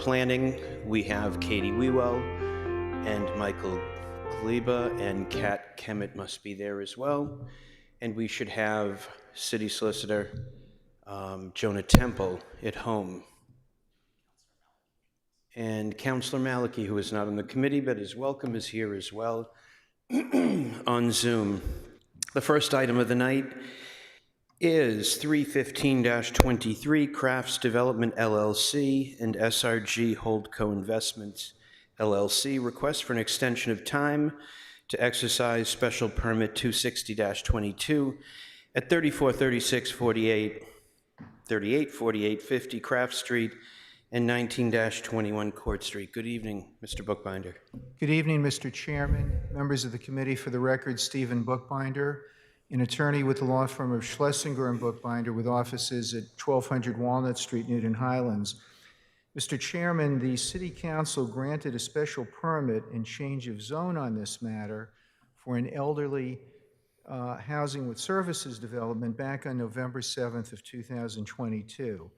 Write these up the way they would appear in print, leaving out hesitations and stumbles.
planning, we have Katie Wewell and Michael Gleba, and Kat Kemet must be there as well. And we should have City Solicitor Jonah Temple at home. And Councillor Malachy, who is not on the committee but is welcome, is here as well on Zoom. The first item of the night is 315-23 Crafts Development LLC and SRG Holdco Investments LLC request for an extension of time to exercise special permit 260-22 at 343648 384850 Craft Street and 19-21 Court Street. Good evening, Mr. Bookbinder. Good evening, Mr. Chairman, members of the committee. For the record, Stephen Bookbinder, an attorney with the law firm of Schlesinger and Bookbinder with offices at 1200 Walnut Street, Newton Highlands. Mr. Chairman, the City Council granted a special permit and change of zone on this matter for an elderly housing with services development back on November 7th of 2022.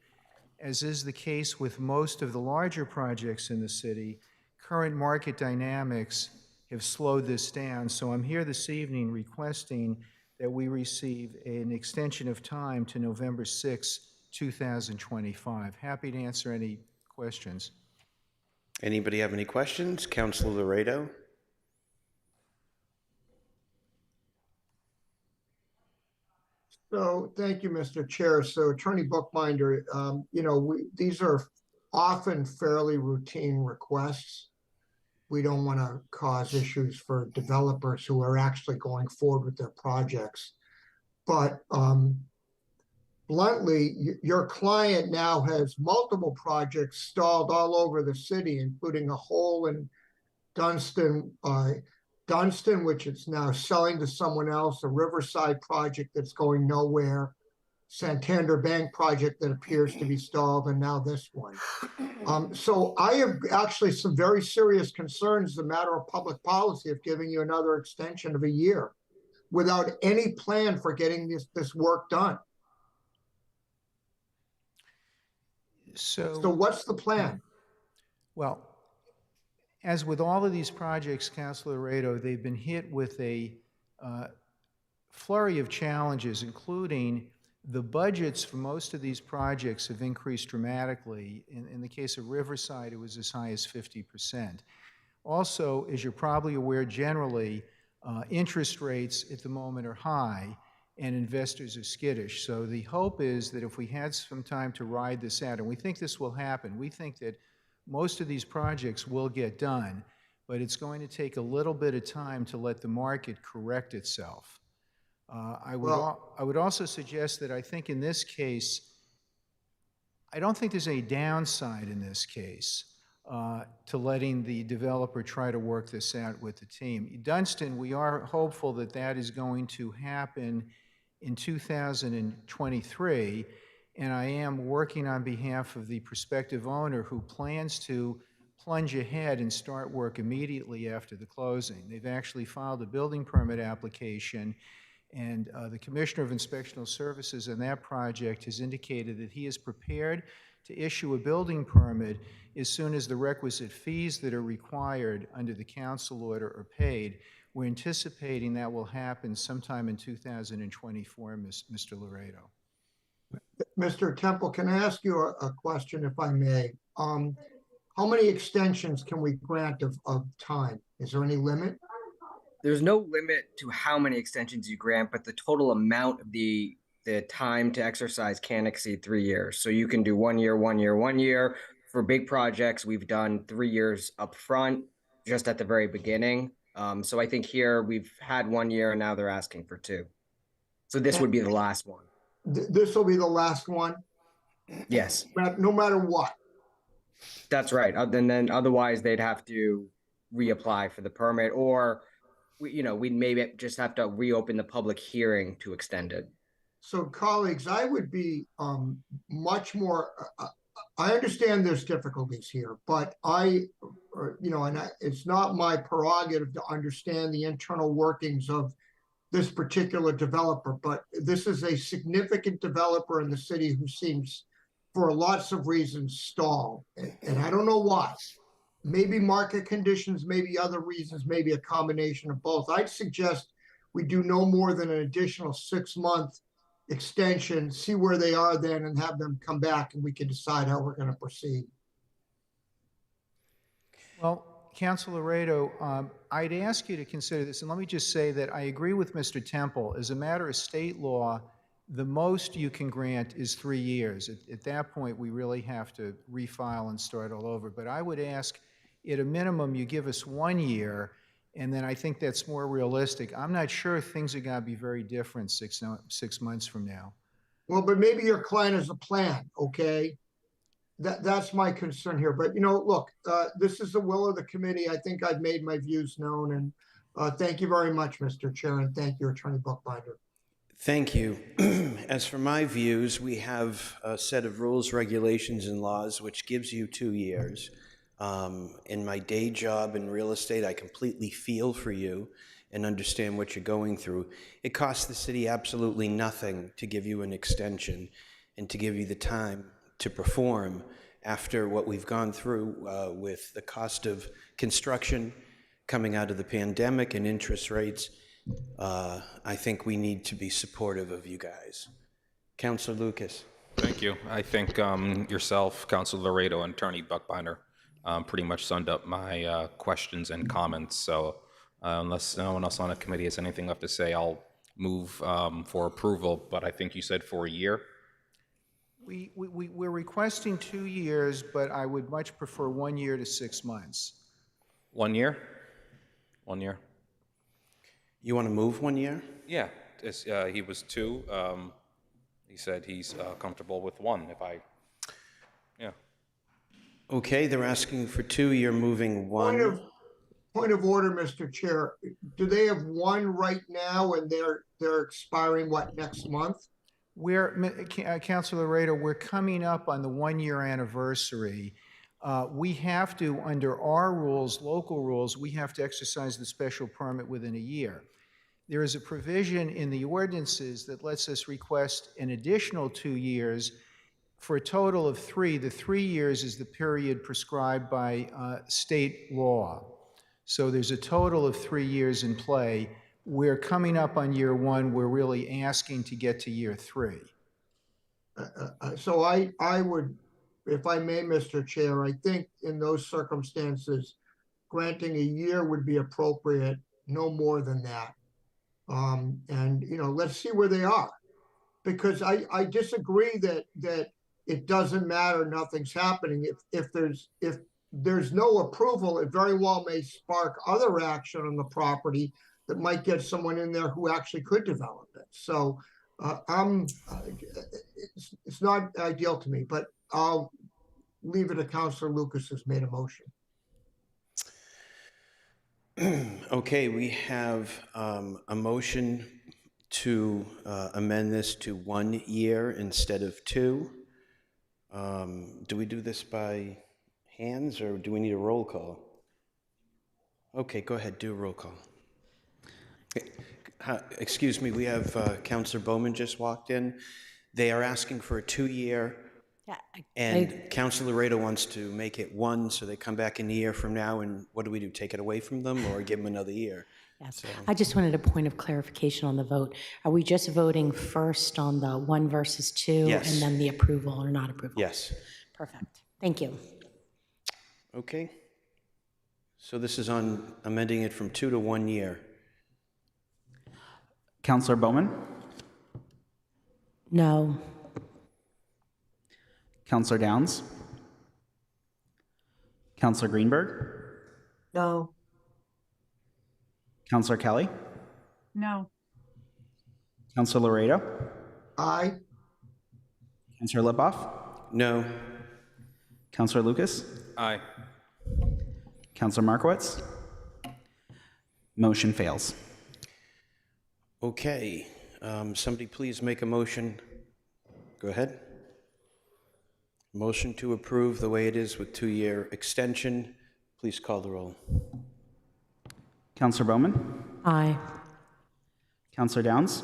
As is the case with most of the larger projects in the city, current market dynamics have slowed this down. So I'm here this evening requesting that we receive an extension of time to November 6, 2025. Happy to answer any questions. Anybody have any questions? Councilor Laredo. So thank you, Mr. Chair. So Attorney Bookbinder, these are often fairly routine requests. We don't want to cause issues for developers who are actually going forward with their projects. But bluntly, your client now has multiple projects stalled all over the city, including a hole in Dunstan, which it's now selling to someone else, a Riverside project that's going nowhere, Santander Bank project that appears to be stalled, and now this one. So I have actually some very serious concerns as a matter of public policy of giving you another extension of a year without any plan for getting this work done. So what's the plan? Well, as with all of these projects, Councilor Laredo, they've been hit with a flurry of challenges, including the budgets for most of these projects have increased dramatically. In the case of Riverside, it was as high as 50%. Also, as you're probably aware, generally, interest rates at the moment are high and investors are skittish. So the hope is that if we had some time to ride this out, and we think this will happen, we think that most of these projects will get done, but it's going to take a little bit of time to let the market correct itself. I would also suggest that I think in this case, I don't think there's any downside in this case to letting the developer try to work this out with the team. Dunstan, we are hopeful that that is going to happen in 2023. And I am working on behalf of the prospective owner who plans to plunge ahead and start work immediately after the closing. They've actually filed a building permit application, and the Commissioner of Inspectional Services on that project has indicated that he is prepared to issue a building permit as soon as the requisite fees that are required under the council order are paid. We're anticipating that will happen sometime in 2024, Mr. Laredo. Mr. Temple, can I ask you a question, if I may? How many extensions can we grant of time? Is there any limit? There's no limit to how many extensions you grant, but the total amount of the time to exercise can't exceed 3 years. So you can do 1 year, 1 year, 1 year. For big projects, we've done 3 years up front, just at the very beginning. So I think here we've had 1 year and now they're asking for 2. So this would be the last one. This will be the last one? Yes. No matter what? That's right. And then otherwise they'd have to reapply for the permit, or we'd maybe just have to reopen the public hearing to extend it. So colleagues, I would be much more, I understand there's difficulties here, but it's not my prerogative to understand the internal workings of this particular developer, but this is a significant developer in the city who seems for lots of reasons, stalled. And I don't know why. Maybe market conditions, maybe other reasons, maybe a combination of both. I'd suggest we do no more than an additional 6-month extension, see where they are then, and have them come back, and we can decide how we're going to proceed. Well, Councilor Laredo, I'd ask you to consider this, and let me just say that I agree with Mr. Temple. As a matter of state law, the most you can grant is 3 years. At that point, we really have to refile and start all over. But I would ask, at a minimum, you give us 1 year, and then I think that's more realistic. I'm not sure things are going to be very different 6 months from now. Well, but maybe your client has a plan, okay? That's my concern here. But, look, this is the will of the committee. I think I've made my views known. And thank you very much, Mr. Chair, and thank you, Attorney Buchbinder. Thank you. As for my views, we have a set of rules, regulations, and laws which gives you 2 years. In my day job in real estate, I completely feel for you and understand what you're going through. It costs the city absolutely nothing to give you an extension and to give you the time to perform after what we've gone through with the cost of construction coming out of the pandemic and interest rates. I think we need to be supportive of you guys. Councilor Lucas. Thank you. I think yourself, Councilor Laredo, and Attorney Buchbinder pretty much summed up my questions and comments. So unless no one else on the committee has anything left to say, I'll move for approval. But I think you said for a year. We're requesting 2 years, but I would much prefer 1 year to 6 months. 1 year? 1 year. You want to move 1 year? Yeah. He was 2. He said he's comfortable with 1. Yeah. Okay, they're asking for 2, you're moving 1. Point of order, Mr. Chair. Do they have 1 right now and they're expiring next month? Councilor Laredo, we're coming up on the 1-year anniversary. We have to, under our rules, local rules, we have to exercise the special permit within a year. There is a provision in the ordinances that lets us request an additional 2 years for a total of 3. The 3 years is the period prescribed by state law. So there's a total of 3 years in play. We're coming up on year 1. We're really asking to get to year 3. So I would, if I may, Mr. Chair, I think in those circumstances, granting a year would be appropriate, no more than that. And, let's see where they are. Because I disagree that it doesn't matter, nothing's happening. If there's no approval, it very well may spark other action on the property that might get someone in there who actually could develop it. So it's not ideal to me, but I'll leave it to Councilor Lucas who's made a motion. Okay, we have a motion to amend this to 1 year instead of 2. Do we do this by hands or do we need a roll call? Okay, go ahead, do a roll call. Excuse me, we have Councilor Bowman just walked in. They are asking for a 2-year, and Councilor Laredo wants to make it 1, so they come back in a year from now, and what do we do, take it away from them or give them another year? Yes. So. I just wanted a point of clarification on the vote. Are we just voting first on the 1 versus 2 Yes. and then the approval or not approval? Yes. Perfect. Thank you. Okay. So this is on amending it from 2 to 1 year. Councilor Bowman, No. Councilor Downs, Councilor Greenberg, No. Councilor Kelly, No. Councilor Laredo, Aye. Councilor Lipoff, No. Councilor Lucas, Aye. Councilor Markowitz. Motion fails. Okay. Somebody please make a motion. Go ahead. Motion to approve the way it is with 2-year extension. Please call the roll. Councilor Bowman, Aye. Councilor Downs,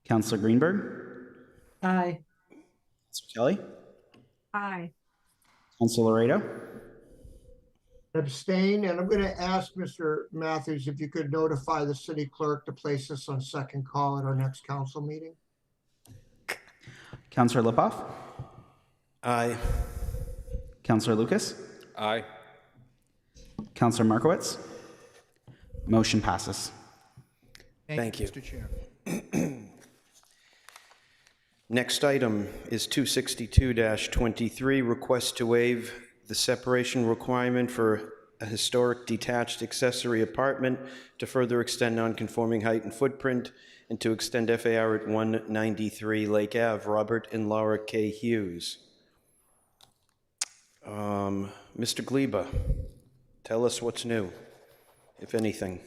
Councilor Greenberg, Aye. Counselor Kelly, Aye. Counselor Laredo, Abstain, and I'm going to ask Mr. Matthews if you could notify the city clerk to place this on second call at our next council meeting. Counselor Lipoff, Aye. Counselor Lucas, Aye. Counselor Markowitz. Motion passes. Thank you. Mr. Chair. Next item is 262-23, request to waive the separation requirement for a historic detached accessory apartment to further extend non-conforming height and footprint and to extend FAR at 193 Lake Ave. Robert and Laura K. Hughes. Mr. Gleba, tell us what's new, if anything.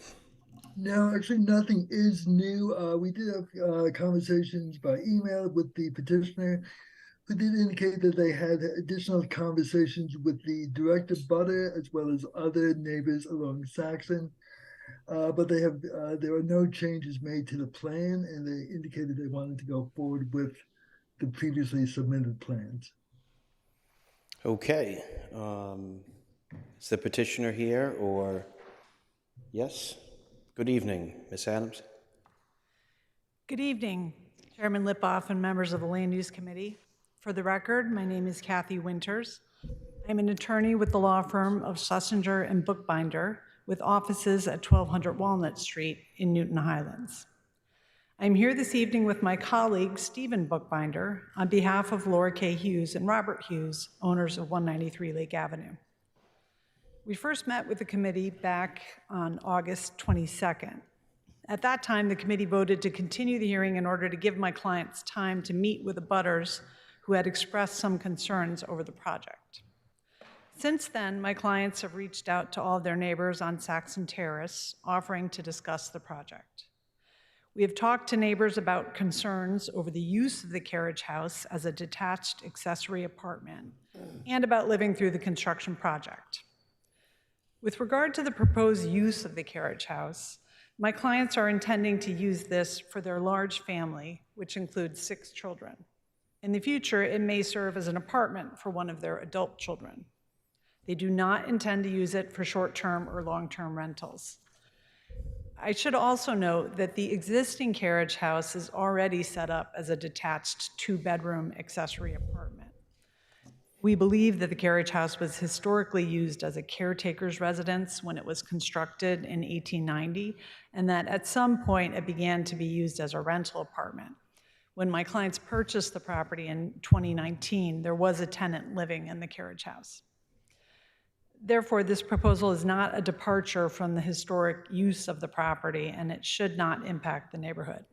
No, actually, nothing is new. We did have conversations by email with the petitioner, who did indicate that they had additional conversations with the direct abutter as well as other neighbors along Saxon. But there are no changes made to the plan, and they indicated they wanted to go forward with the previously submitted plans. Okay. Is the petitioner here, or? Yes? Good evening, Ms. Adams. Good evening, Chairman Lipoff and members of the Land Use Committee. For the record, my name is Kathy Winters. I'm an attorney with the law firm of Schlesinger and Bookbinder, with offices at 1200 Walnut Street in Newton Highlands. I'm here this evening with my colleague, Stephen Bookbinder, on behalf of Laura K. Hughes and Robert Hughes, owners of 193 Lake Avenue. We first met with the committee back on August 22nd. At that time, the committee voted to continue the hearing in order to give my clients time to meet with the abutters who had expressed some concerns over the project. Since then, my clients have reached out to all of their neighbors on Saxon Terrace, offering to discuss the project. We have talked to neighbors about concerns over the use of the carriage house as a detached accessory apartment and about living through the construction project. With regard to the proposed use of the carriage house, my clients are intending to use this for their large family, which includes 6 children. In the future, it may serve as an apartment for one of their adult children. They do not intend to use it for short-term or long-term rentals. I should also note that the existing carriage house is already set up as a detached 2-bedroom accessory apartment. We believe that the carriage house was historically used as a caretaker's residence when it was constructed in 1890, and that at some point it began to be used as a rental apartment. When my clients purchased the property in 2019, there was a tenant living in the carriage house. Therefore, this proposal is not a departure from the historic use of the property, and it should not impact the neighborhood.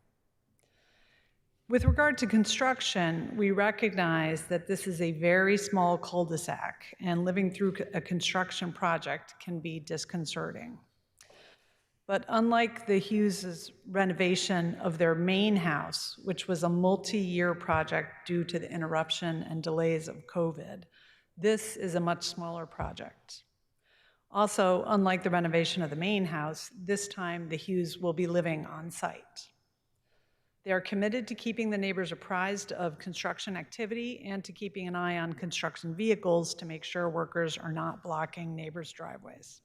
With regard to construction, we recognize that this is a very small cul-de-sac, and living through a construction project can be disconcerting. But unlike the Hughes' renovation of their main house, which was a multi-year project due to the interruption and delays of COVID, this is a much smaller project. Also, unlike the renovation of the main house, this time the Hughes will be living on site. They are committed to keeping the neighbors apprised of construction activity and to keeping an eye on construction vehicles to make sure workers are not blocking neighbors' driveways.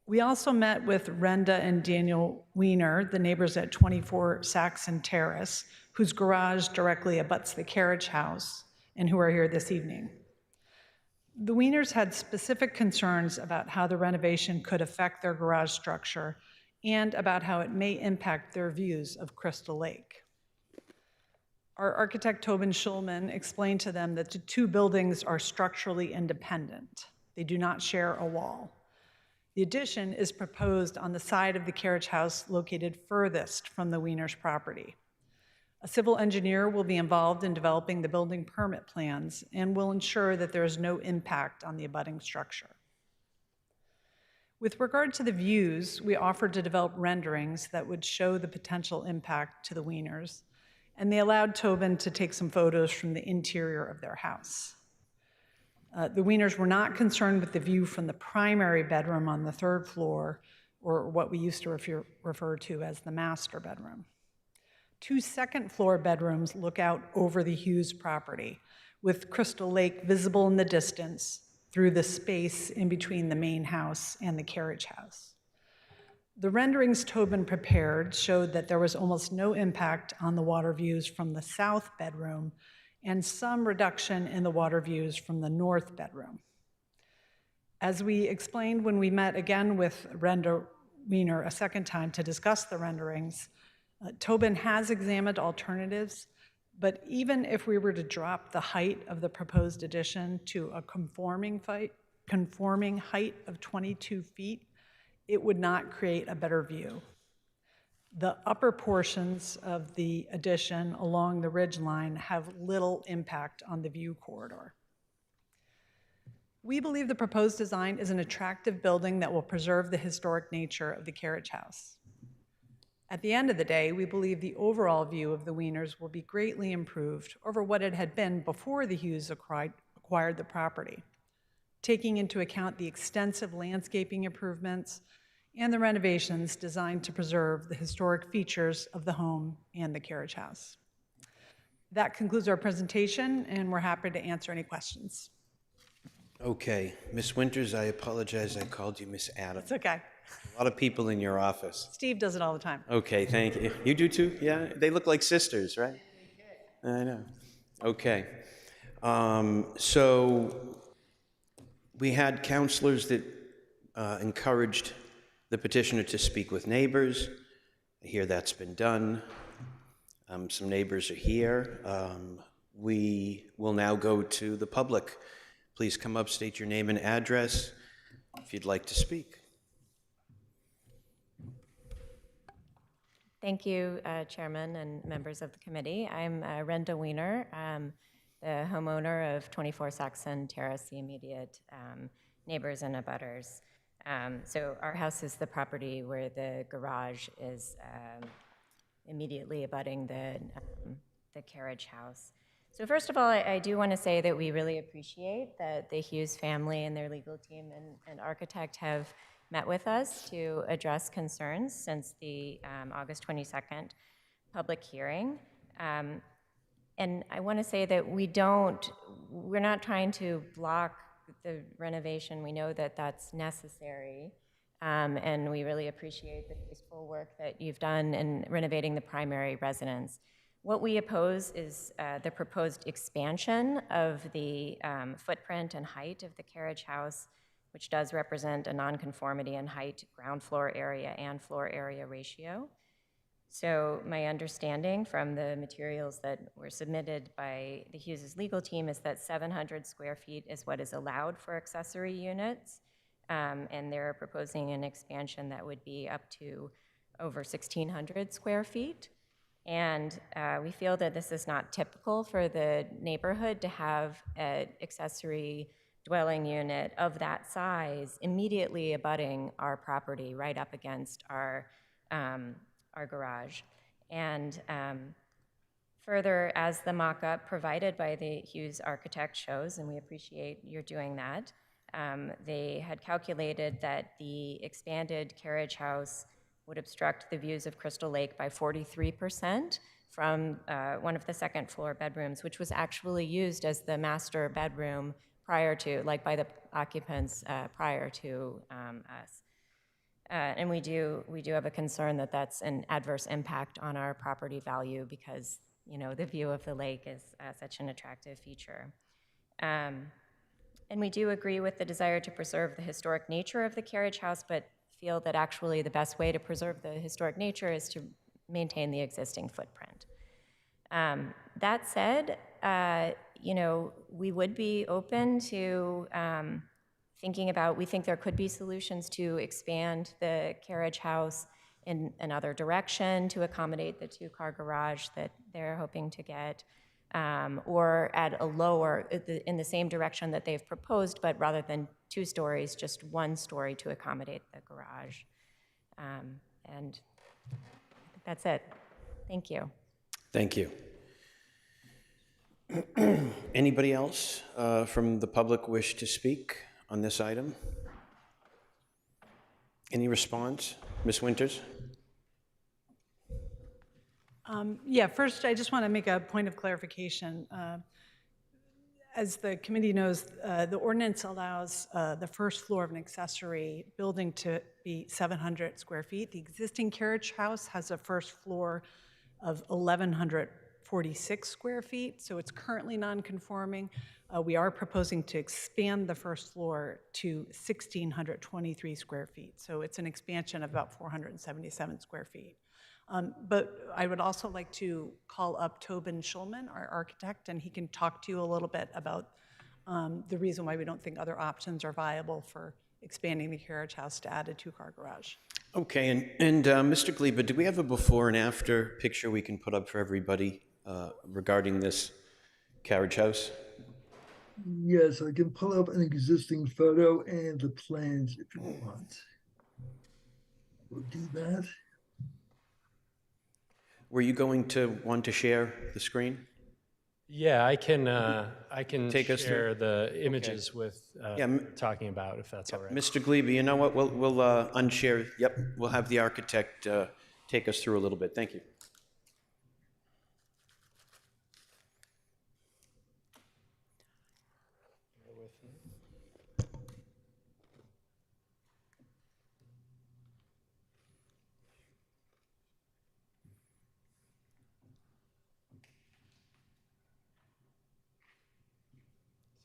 We also met with Renda and Daniel Weiner, the neighbors at 24 Saxon Terrace, whose garage directly abuts the carriage house, and who are here this evening. The Weiners had specific concerns about how the renovation could affect their garage structure and about how it may impact their views of Crystal Lake. Our architect Tobin Schulman explained to them that the 2 buildings are structurally independent. They do not share a wall. The addition is proposed on the side of the carriage house located furthest from the Weiners' property. A civil engineer will be involved in developing the building permit plans and will ensure that there is no impact on the abutting structure. With regard to the views, we offered to develop renderings that would show the potential impact to the Weiners, and they allowed Tobin to take some photos from the interior of their house. The Weiners were not concerned with the view from the primary bedroom on the 3rd floor, or what we used to refer to as the master bedroom. 2 second-floor bedrooms look out over the Hughes property, with Crystal Lake visible in the distance through the space in between the main house and the carriage house. The renderings Tobin prepared showed that there was almost no impact on the water views from the south bedroom and some reduction in the water views from the north bedroom. As we explained when we met again with Renda Wiener a second time to discuss the renderings, Tobin has examined alternatives, but even if we were to drop the height of the proposed addition to a conforming height of 22 feet, it would not create a better view. The upper portions of the addition along the ridge line have little impact on the view corridor. We believe the proposed design is an attractive building that will preserve the historic nature of the carriage house. At the end of the day, we believe the overall view of the Wieners will be greatly improved over what it had been before the Hughes acquired the property, taking into account the extensive landscaping improvements and the renovations designed to preserve the historic features of the home and the carriage house. That concludes our presentation, and we're happy to answer any questions. Okay, Ms. Winters, I apologize I called you Miss Adams. It's okay. A lot of people in your office. Steve does it all the time. Okay, thank you. You do too? Yeah, they look like sisters, right? I know. Okay. So we had counselors that encouraged the petitioner to speak with neighbors. I hear that's been done. Some neighbors are here. We will now go to the public. Please come up, state your name and address if you'd like to speak. Thank you, Chairman and members of the committee. I'm Renda Wiener, the homeowner of 24 Saxon Terrace, the immediate neighbors and abutters. So our house is the property where the garage is immediately abutting the carriage house. So first of all, I do want to say that we really appreciate that the Hughes family and their legal team and architect have met with us to address concerns since the August 22nd public hearing. And I want to say that we're not trying to block the renovation. We know that that's necessary. And we really appreciate the peaceful work that you've done in renovating the primary residence. What we oppose is the proposed expansion of the footprint and height of the carriage house, which does represent a nonconformity in height, ground floor area, and floor area ratio. So my understanding from the materials that were submitted by the Hughes' legal team is that 700 square feet is what is allowed for accessory units, and they're proposing an expansion that would be up to over 1,600 square feet. And we feel that this is not typical for the neighborhood to have an accessory dwelling unit of that size immediately abutting our property right up against our garage. And further, as the mock-up provided by the Hughes architect shows, and we appreciate your doing that, they had calculated that the expanded carriage house would obstruct the views of Crystal Lake by 43% from one of the second floor bedrooms, which was actually used as the master bedroom prior to, like by the occupants prior to us. And we do have a concern that that's an adverse impact on our property value because, you know, the view of the lake is such an attractive feature. And we do agree with the desire to preserve the historic nature of the carriage house, but feel that actually the best way to preserve the historic nature is to maintain the existing footprint. That said, you know, we would be open to thinking about, we think there could be solutions to expand the carriage house in another direction to accommodate the two-car garage that they're hoping to get, or at a lower, in the same direction that they've proposed, but rather than 2 stories, just 1 story to accommodate the garage. And that's it. Thank you. Thank you. Anybody else from the public wish to speak on this item? Any response? Ms. Winters? Yeah, first, I just want to make a point of clarification. As the committee knows, the ordinance allows the first floor of an accessory building to be 700 square feet. The existing carriage house has a first floor of 1,146 square feet, so it's currently non-conforming. We are proposing to expand the first floor to 1,623 square feet, so it's an expansion of about 477 square feet. But I would also like to call up Tobin Schulman, our architect, and he can talk to you a little bit about the reason why we don't think other options are viable for expanding the carriage house to add a two-car garage. Okay, and Mr. Gleba, do we have a before and after picture we can put up for everybody regarding this carriage house? Yes, I can pull up an existing photo and the plans if you want. We'll do that. Were you going to want to share the screen? Yeah, I can Take us share the images with Yeah, talking about, if that's all right. Mr. Gleba, you know what? We'll unshare. Yep, we'll have the architect take us through a little bit. Thank you.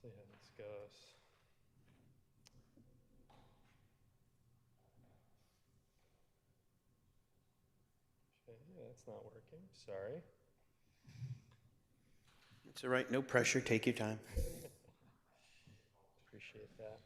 See how this goes. Okay, that's not working. Sorry. It's all right. No pressure. Take your time. Appreciate that.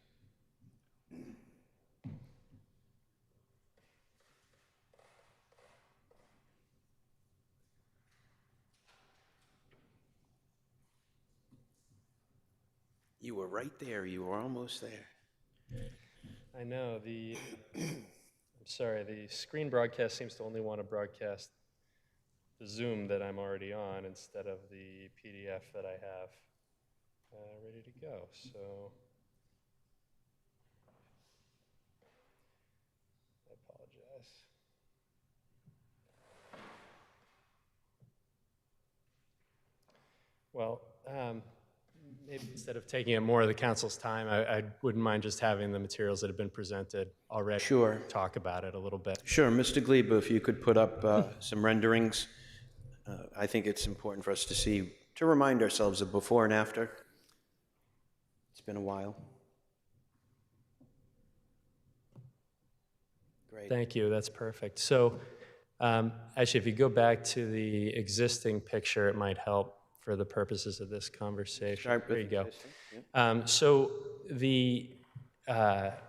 You were right there. You were almost there. I know I'm sorry, the screen broadcast seems to only want to broadcast the Zoom that I'm already on instead of the PDF that I have ready to go. So I apologize. Well, maybe instead of taking up more of the council's time, I wouldn't mind just having the materials that have been presented already. Sure. Talk about it a little bit. Sure, Mr. Gleba, if you could put up some renderings. I think it's important for us to see, to remind ourselves of before and after. It's been a while. Great. Thank you. That's perfect. So actually, if you go back to the existing picture, it might help for the purposes of this conversation. Start with There you go. existing, yeah. So the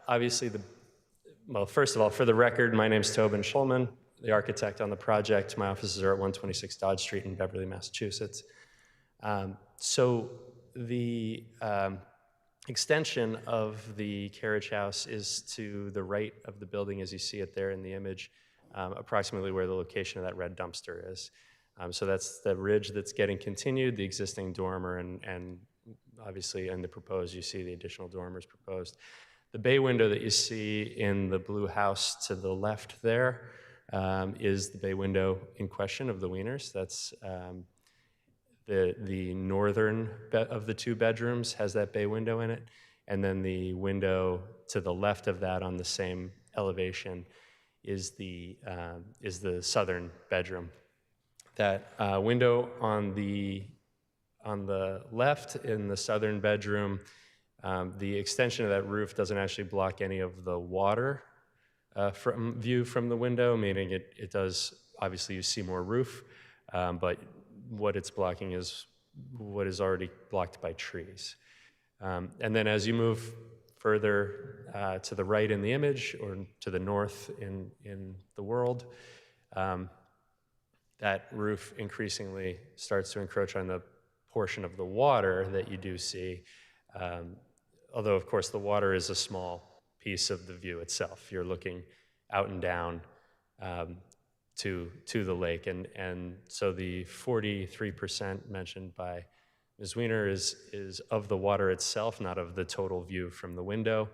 obviously well, first of all, for the record, my name's Tobin Schulman, the architect on the project. My offices are at 126 Dodge Street in Beverly, Massachusetts. So the extension of the carriage house is to the right of the building, as you see it there in the image, approximately where the location of that red dumpster is. So that's the ridge that's getting continued, the existing dormer, and obviously in the proposed, you see the additional dormers proposed. The bay window that you see in the blue house to the left there is the bay window in question of the Wieners. That's the northern of the two bedrooms has that bay window in it, and then the window to the left of that on the same elevation is the southern bedroom. That window on the left in the southern bedroom, the extension of that roof doesn't actually block any of the water view from the window, meaning it does, obviously you see more roof, but what it's blocking is what is already blocked by trees. And then as you move further to the right in the image or to the north in the world, that roof increasingly starts to encroach on the portion of the water that you do see. Although, of course, the water is a small piece of the view itself. You're looking out and down to the lake. And so the 43% mentioned by Ms. Wiener is of the water itself, not of the total view from the window.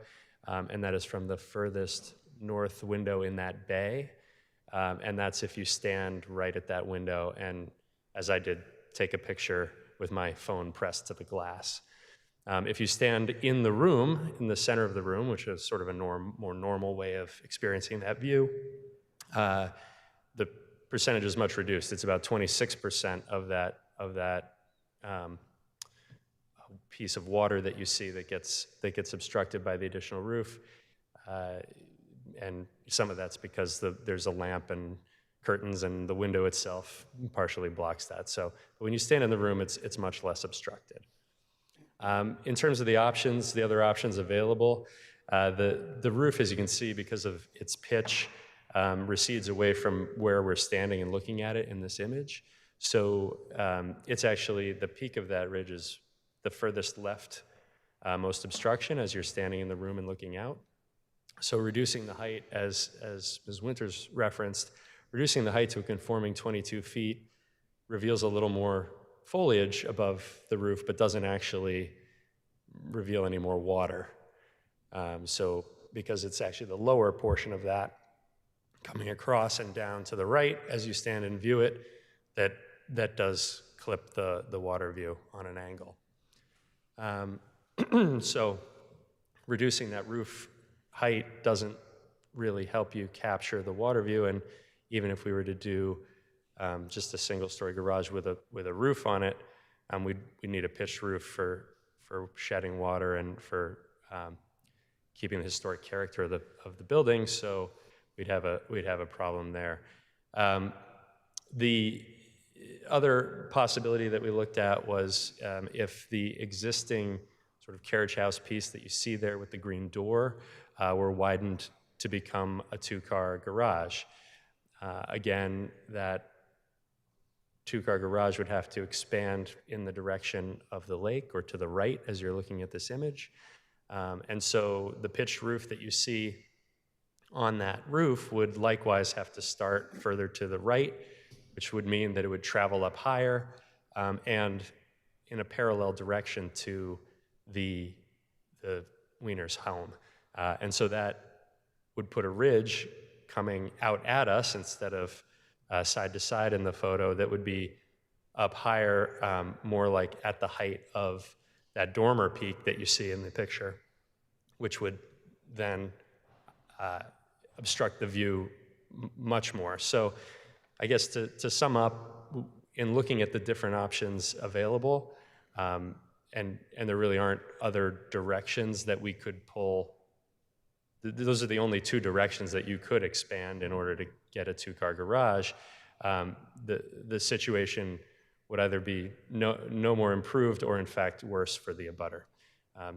And that is from the furthest north window in that bay. And that's if you stand right at that window and, as I did, take a picture with my phone pressed to the glass. If you stand in the room, in the center of the room, which is sort of a more normal way of experiencing that view, the percentage is much reduced. It's about 26% of that piece of water that you see that gets obstructed by the additional roof, and some of that's because there's a lamp and curtains, and the window itself partially blocks that. So when you stand in the room, it's much less obstructed. In terms of the options, the other options available, the roof, as you can see, because of its pitch, recedes away from where we're standing and looking at it in this image. So it's actually, the peak of that ridge is the furthest left most obstruction as you're standing in the room and looking out. So reducing the height, as Ms. Winters referenced, reducing the height to a conforming 22 feet reveals a little more foliage above the roof, but doesn't actually reveal any more water. So because it's actually the lower portion of that coming across and down to the right as you stand and view it, that does clip the water view on an angle. So reducing that roof height doesn't really help you capture the water view, and even if we were to do just a single-story garage with a roof on it, we'd need a pitched roof for shedding water and for keeping the historic character of the building. So we'd have a problem there. The other possibility that we looked at was if the existing sort of carriage house piece that you see there with the green door were widened to become a two-car garage. Again, that two-car garage would have to expand in the direction of the lake or to the right as you're looking at this image. And so the pitched roof that you see on that roof would likewise have to start further to the right, which would mean that it would travel up higher and in a parallel direction to the Wiener's home. And so that would put a ridge coming out at us instead of side to side in the photo that would be up higher, more like at the height of that dormer peak that you see in the picture, which would then obstruct the view much more. So I guess to sum up, in looking at the different options available, and there really aren't other directions that we could pull. Those are the only two directions that you could expand in order to get a two-car garage. The situation would either be no more improved or in fact worse for the abutter.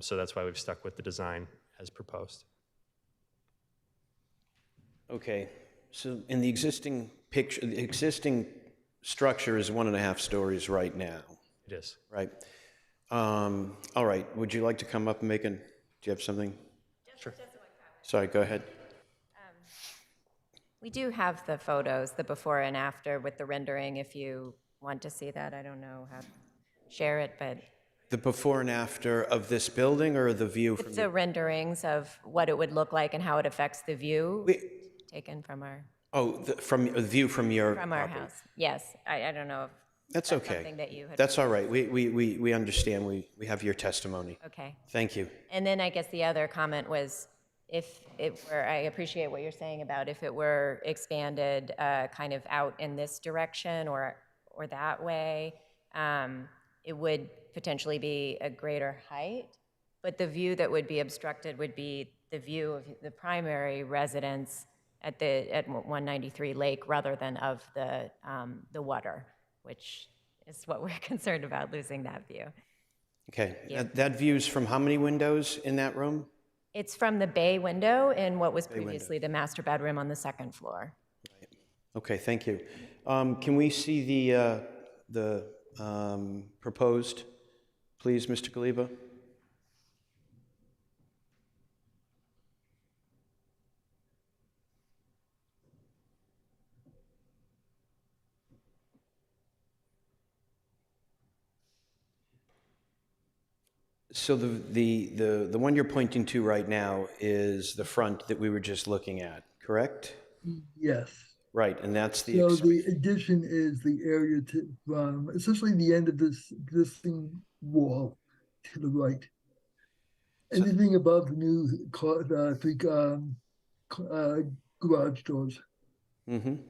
So that's why we've stuck with the design as proposed. Okay, so in the existing picture, the existing structure is 1.5 stories right now. It is. Right. All right, would you like to come up and do you have something? Sure. Sorry, go ahead. We do have the photos, the before and after with the rendering, if you want to see that. I don't know how to share it, but The before and after of this building or the view from it's the renderings of what it would look like and how it affects the view taken from our from the view from your property. house. Yes, I don't know if That's that's okay. something that you had. That's all right. We understand. We have your testimony. Okay. Thank you. And then I guess the other comment was, if it were, I appreciate what you're saying about if it were expanded kind of out in this direction or that way, it would potentially be a greater height, but the view that would be obstructed would be the view of the primary residence at 193 Lake rather than of the water, which is what we're concerned about, losing that view. Okay. Yeah. That view's from how many windows in that room? It's from the bay window in what was previously the master bedroom on the second floor. Okay, thank you. Can we see the proposed, please, Mr. Galiba? So the one you're pointing to right now is the front that we were just looking at, correct? Yes. Right, and that's the, So the addition is the area to, from essentially the end of this existing wall to the right. Anything above the new three garage doors. Mhm.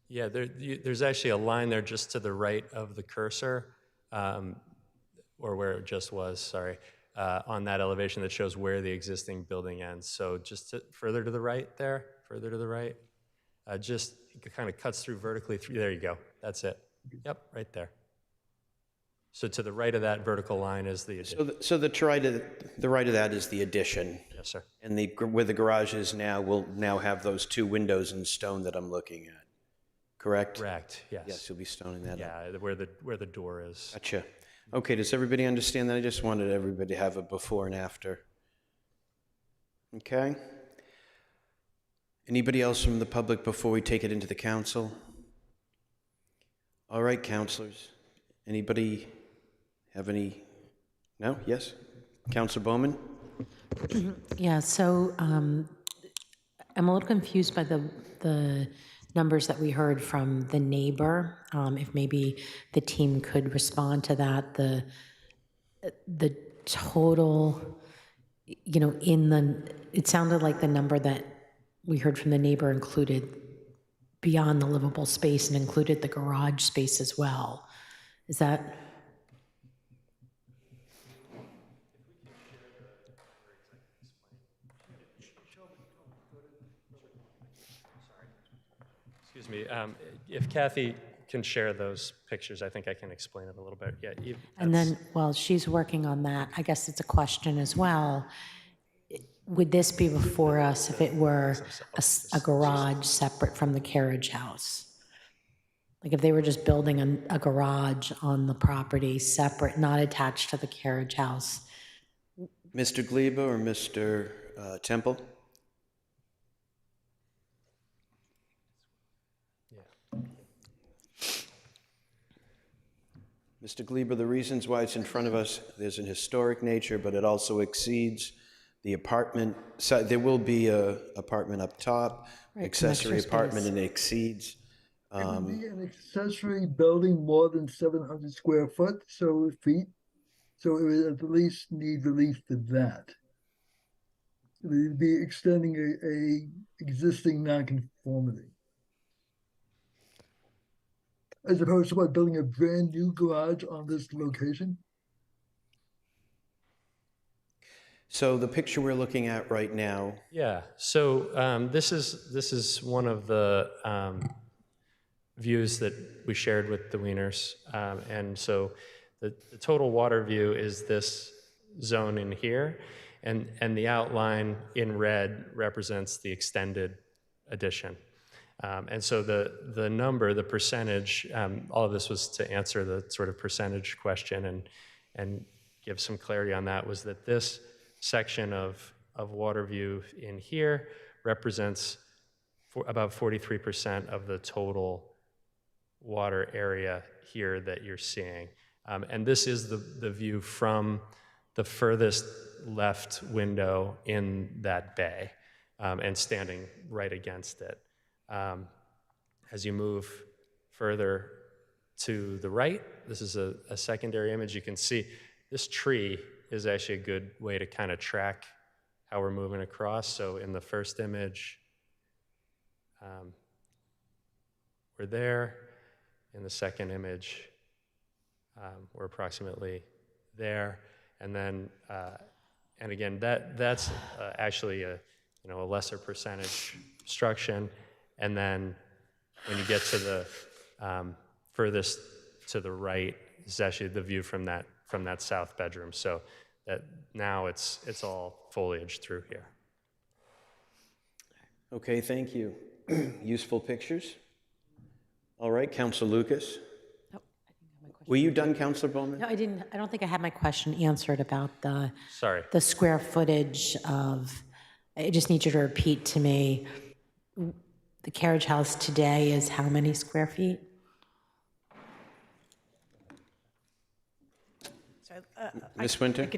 Yeah, there's actually a line there just to the right of the cursor, or where it just was, sorry, on that elevation that shows where the existing building ends. So just further to the right there, further to the right, just kind of cuts through vertically through, there you go, that's it. Yep, right there. So to the right of that vertical line is the addition. So the right of that is the addition. Yes, sir. And where the garage is now will now have those two windows in stone that I'm looking at, correct? Correct, yes. Yes, you'll be stoning that up. Yeah, where the door is. Gotcha. Okay, does everybody understand that? I just wanted everybody to have a before and after. Okay? Anybody else from the public before we take it into the council? All right, councilors. Anybody have any? No? Yes? Councilor Bowman? Yeah, so I'm a little confused by the numbers that we heard from the neighbor. If maybe the team could respond to that, the total, you know, it sounded like the number that we heard from the neighbor included beyond the livable space and included the garage space as well. Is that? Excuse me, if Kathy can share those pictures, I think I can explain it a little bit. Yeah. And then while she's working on that, I guess it's a question as well. Would this be before us if it were a garage separate from the carriage house? Like if they were just building a garage on the property separate, not attached to the carriage house? Mr. Gleba or Mr. Temple? Mr. Gleba, the reasons why it's in front of us, there's an historic nature, but it also exceeds the apartment. So there will be a apartment up top, Right, accessory extra apartment, space. and it exceeds. It would be an accessory building more than 700 square feet. So it would at least need relief for that. It would be extending a existing nonconformity. As opposed to building a brand new garage on this location. So the picture we're looking at right now, Yeah, so this is one of the views that we shared with the Wieners. And so the total water view is this zone in here, and the outline in red represents the extended addition. And so the number, the percentage, all of this was to answer the sort of percentage question and give some clarity on that, was that this section of water view in here represents about 43% of the total water area here that you're seeing. And this is the view from the furthest left window in that bay, and standing right against it. As you move further to the right, this is a secondary image. You can see this tree is actually a good way to kind of track how we're moving across. So in the first image, we're there. In the second image, we're approximately there. And then, and again, that's actually a lesser percentage obstruction. And then when you get to the furthest to the right, is actually the view from that south bedroom. So that now it's all foliage through here. okay, thank you. Useful pictures. All right, Councilor Lucas. Oh, I didn't have my question. Were you done, Councilor Bowman? No, I didn't. I don't think I had my question answered about Sorry. the square footage of. I just need you to repeat to me. The carriage house today is how many square feet? So, Ms. Winter?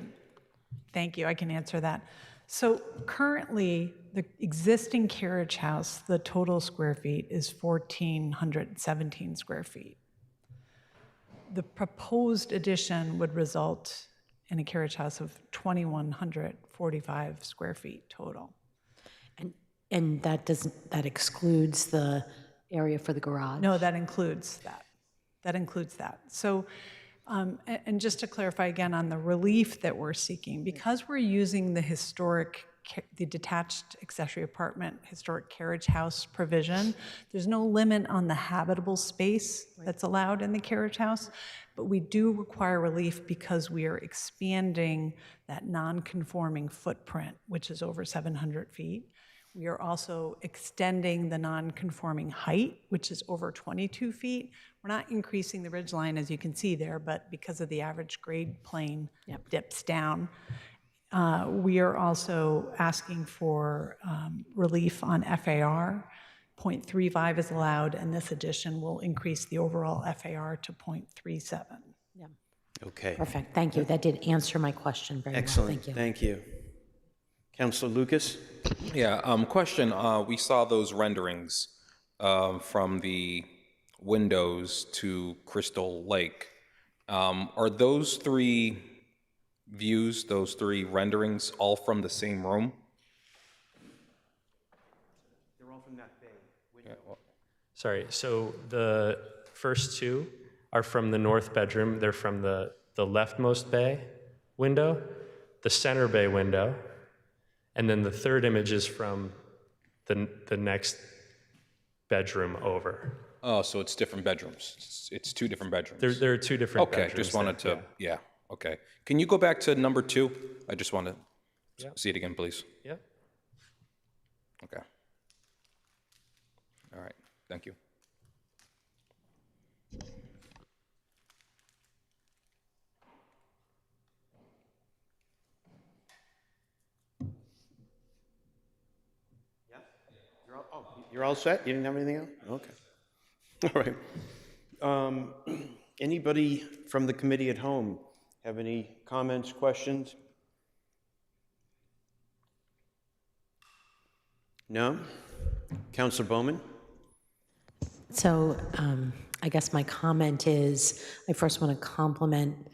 Thank you, I can answer that. So currently, the existing carriage house, the total square feet is 1,417 square feet. The proposed addition would result in a carriage house of 2,145 square feet total. And that excludes the area for the garage? No, that includes that. That includes that. So, and just to clarify again on the relief that we're seeking, because we're using the detached accessory apartment historic carriage house provision, there's no limit on the habitable space that's allowed in the carriage house, but we do require relief because we are expanding that non-conforming footprint, which is over 700 feet. We are also extending the non-conforming height, which is over 22 feet. We're not increasing the ridge line, as you can see there, but because of the average grade plane dips down. We are also asking for relief on FAR. 0.35 is allowed, and this addition will increase the overall FAR to 0.37. Yeah. Okay, Perfect, thank you. That did answer my question very well. excellent, Thank you. thank you. Councilor Lucas? Yeah, question. We saw those renderings from the windows to Crystal Lake. Are those three views, those three renderings, all from the same room? They're all from that bay. Sorry, so the first two are from the north bedroom. They're from the leftmost bay window, the center bay window, and then the third image is from the next bedroom over. Oh, so it's different bedrooms. It's two different bedrooms. There are two different Okay, bedrooms. just wanted there, to, yeah, okay. Can you go back to number 2? I just want to Yeah. see it again, please. Yeah. Okay. All right, thank you. You're all set? You didn't have anything else? Okay. All right. Anybody from the committee at home have any comments, questions? No? Councilor Bowman? So I guess my comment is, I first want to compliment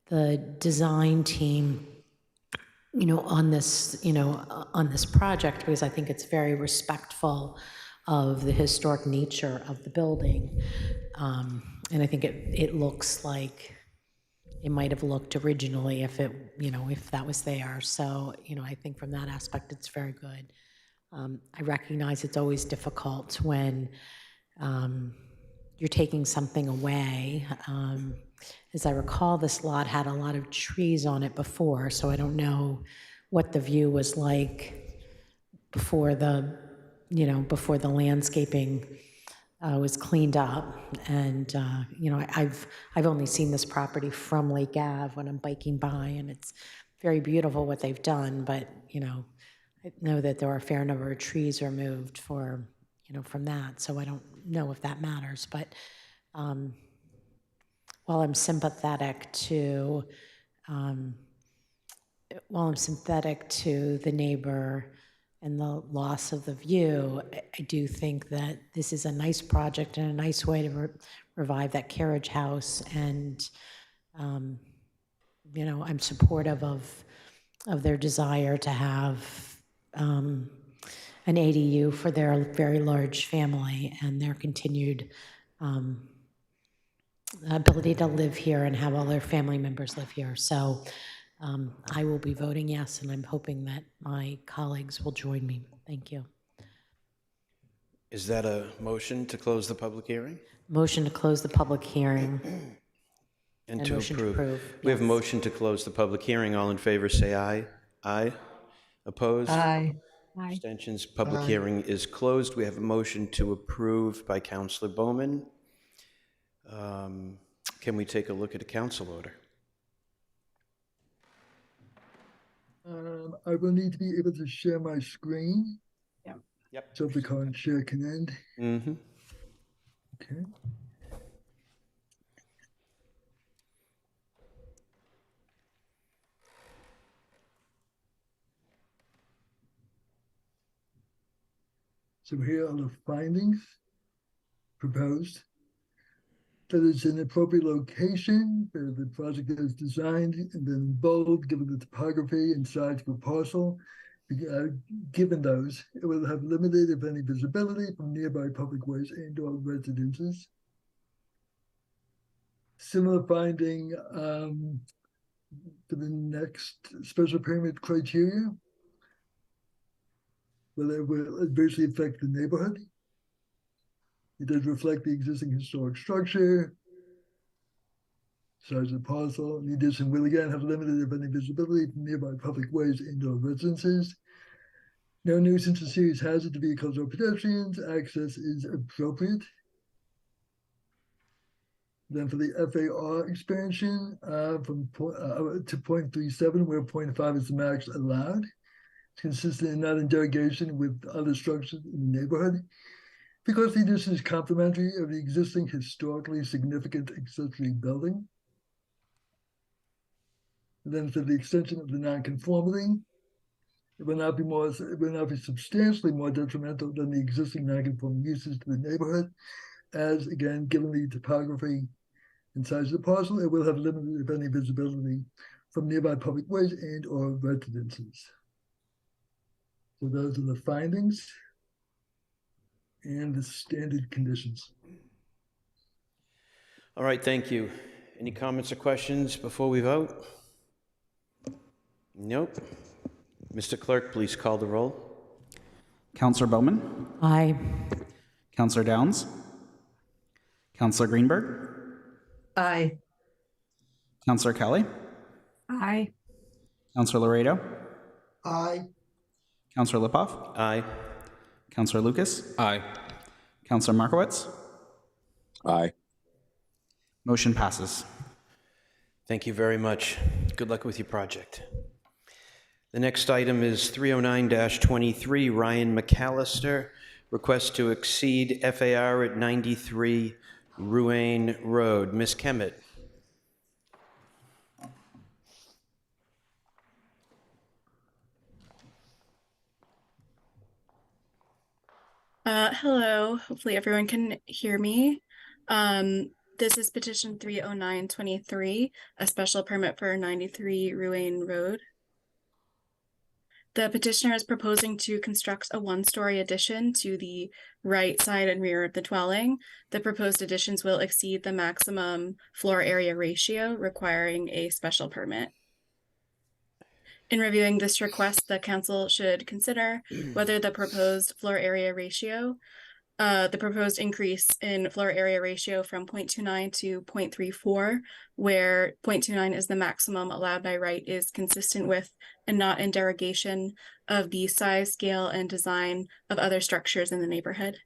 the design team, on this project, because I think it's very respectful of the historic nature of the building. And I think it looks like it might have looked originally if if that was there. So, I think from that aspect, it's very good. I recognize it's always difficult when you're taking something away. As I recall, this lot had a lot of trees on it before, so I don't know what the view was like before the landscaping was cleaned up. And I've only seen this property from Lake Ave when I'm biking by, and it's very beautiful what they've done. But I know that there are a fair number of trees removed from that, so I don't know if that matters. But while I'm sympathetic to the neighbor and the loss of the view, I do think that this is a nice project and a nice way to revive that carriage house. And I'm supportive of their desire to have an ADU for their very large family and their continued ability to live here and have all their family members live here. So I will be voting yes, and I'm hoping that my colleagues will join me. Thank you. Is that a motion to close the public hearing? Motion to close the publib hearing. And to motion to approve. approve, We have a yes. motion to close the public hearing. All in favor, say aye. Aye. Opposed? Aye. Abstentions? Public Aye. hearing is closed. We have a motion to approve by Councilor Bowman. Can we take a look at a council order? I will need to be able to share my screen. Yep. So the current share can end. Mm-hmm. Okay. So here are the findings proposed. That it's an appropriate location where the project is designed, and then in bold, given the topography and size of the parcel. Given those, it will have limited, if any, visibility from nearby public ways and/or residences. Similar finding for the next special permit criteria, whether it will adversely affect the neighborhood. It does reflect the existing historic structure, size of the parcel. The addition will again have limited, if any, visibility from nearby public ways and/or residences. No nuisance or serious hazard to vehicles or pedestrians. Access is appropriate. Then for the FAR expansion to 0.37, where 0.5 is the max allowed. It's consistent and not in derogation with other structures in the neighborhood. Because the addition is complementary of the existing historically significant accessory building. And then for the extension of the nonconformity, it will not be substantially more detrimental than the existing nonconforming uses to the neighborhood, as again, given the topography and size of the parcel, it will have limited, if any, visibility from nearby public ways and/or residences. So those are the findings and the standard conditions. All right, thank you. Any comments or questions before we vote? Nope. Mr. Clerk, please call the roll. Counselor Bowman, Aye. Counselor Downs, Counselor Greenberg, Aye. Counselor Kelly, Aye. Counselor Laredo, Aye. Counselor Lipoff, Aye. Counselor Lucas, Aye. Counselor Markowitz. Aye. Motion passes. Thank you very much. Good luck with your project. The next item is 309-23, Ryan McAllister, request to exceed FAR at 93 Ruane Road. Ms. Kemet. Hello, hopefully everyone can hear me. This is petition 30923, a special permit for 93 Ruane Road. The petitioner is proposing to construct a one-story addition to the right side and rear of the dwelling. The proposed additions will exceed the maximum floor area ratio, requiring a special permit. In reviewing this request, the council should consider whether the proposed floor area ratio, the proposed increase in floor area ratio from 0.29 to 0.34, where 0.29 is the maximum allowed by right, is consistent with and not in derogation of the size, scale, and design of other structures in the neighborhood.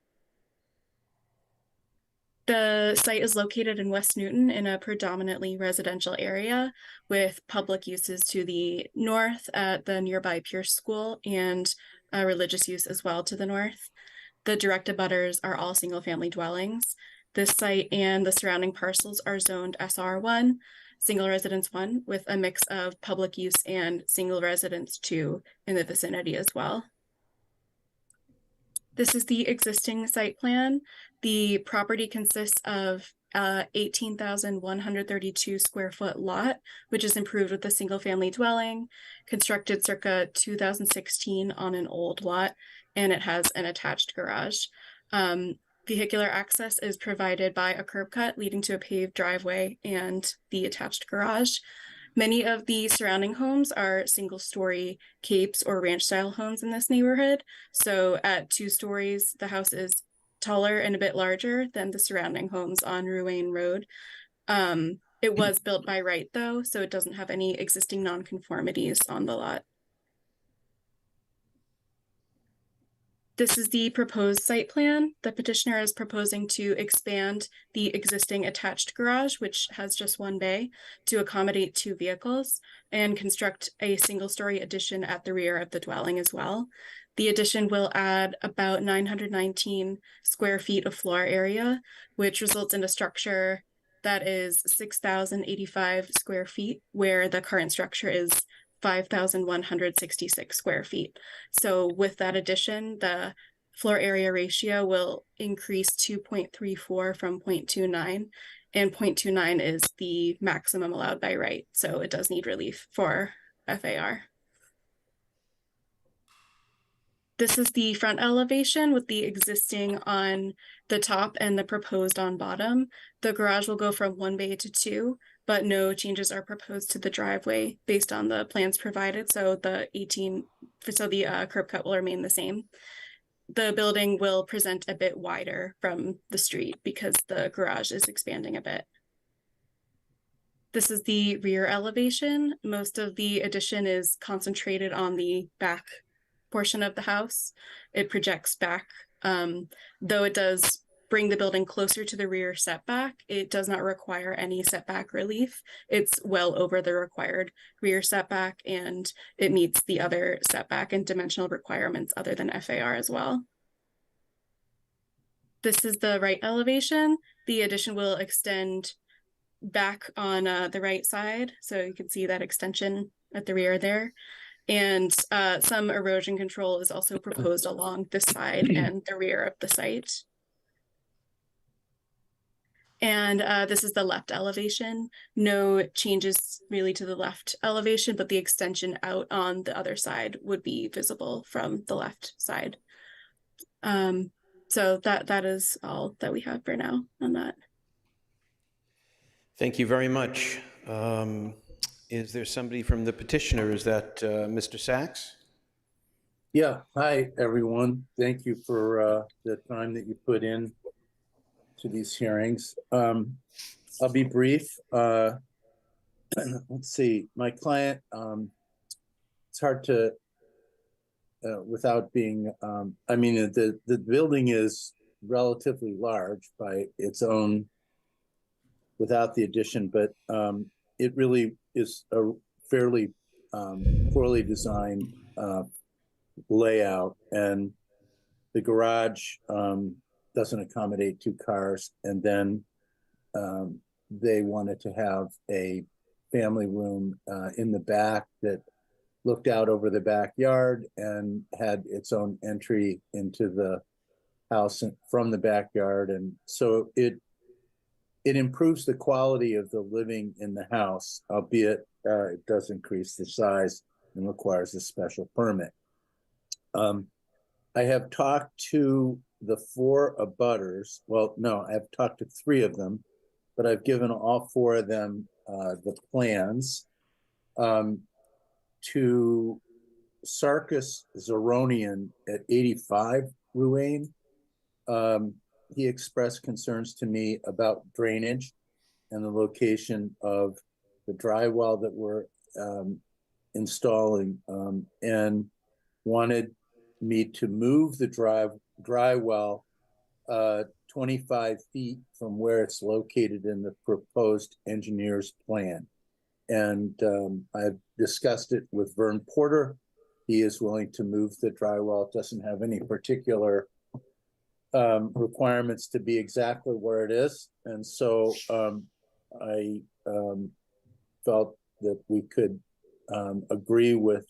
The site is located in West Newton in a predominantly residential area with public uses to the north at the nearby Pierce School and religious use as well to the north. The direct abutters are all single-family dwellings. This site and the surrounding parcels are zoned SR1, single residence 1, with a mix of public use and single residence 2 in the vicinity as well. This is the existing site plan. The property consists of 18,132 square foot lot, which is improved with a single family dwelling, constructed circa 2016 on an old lot, and it has an attached garage. Vehicular access is provided by a curb cut leading to a paved driveway and the attached garage. Many of the surrounding homes are single-story capes or ranch-style homes in this neighborhood. So at 2 stories, the house is taller and a bit larger than the surrounding homes on Ruane Road. It was built by right, though, so it doesn't have any existing nonconformities on the lot. This is the proposed site plan. The petitioner is proposing to expand the existing attached garage, which has just 1 bay, to accommodate 2 vehicles, and construct a single-story addition at the rear of the dwelling as well. The addition will add about 919 square feet of floor area, which results in a structure that is 6,085 square feet, where the current structure is 5,166 square feet. So with that addition, the floor area ratio will increase to 0.34 from 0.29, and 0.29 is the maximum allowed by right. So it does need relief for FAR. This is the front elevation with the existing on the top and the proposed on bottom. The garage will go from 1 bay to 2, but no changes are proposed to the driveway based on the plans provided. So the curb cut will remain the same. The building will present a bit wider from the street because the garage is expanding a bit. This is the rear elevation. Most of the addition is concentrated on the back portion of the house. It projects back, though it does bring the building closer to the rear setback. It does not require any setback relief. It's well over the required rear setback, and it meets the other setback and dimensional requirements other than FAR as well. This is the right elevation. The addition will extend back on the right side. So you can see that extension at the rear there. And some erosion control is also proposed along this side and the rear of the site. And this is the left elevation. No changes really to the left elevation, but the extension out on the other side would be visible from the left side. So that is all that we have for now on that. Thank you very much. Is there somebody from the petitioner? Is that Mr. Sachs? Yeah, hi, everyone. Thank you for the time that you put in to these hearings. I'll be brief. Let's see, my client, it's hard to, without being, I mean, the building is relatively large by its own, without the addition, but it really is a fairly poorly designed layout, and the garage doesn't accommodate 2 cars. And then they wanted to have a family room in the back that looked out over the backyard and had its own entry into the house from the backyard. And so it improves the quality of the living in the house, albeit it does increase the size and requires a special permit. I have talked to the 4 abutters. Well, no, I've talked to 3 of them, but I've given all 4 of them the plans. To Sarkis Zeronian at 85 Ruane, he expressed concerns to me about drainage and the location of the dry well that we're installing, and wanted me to move the dry well 25 feet from where it's located in the proposed engineer's plan. And I've discussed it with Vern Porter. He is willing to move the dry well. It doesn't have any particular requirements to be exactly where it is. And so I felt that we could agree with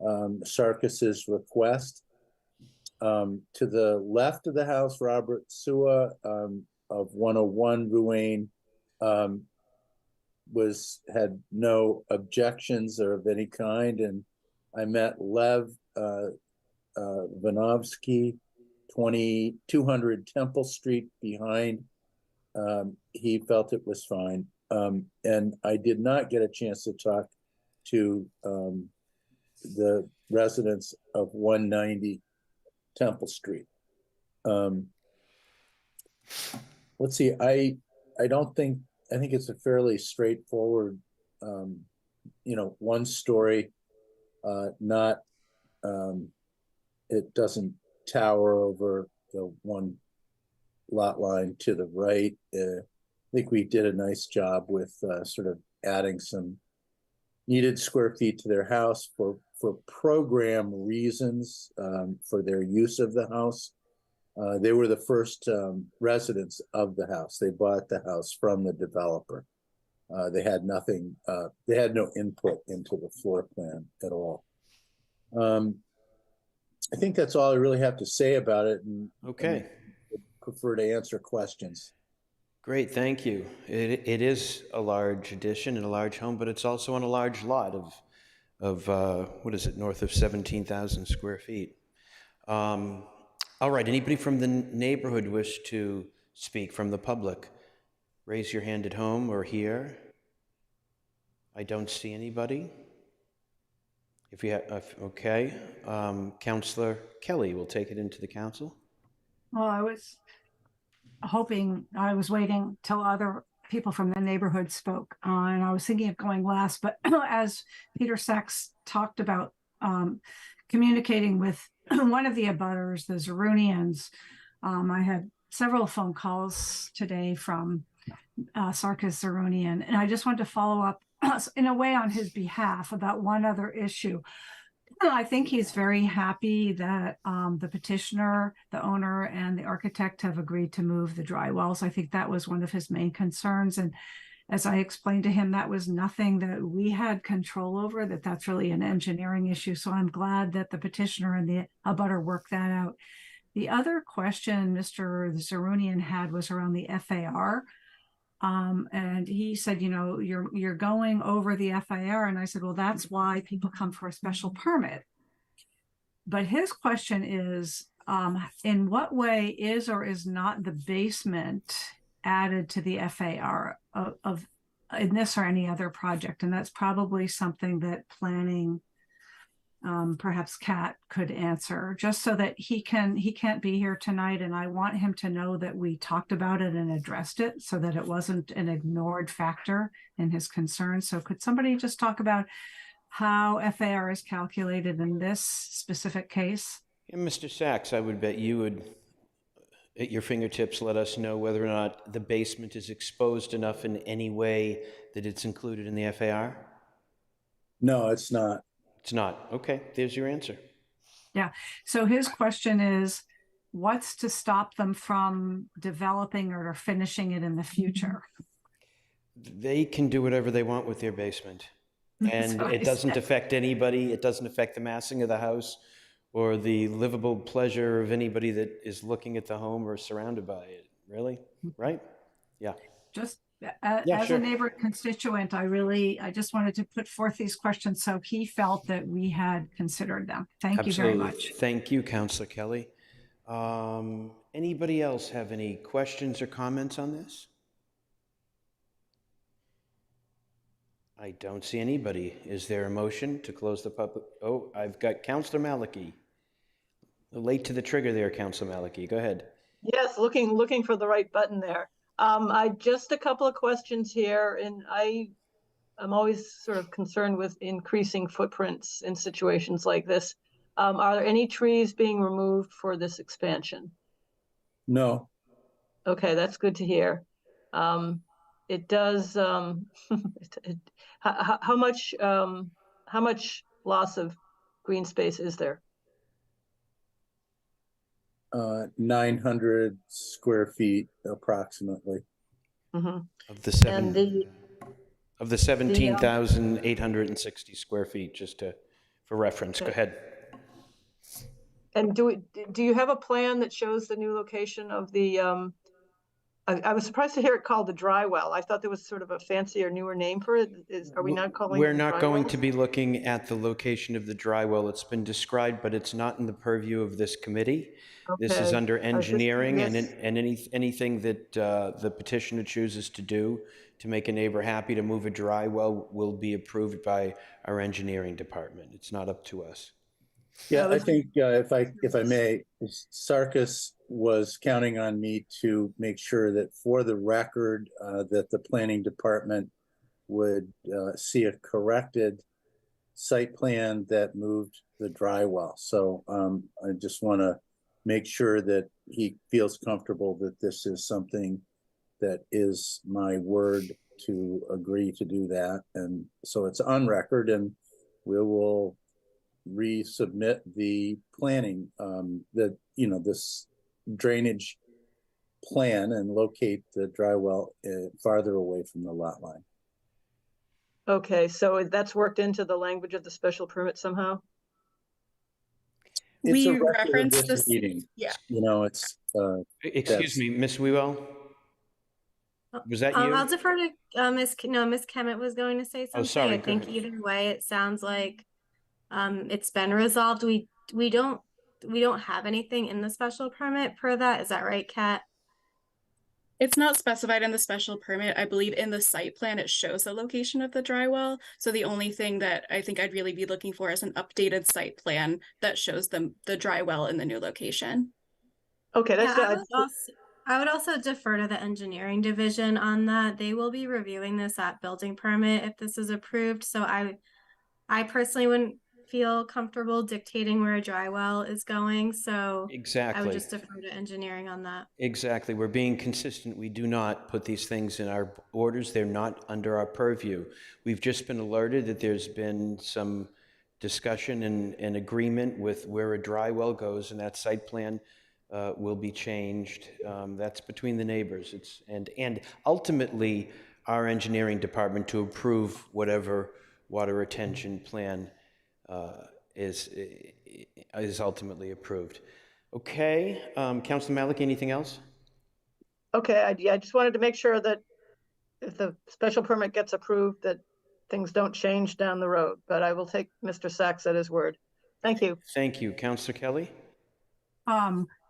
Sarkis's request. To the left of the house, Robert Sua of 101 Ruane had no objections or of any kind, and I met Lev Vanovsky, 200 Temple Street behind. He felt it was fine, and I did not get a chance to talk to the residents of 190 Temple Street. Let's see, I think it's a fairly straightforward, one story, it doesn't tower over the one lot line to the right. I think we did a nice job with sort of adding some needed square feet to their house for program reasons, for their use of the house. They were the first residents of the house. They bought the house from the developer. They had nothing, they had no input into the floor plan at all. I think that's all I really have to say about it, and Okay. would prefer to answer questions. Great, thank you. It is a large addition and a large home, but it's also on a large lot of what is it, north of 17,000 square feet. All right, anybody from the neighborhood wish to speak from the public? Raise your hand at home or here. I don't see anybody. If you have, okay, Councillor Kelly will take it into the council. Well, I was waiting till other people from the neighborhood spoke, and I was thinking of going last, but as Peter Sachs talked about communicating with one of the abutters, the Zarunians, I had several phone calls today from Sarkis Zarunian, and I just wanted to follow up in a way on his behalf about one other issue. I think he's very happy that the petitioner, the owner, and the architect have agreed to move the dry wells. I think that was one of his main concerns. And as I explained to him, that was nothing that we had control over, that's really an engineering issue. So I'm glad that the petitioner and the abutter worked that out. The other question Mr. Zarunian had was around the FAR. And he said, you know, you're going over the FAR. And I said, well, that's why people come for a special permit. But his question is, in what way is or is not the basement added to the FAR of in this or any other project? And that's probably something that planning, perhaps Kat could answer, just so that he can't be here tonight. And I want him to know that we talked about it and addressed it so that it wasn't an ignored factor in his concerns. So could somebody just talk about how FAR is calculated in this specific case? Yeah, Mr. Sachs, I would bet you would, at your fingertips, let us know whether or not the basement is exposed enough in any way that it's included in the FAR? No, it's not. It's not. Okay, there's your answer. Yeah. So his question is, what's to stop them from developing or finishing it in the future? They can do whatever they want with their basement. And it doesn't affect anybody. It doesn't affect the massing of the house or the livable pleasure of anybody that is looking at the home or surrounded by it. Really? Right? Yeah. Just as a neighbor constituent, I just wanted to put forth these questions so he felt that we had considered them. Thank you very much. Thank you, Councillor Kelly. Anybody else have any questions or comments on this? I don't see anybody. Is there a motion to close the public? Oh, I've got Councillor Maliki. Late to the trigger there, Councillor Maliki. Go ahead. Yes, looking for the right button there. I just a couple of questions here, and I'm always sort of concerned with increasing footprints in situations like this. Are there any trees being removed for this expansion? No. Okay, that's good to hear. It does. How much loss of green space is there? 900 square feet approximately. Mm-hmm. Of the 17,860 square feet, just for reference. Okay. Go ahead. And do you have a plan that shows the new location of the? I was surprised to hear it called the dry well. I thought there was sort of a fancier, newer name for it. Are we not calling it? We're the not dry going well? to be looking at the location of the dry well. It's been described, but it's not in the purview of this committee. This is Okay. under I was just engineering, and curious. anything that the petitioner chooses to do to make a neighbor happy to move a dry well will be approved by our engineering department. It's not up to us. Yeah, I think if I may, Sarkis was counting on me to make sure that for the record that the planning department would see a corrected site plan that moved the dry well. So I just want to make sure that he feels comfortable that this is something that is my word to agree to do that. And so it's on record, and we will resubmit the planning, this drainage plan and locate the dry well farther away from the lot line. Okay, so that's worked into the language of the special permit somehow? it's a We record of referenced this this. meeting. Yeah. You know, it's, Excuse me, Ms. Wewell? Was that you? I'll defer to Miss Kemet was going to say something. sorry, I go think ahead. either way, it sounds like it's been resolved. We don't have anything in the special permit per that. Is that right, Kat? It's not specified in the special permit. I believe in the site plan, it shows the location of the dry well. So the only thing that I think I'd really be looking for is an updated site plan that shows the dry well in the new location. Okay, that's Yeah, good. I would also defer to the engineering division on that. They will be reviewing this at building permit if this is approved. So I personally wouldn't feel comfortable dictating where a dry well is going. So I would Exactly. just defer to engineering on that. Exactly. We're being consistent. We do not put these things in our orders. They're not under our purview. We've just been alerted that there's been some discussion and agreement with where a dry well goes, and that site plan will be changed. That's between the neighbors. And ultimately our engineering department to approve whatever water retention plan is ultimately approved. Okay, Councilor Malik, anything else? Okay, I just wanted to make sure that if the special permit gets approved, that things don't change down the road, but I will take Mr. Sachs at his word. Thank you. Thank you. Councilor Kelly?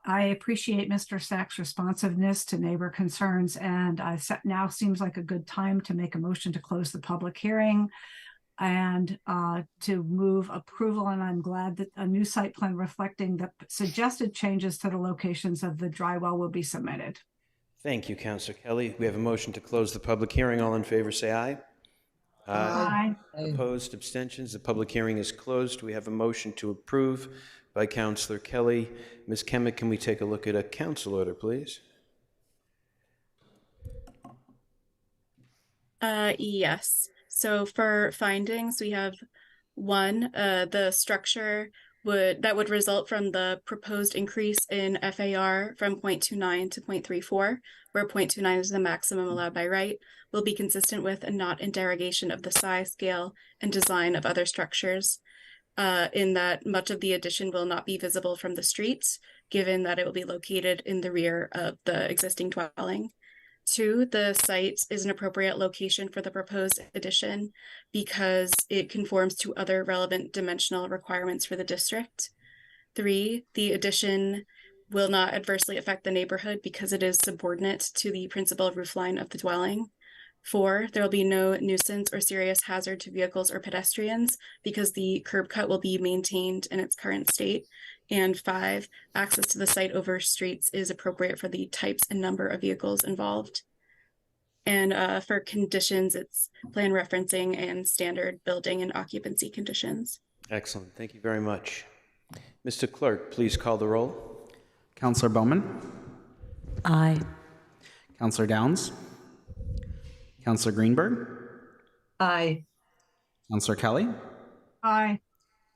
I appreciate Mr. Sachs' responsiveness to neighbor concerns, and now seems like a good time to make a motion to close the public hearing and to move approval. And I'm glad that a new site plan reflecting the suggested changes to the locations of the dry well will be submitted. Thank you, Councilor Kelly. We have a motion to close the public hearing. All in favor, say aye. Aye. Opposed, abstentions. The public hearing is closed. We have a motion to approve by Councilor Kelly. Ms. Kemet, can we take a look at a council order, please? Yes. So for findings, we have one, the structure that would result from the proposed increase in FAR from 0.29 to 0.34, where 0.29 is the maximum allowed by right, will be consistent with and not in derogation of the size, scale, and design of other structures, in that much of the addition will not be visible from the streets, given that it will be located in the rear of the existing dwelling. 2, the site is an appropriate location for the proposed addition because it conforms to other relevant dimensional requirements for the district. 3, the addition will not adversely affect the neighborhood because it is subordinate to the principal roofline of the dwelling. 4, there will be no nuisance or serious hazard to vehicles or pedestrians because the curb cut will be maintained in its current state. And 5, access to the site over streets is appropriate for the types and number of vehicles involved. And for conditions, it's plan referencing and standard building and occupancy conditions. Excellent. Thank you very much. Mr. Clerk, please call the roll. Councillor Bowman, Aye. Councillor Downs, Councillor Greenberg, Aye. Councillor Kelly, Aye.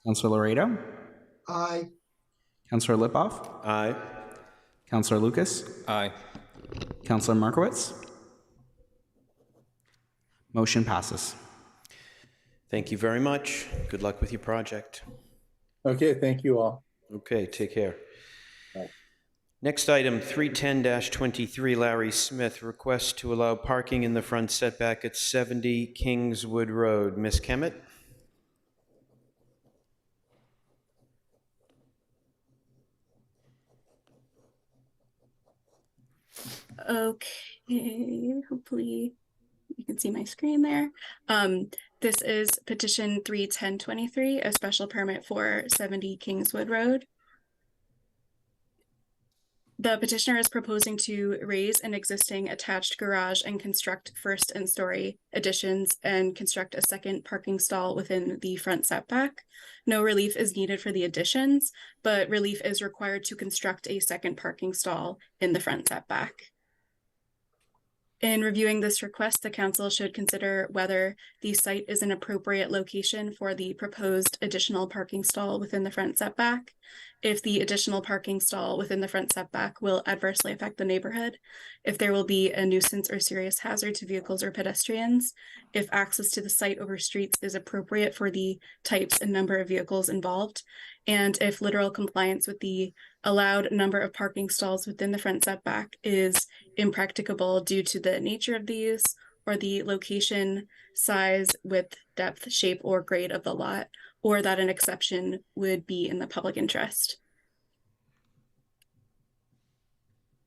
Councillor Laredo, Aye. Councillor Lipoff, Aye. Councillor Lucas, Aye. Councillor Markowitz. Motion passes. Thank you very much. Good luck with your project. Okay, thank you all. Okay, take care. Bye. Next item, 310-23, Larry Smith, request to allow parking in the front setback at 70 Kingswood Road. Ms. Kemet? Okay, hopefully you can see my screen there. This is petition 31023, a special permit for 70 Kingswood Road. The petitioner is proposing to raise an existing attached garage and construct first and story additions and construct a second parking stall within the front setback. No relief is needed for the additions, but relief is required to construct a second parking stall in the front setback. In reviewing this request, the council should consider whether the site is an appropriate location for the proposed additional parking stall within the front setback, if the additional parking stall within the front setback will adversely affect the neighborhood, if there will be a nuisance or serious hazard to vehicles or pedestrians, if access to the site over streets is appropriate for the types and number of vehicles involved, and if literal compliance with the allowed number of parking stalls within the front setback is impracticable due to the nature of the use or the location, size, width, depth, shape, or grade of the lot, or that an exception would be in the public interest.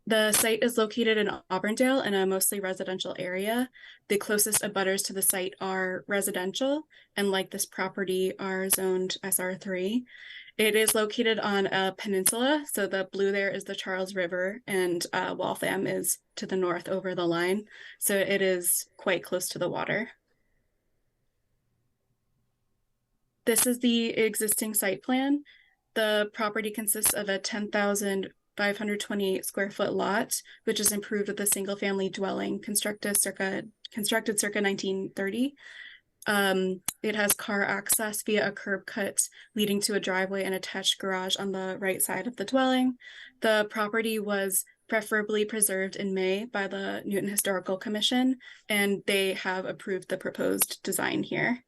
The site is located in Auburndale in a mostly residential area. The closest abutters to the site are residential, and like this property are zoned SR3. It is located on a peninsula, so the blue there is the Charles River, and Waltham is to the north over the line, so it is quite close to the water. This is the existing site plan. The property consists of a 10,528 square foot lot, which is improved with a single family dwelling constructed circa 1930. It has car access via a curb cut leading to a driveway and attached garage on the right side of the dwelling. The property was preferably preserved in May by the Newton Historical Commission, and they have approved the proposed design here.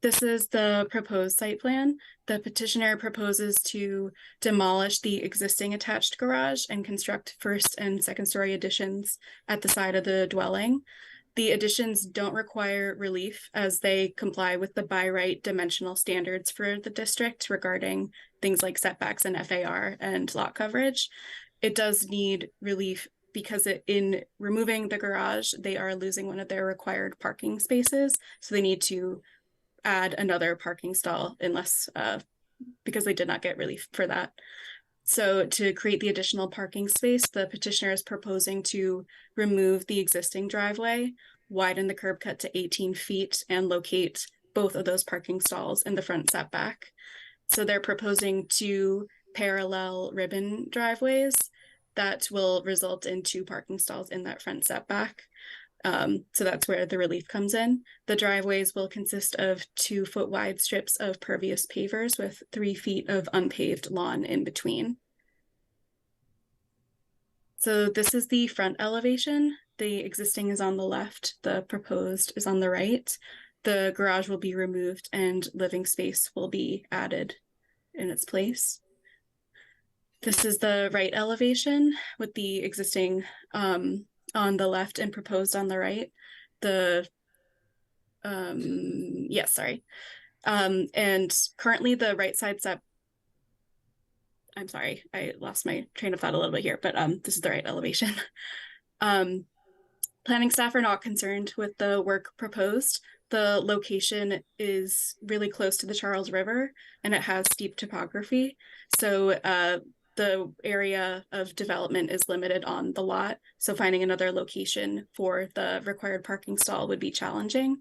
This is the proposed site plan. The petitioner proposes to demolish the existing attached garage and construct first and second story additions at the side of the dwelling. The additions don't require relief as they comply with the by right dimensional standards for the district regarding things like setbacks and FAR and lot coverage. It does need relief because in removing the garage, they are losing one of their required parking spaces. So they need to add another parking stall because they did not get relief for that. So to create the additional parking space, the petitioner is proposing to remove the existing driveway, widen the curb cut to 18 feet, and locate both of those parking stalls in the front setback. So they're proposing 2 parallel ribbon driveways that will result in 2 parking stalls in that front setback. So that's where the relief comes in. The driveways will consist of 2-foot wide strips of pervious pavers with 3 feet of unpaved lawn in between. So this is the front elevation. The existing is on the left, the proposed is on the right. The garage will be removed and living space will be added in its place. This is the right elevation with the existing on the left and proposed on the right. And currently the right side I'm sorry, I lost my train of thought a little bit here, but this is the right elevation. Planning staff are not concerned with the work proposed. The location is really close to the Charles River and it has steep topography. So the area of development is limited on the lot, so finding another location for the required parking stall would be challenging.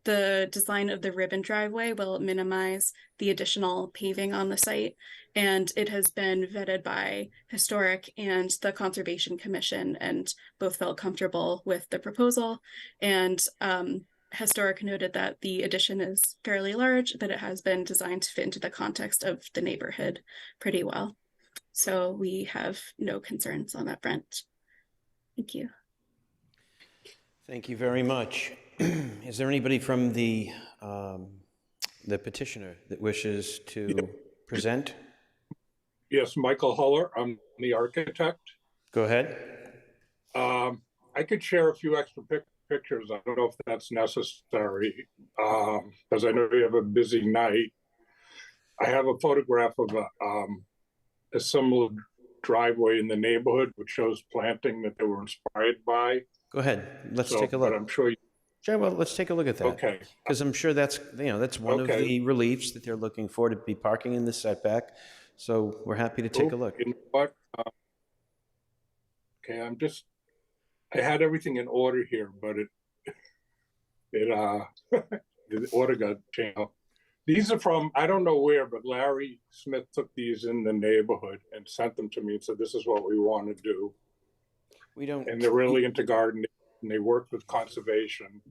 The design of the ribbon driveway will minimize the additional paving on the site, and it has been vetted by Historic and the Conservation Commission, and both felt comfortable with the proposal. And Historic noted that the addition is fairly large, but it has been designed to fit into the context of the neighborhood pretty well. So we have no concerns on that front. Thank you. Thank you very much. Is there anybody from the petitioner that wishes to present? Yes, Michael Huller. I'm the architect. Go ahead. I could share a few extra pictures. I don't know if that's necessary because I know you have a busy night. I have a photograph of a similar driveway in the neighborhood, which shows planting that they were inspired by. Go ahead. Let's take a look. But I'm sure you... Sure, well, let's take a look at that. Okay. Because I'm sure that's one of the reliefs that they're looking for, to be parking in the setback. So we're happy to take a look. You know what? Okay, I had everything in order here, but the order got changed. These are from, I don't know where, but Larry Smith took these in the neighborhood and sent them to me and said, this is what we want to do. And they're really into gardening and they work with conservation.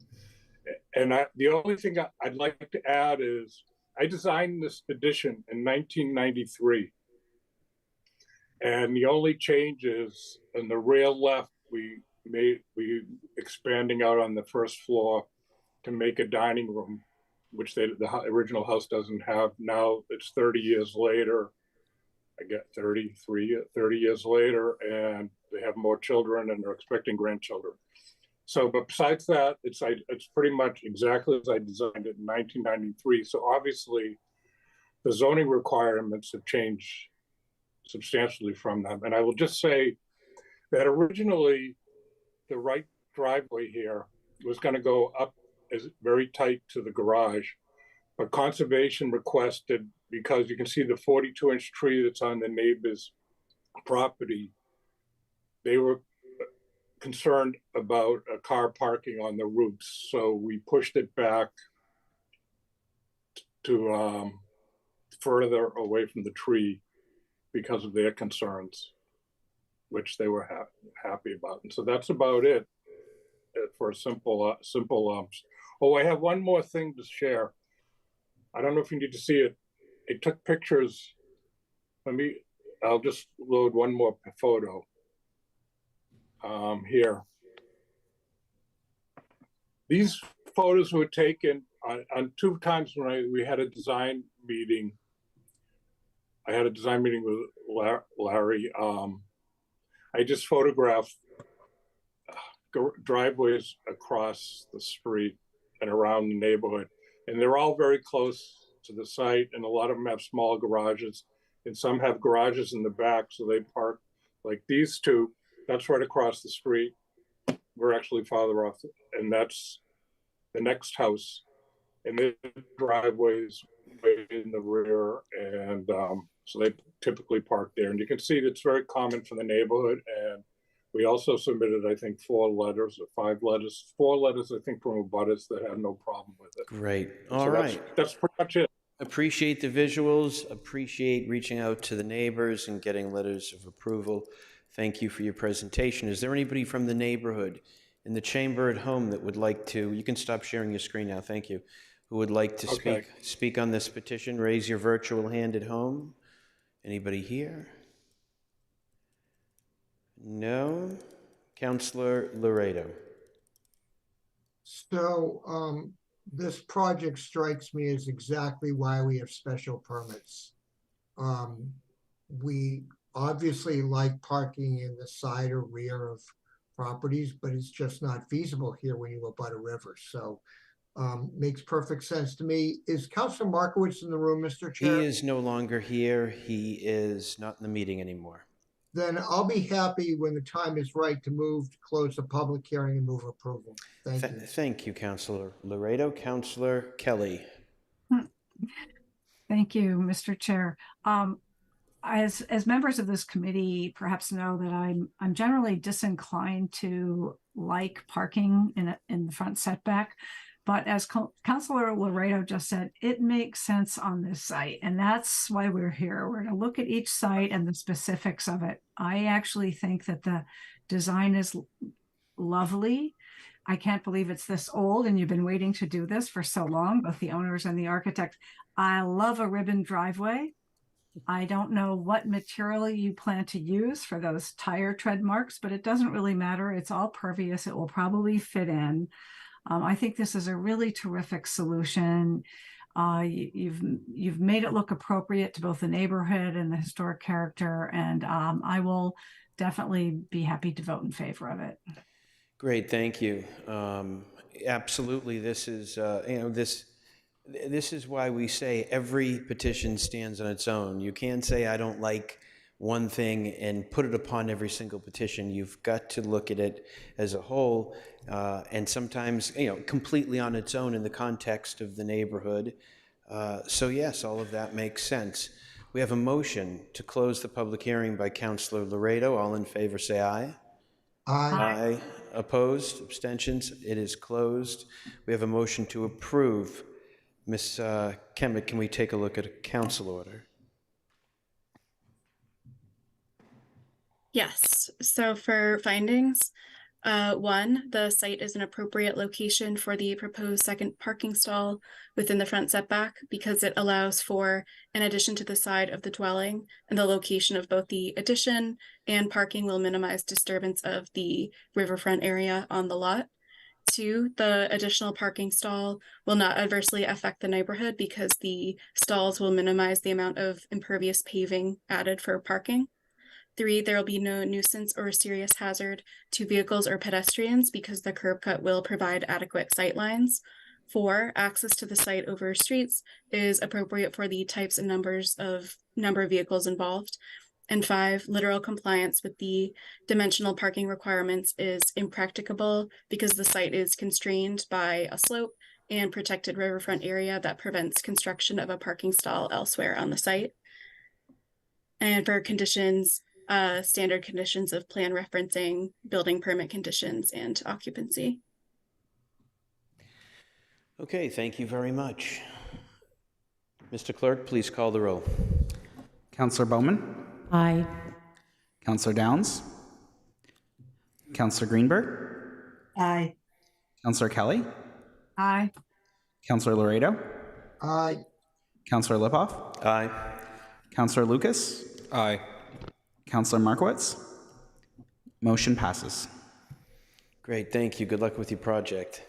And the only thing I'd like to add is, I designed this addition in 1993. And the only change is in the rear left, we expanding out on the first floor to make a dining room, which the original house doesn't have. Now it's 30 years later. I get 30 years later, and they have more children and they're expecting grandchildren. So, but besides that, it's pretty much exactly as I designed it in 1993. So obviously, the zoning requirements have changed substantially from them. And I will just say that originally, the right driveway here was going to go up as very tight to the garage, but conservation requested, because you can see the 42-inch tree that's on the neighbor's property, they were concerned about a car parking on the roofs. So we pushed it back to further away from the tree because of their concerns, which they were happy about. And so that's about it for a simple. Oh, I have one more thing to share. I don't know if you need to see it. It took pictures. I'll just load one more photo here. These photos were taken on 2 times when we had a design meeting. I had a design meeting with Larry. I just photographed driveways across the street and around the neighborhood. And they're all very close to the site, and a lot of them have small garages, and some have garages in the back, so they park like these two. That's right across the street. We're actually farther off, and that's the next house. And the driveways way in the rear, and so they typically park there. And you can see it's very common for the neighborhood. And we also submitted, I think, 4 letters or 5 letters, 4 letters, I think, from abutters that had no problem with it. Great. And All so right. That's pretty much it. Appreciate the visuals, appreciate reaching out to the neighbors and getting letters of approval. Thank you for your presentation. Is there anybody from the neighborhood in the chamber at home that would like to, you can stop sharing your screen now, thank you, who would like to speak on this petition? Raise your virtual hand at home. Anybody here? No? Councilor Laredo. So this project strikes me as exactly why we have special permits. We obviously like parking in the side or rear of properties, but it's just not feasible here when you abut a river. So makes perfect sense to me. Is Councilor Markowitz in the room, Mr. Chair? He is no longer here. He is not in the meeting anymore. Then I'll be happy when the time is right to move to close the public hearing and move approval. Thank you. Thank you, Councilor Laredo. Councilor Kelly. Thank you, Mr. Chair. As members of this committee perhaps know that I'm generally disinclined to like parking in the front setback. But as Councilor Laredo just said, it makes sense on this site. And that's why we're here. We're going to look at each site and the specifics of it. I actually think that the design is lovely. I can't believe it's this old and you've been waiting to do this for so long, both the owners and the architect. I love a ribbon driveway. I don't know what material you plan to use for those tire tread marks, but it doesn't really matter. It's all pervious. It will probably fit in. I think this is a really terrific solution. You've made it look appropriate to both the neighborhood and the historic character, and I will definitely be happy to vote in favor of it. Great, thank you. Absolutely, this is this is why we say every petition stands on its own. You can't say I don't like one thing and put it upon every single petition. You've got to look at it as a whole, and sometimes, completely on its own in the context of the neighborhood. So yes, all of that makes sense. We have a motion to close the public hearing by Councilor Laredo. All in favor, say aye. Aye. Aye. Opposed? Abstentions? It is closed. We have a motion to approve. Ms. Kemet, can we take a look at a council order? Yes. So for findings, One, the site is an appropriate location for the proposed second parking stall within the front setback because it allows for an addition to the side of the dwelling, and the location of both the addition and parking will minimize disturbance of the riverfront area on the lot. Two, the additional parking stall will not adversely affect the neighborhood because the stalls will minimize the amount of impervious paving added for parking. Three, there will be no nuisance or serious hazard to vehicles or pedestrians because the curb cut will provide adequate sight lines. Four, access to the site over streets is appropriate for the types and number of vehicles involved. And five, literal compliance with the dimensional parking requirements is impracticable because the site is constrained by a slope and protected riverfront area that prevents construction of a parking stall elsewhere on the site. And for conditions, standard conditions of plan referencing, building permit conditions, and occupancy. Okay, thank you very much. Mr. Clerk, please call the roll. Counselor Bowman? Aye. Counselor Downs? Counselor Greenberg? Aye. Counselor Kelly? Aye. Counselor Laredo? Aye. Counselor Lipoff? Aye. Counselor Lucas? Aye. Counselor Markowitz? Motion passes. Great, thank you. Good luck with your project.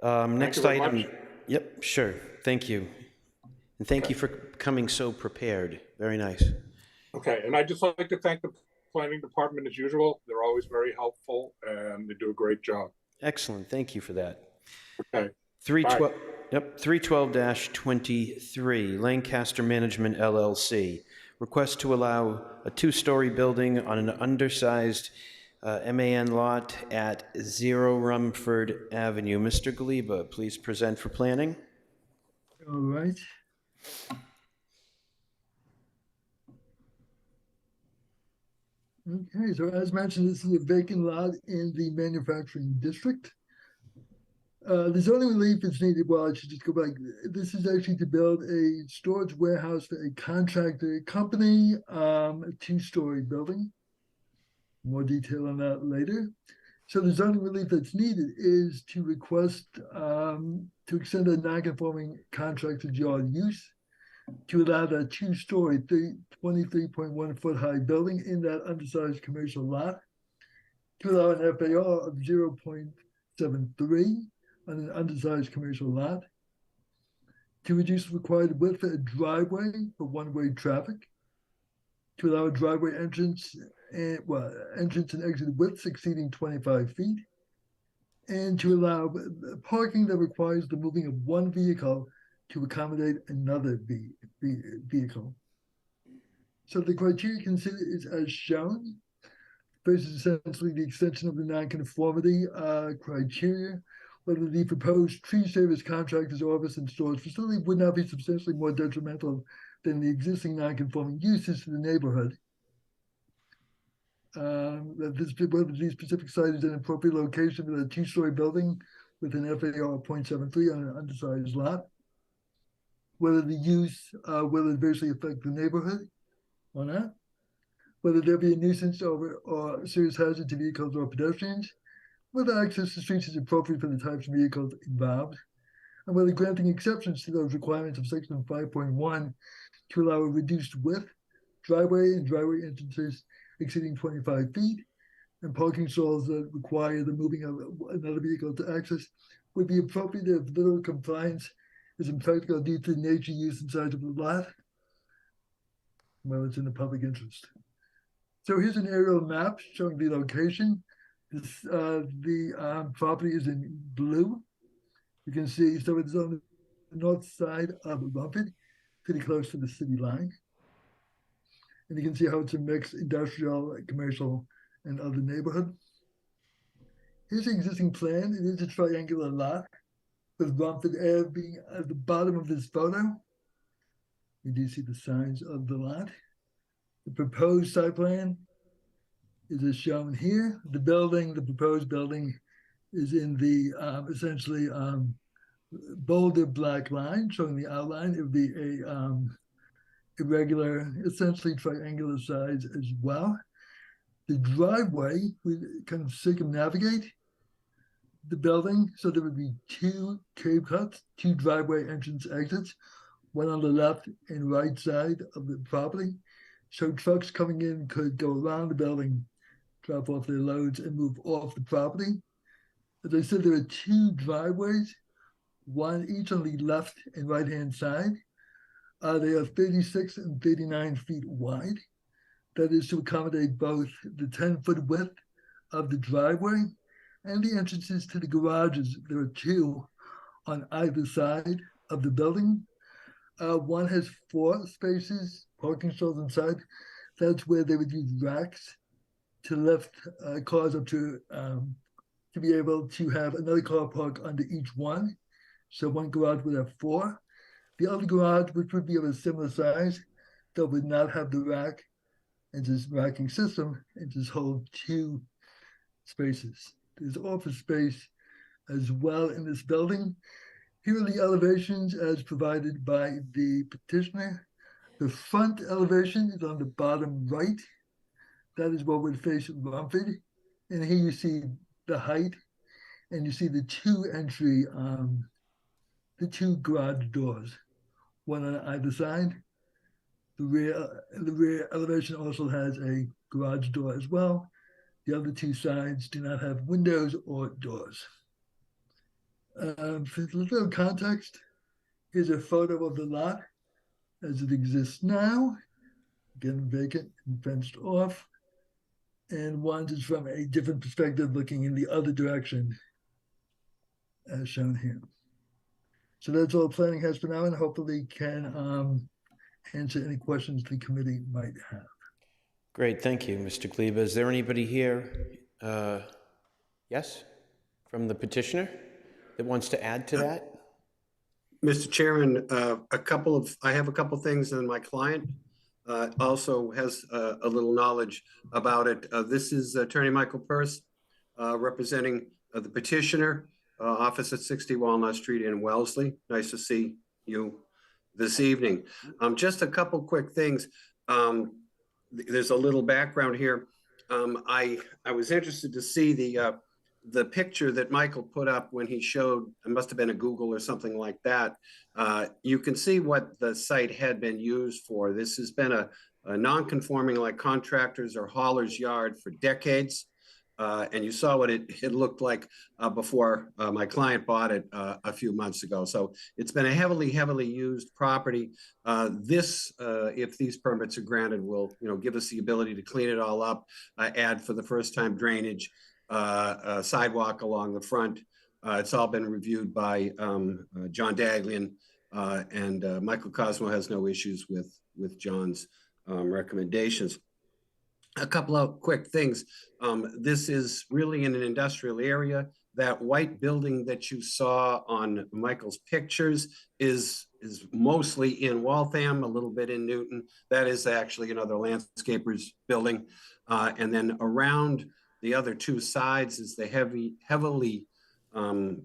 Thank Next you very item. much. Yep, sure. Thank you. And thank you for coming so prepared. Very nice. Okay, and I'd just like to thank the planning department as usual. They're always very helpful and they do a great job. Excellent. Thank you for that. Okay. 312, yep, 312-23, Lancaster Management LLC. Request to allow a two-story building on an undersized MAN lot at 0 Rumford Avenue. Mr. Galiba, please present for planning. All right. Okay, so as mentioned, this is a vacant lot in the manufacturing district. The zoning relief is needed. Well, I should just go back. This is actually to build a storage warehouse for a contractor company, a two-story building. More detail on that later. So the zoning relief that's needed is to request to extend a non-conforming contract to yard use to allow that two-story, 23.1 foot high building in that undersized commercial lot, to allow an FAR of 0.73 on an undersized commercial lot, to reduce required width for a driveway for one-way traffic, to allow a driveway entrance and exit widths exceeding 25 feet, and to allow parking that requires the moving of one vehicle to accommodate another vehicle. So the criteria considered is as shown. First is essentially the extension of the nonconformity criteria, whether the proposed tree service contractor's office and storage facility would not be substantially more detrimental than the existing nonconforming uses to the neighborhood. Whether the specific site is an appropriate location for a two-story building with an FAR of 0.73 on an undersized lot, whether the use will adversely affect the neighborhood or not, whether there be a nuisance or serious hazard to vehicles or pedestrians, whether access to streets is appropriate for the types of vehicles involved, and whether granting exceptions to those requirements of section 5.1 to allow a reduced width, driveway and driveway entrances exceeding 25 feet, and parking stalls that require the moving of another vehicle to access would be appropriate if literal compliance is impractical due to the nature, use, and size of the lot, well, it's in the public interest. So here's an aerial map showing the location. The property is in blue. You can see, so it's on the north side of Rumford, pretty close to the city line. And you can see how it's a mixed industrial, commercial, and other neighborhood. Here's the existing plan. It is a triangular lot with Rumford Ave being at the bottom of this photo. You do see the size of the lot. The proposed site plan is as shown here. The proposed building is in the essentially bolder black line showing the outline. It would be a irregular, essentially triangular size as well. The driveway would kind of circumnavigate the building, so there would be two curb cuts, two driveway entrance exits, one on the left and right side of the property. So trucks coming in could go around the building, drop off their loads, and move off the property. As I said, there are two driveways, one each on the left and right-hand side. They are 36 and 39 feet wide. That is to accommodate both the 10-foot width of the driveway and the entrances to the garages. There are two on either side of the building. One has 4 spaces, parking stalls inside. That's where they would use racks to lift cars up to be able to have another car park under each one. So one garage would have 4. The other garage, which would be of a similar size, that would not have the rack and this racking system, and just hold 2 spaces. There's office space as well in this building. Here are the elevations as provided by the petitioner. The front elevation is on the bottom right. That is what would face Rumford. And here you see the height, and you see the 2 entry, the 2 garage doors, one on either side. The rear elevation also has a garage door as well. The other 2 sides do not have windows or doors. For a little context, here's a photo of the lot as it exists now, again vacant and fenced off. And one is from a different perspective, looking in the other direction, as shown here. So that's all planning has for now, and hopefully can answer any questions the committee might have. Great, thank you, Mr. Gleba. Is there anybody here, yes, from the petitioner that wants to add to that? Mr. Chairman, I have a couple things, and my client also has a little knowledge about it. This is Attorney Michael Peirce, representing the petitioner, office at 60 Walnut Street in Wellesley. Nice to see you this evening. Just a couple quick things. There's a little background here. I was interested to see the picture that Michael put up when he showed, it must have been a Google or something like that. You can see what the site had been used for. This has been a non-conforming, like contractors or haulers yard for decades. And you saw what it looked like before my client bought it a few months ago. So it's been a heavily used property. If these permits are granted, will give us the ability to clean it all up, add for the first time drainage, sidewalk along the front. It's all been reviewed by John Daglian, and Michael Cosmo has no issues with John's recommendations. A couple of quick things. This is really in an industrial area. That white building that you saw on Michael's pictures is mostly in Waltham, a little bit in Newton. That is actually another landscaper's building. And then around the other 2 sides is the heavily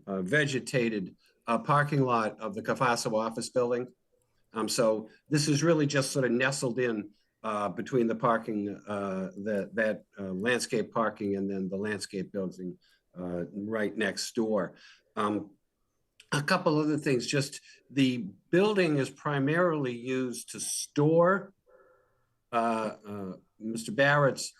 vegetated parking lot of the Cafasso office building. So this is really just sort of nestled in between the parking, that landscape parking, and then the landscape building right next door. A couple other things, just the building is primarily used to store Mr. Barrett's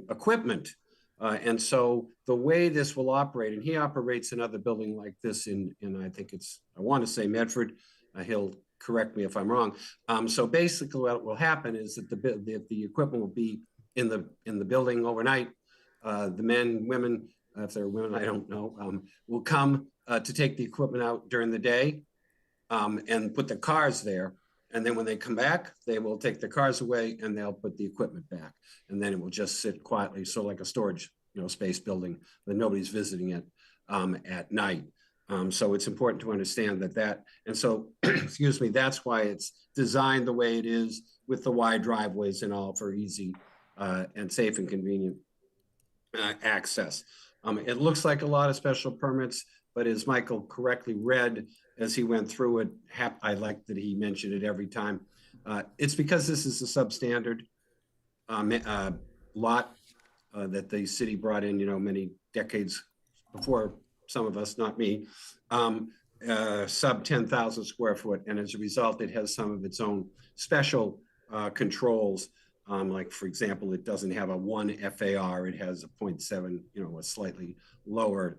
equipment. And so the way this will operate, and he operates another building like this in I want to say Medford, he'll correct me if I'm wrong. So basically what will happen is that the equipment will be in the building overnight. The men, women, if they're women, I don't know, will come to take the equipment out during the day and put the cars there. And then when they come back, they will take the cars away and they'll put the equipment back. And then it will just sit quietly, so like a storage space building, that nobody's visiting it at night. So it's important to understand that, and so, excuse me, that's why it's designed the way it is, with the wide driveways and all, for easy and safe and convenient access. It looks like a lot of special permits, but as Michael correctly read as he went through it, I like that he mentioned it every time. It's because this is a substandard lot. that the city brought in, many decades before some of us, not me, sub 10,000 square foot. And as a result, it has some of its own special controls. Like, for example, it doesn't have a 1 FAR, it has a 0.7, a slightly lower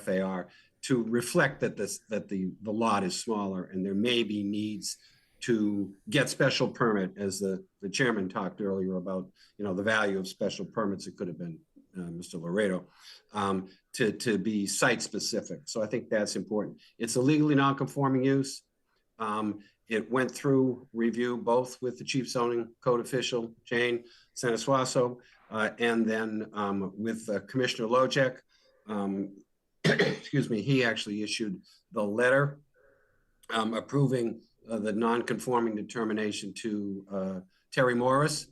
FAR to reflect that the lot is smaller and there may be needs to get special permit, as the chairman talked earlier about, the value of special permits. It could have been Mr. Laredo, to be site specific. So I think that's important. It's a legally non-conforming use. It went through review both with the chief zoning code official, Jane Sanasuaso, and then with Commissioner Lojek. Excuse me, he actually issued the letter approving the non-conforming determination to Terry Morris,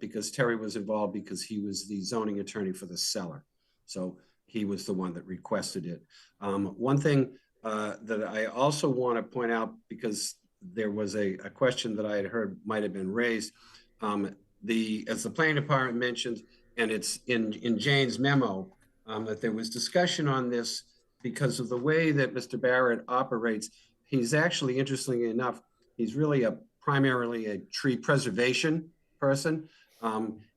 because Terry was involved because he was the zoning attorney for the seller. So he was the one that requested it. One thing that I also want to point out, because there was a question that I had heard might have been raised, as the planning department mentioned, and it's in Jane's memo, that there was discussion on this because of the way that Mr. Barrett operates. He's actually, interestingly enough, he's really primarily a tree preservation person.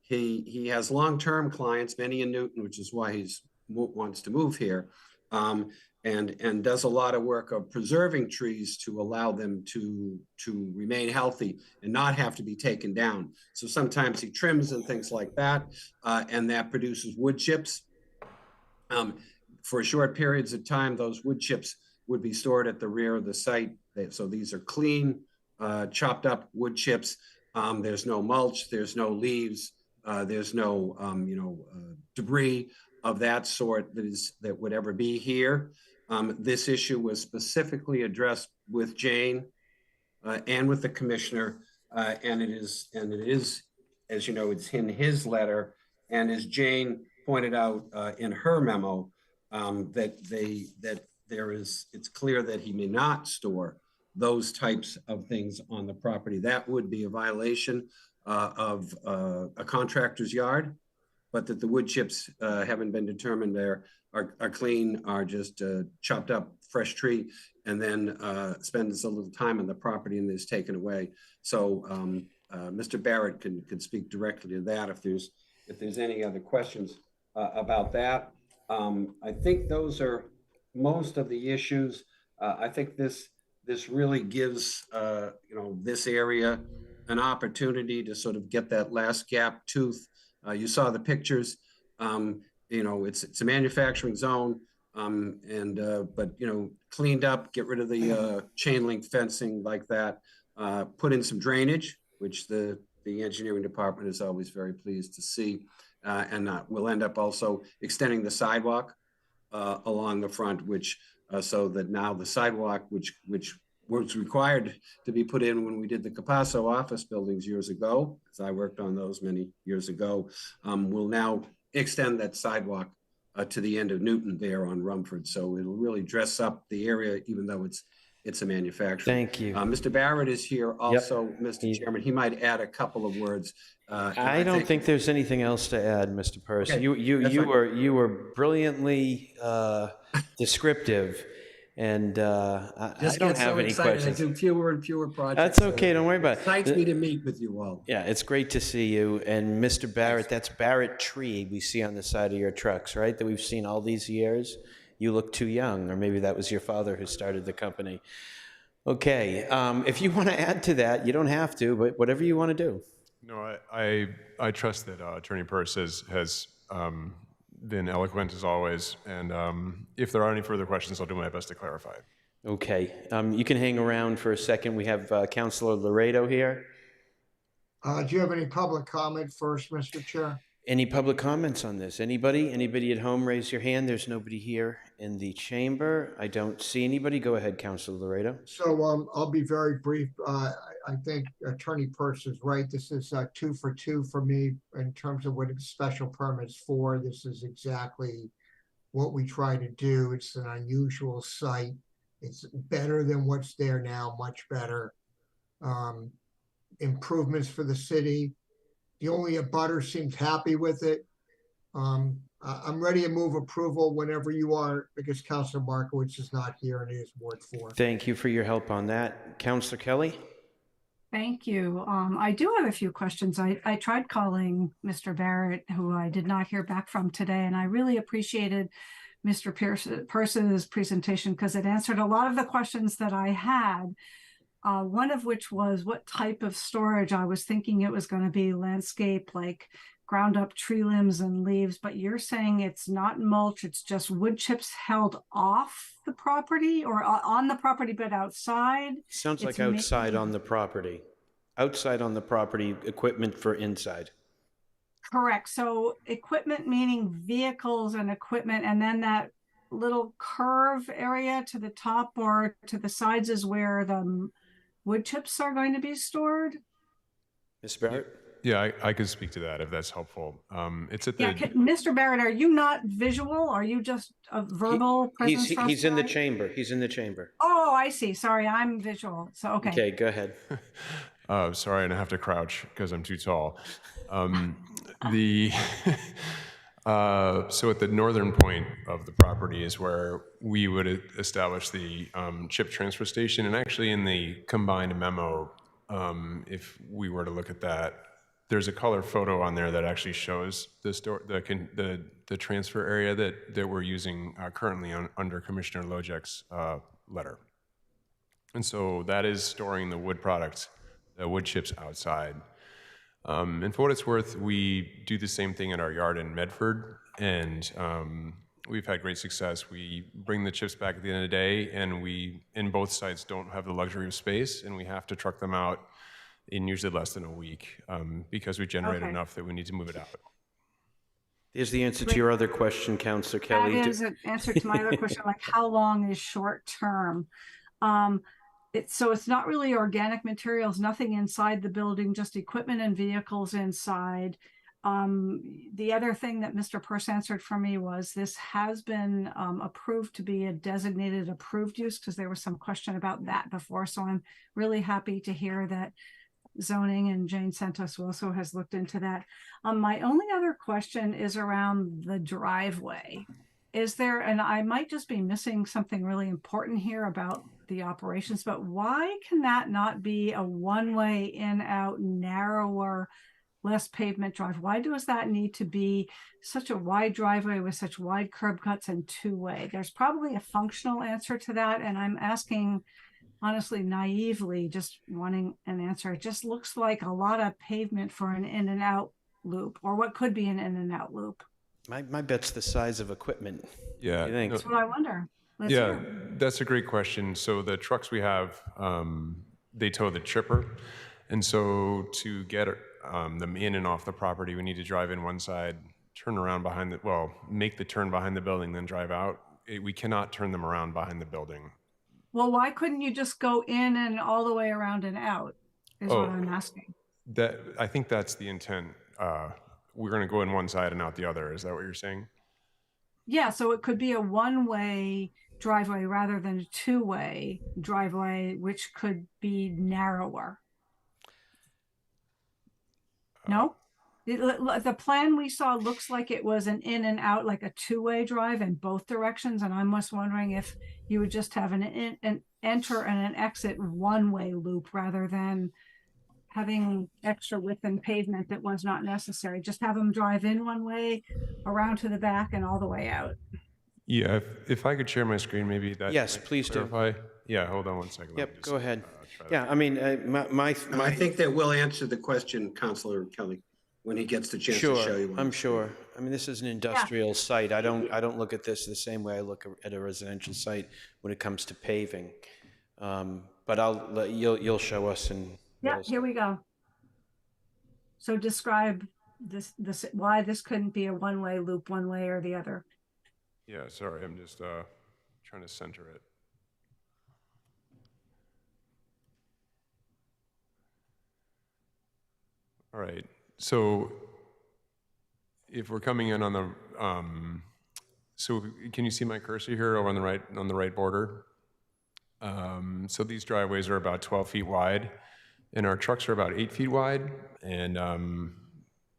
He has long-term clients, many in Newton, which is why he wants to move here, and does a lot of work of preserving trees to allow them to remain healthy and not have to be taken down. So sometimes he trims and things like that, and that produces wood chips. For short periods of time, those wood chips would be stored at the rear of the site. So these are clean, chopped up wood chips. There's no mulch, there's no leaves, there's no debris of that sort that would ever be here. This issue was specifically addressed with Jane and with the commissioner, and it is, as you know, it's in his letter, and as Jane pointed out in her memo, it's clear that he may not store those types of things on the property. That would be a violation of a contractor's yard, but that the wood chips haven't been determined there, are clean, are just chopped up fresh tree, and then spends a little time on the property and is taken away. So Mr. Barrett can speak directly to that if there's any other questions about that. I think those are most of the issues. I think this really gives this area an opportunity to sort of get that last gap tooth. You saw the pictures. It's a manufacturing zone, but cleaned up, get rid of the chain link fencing like that, put in some drainage, which the engineering department is always very pleased to see, and we'll end up also extending the sidewalk along the front, which so that now the sidewalk, which was required to be put in when we did the Capasso office buildings years ago, because I worked on those many years ago, will now extend that sidewalk to the end of Newton there on Rumford. So it'll really dress up the area, even though it's a manufacturer. Thank you. Mr. Barrett is here also, Mr. Chairman. He might add a couple of words. I don't think there's anything else to add, Mr. Purse. Okay, You were brilliantly descriptive, and I don't have any questions. I do fewer and fewer projects. That's okay. Don't worry about it. Excites me to meet with you all. Yeah, it's great to see you. And Mr. Barrett, that's Barrett Tree we see on the side of your trucks, right? That we've seen all these years. You look too young, or maybe that was your father who started the company. Okay, if you want to add to that, you don't have to, but whatever you want to do. No, I trust that Attorney Purse has been eloquent as always, and if there are any further questions, I'll do my best to clarify it. Okay, you can hang around for a second. We have Councilor Laredo here. Do you have any public comment first, Mr. Chair? Any public comments on this? Anybody at home, raise your hand. There's nobody here in the chamber. I don't see anybody. Go ahead, Councilor Laredo. So I'll be very brief. I think Attorney Purse is right. This is 2 for 2 for me in terms of what it's special permits for. This is exactly what we try to do. It's an unusual site. It's better than what's there now, much better. Improvements for the city. The only abutter seems happy with it. I'm ready to move approval whenever you are, because Councilor Markowitz is not here and he is Ward 4. Thank you for your help on that. Councillor Kelly? Thank you. I do have a few questions. I tried calling Mr. Barrett, who I did not hear back from today, and I really appreciated Mr. Pierce's presentation because it answered a lot of the questions that I had. One of which was what type of storage. I was thinking it was going to be landscape, like ground up tree limbs and leaves, but you're saying it's not mulch, it's just wood chips held off the property or on the property, but outside? Sounds like It's outside on the property. Outside on the property, equipment for inside. Correct. So equipment meaning vehicles and equipment, and then that little curve area to the top or to the sides is where the wood chips are going to be stored? Ms. Barrett? Yeah, I could speak to that if that's helpful. It's at the. Yeah, Mr. Barrett, are you not visual? Are you just a verbal presence? for us He's in the tonight? chamber. He's in the chamber. Oh, I see. Sorry, I'm visual. So, okay. Okay, go ahead. Sorry, and I have to crouch because I'm too tall. So at the northern point of the property is where we would establish the chip transfer station. And actually in the combined memo, if we were to look at that, there's a color photo on there that actually shows the transfer area that we're using currently under Commissioner Lojek's letter. And so that is storing the wood product, the wood chips outside. And for what it's worth, we do the same thing at our yard in Medford, and we've had great success. We bring the chips back at the end of the day, and in both sites, don't have the luxury of space, and we have to truck them out in usually less than a week because we generate enough that we need to move it out. Here's the answer to your other question, Councillor Kelly. That is an answer to my other question, like how long is short term? So it's not really organic materials, nothing inside the building, just equipment and vehicles inside. The other thing that Mr. Pierce answered for me was this has been approved to be a designated approved use because there was some question about that before. So I'm really happy to hear that zoning and Jane Santos also has looked into that. My only other question is around the driveway. Is there, and I might just be missing something really important here about the operations, but why can that not be a one-way in, out, narrower, less pavement drive? Why does that need to be such a wide driveway with such wide curb cuts and two-way? There's probably a functional answer to that, and I'm asking, honestly, naively, just wanting an answer. It just looks like a lot of pavement for an in and out loop, or what could be an in and out loop. My bet's the size of equipment. Yeah. You think? That's what I wonder. Let's Yeah, hear. that's a great question. So the trucks we have, they tow the chipper. And so to get them in and off the property, we need to drive in one side, turn around make the turn behind the building, then drive out. We cannot turn them around behind the building. Well, why couldn't you just go in and all the way around and out is what I'm asking. I think that's the intent. We're going to go in one side and out the other. Is that what you're saying? Yeah, so it could be a one-way driveway rather than a two-way driveway, which could be narrower. No? The plan we saw looks like it was an in and out, like a two-way drive in both directions. And I'm just wondering if you would just have an enter and an exit one-way loop rather than having extra width and pavement that was not necessary. Just have them drive in one way, around to the back and all the way out. Yeah, if I could share my screen, maybe that. Yes, please do. Yeah, hold on one second. Yep, go ahead. Yeah, I mean, I think that will answer the question, Councilor Kelly, when he gets the chance to show you. I'm sure. I mean, this is an industrial site. I don't look at this the same way I look at a residential site when it comes to paving. But you'll show us and. Yeah, here we go. So describe this why this couldn't be a one-way loop, one way or the other. Yeah, sorry, I'm just trying to center it. All right, so if we're coming in on the, so can you see my cursor here over on the right border? So these driveways are about 12 feet wide, and our trucks are about 8 feet wide, and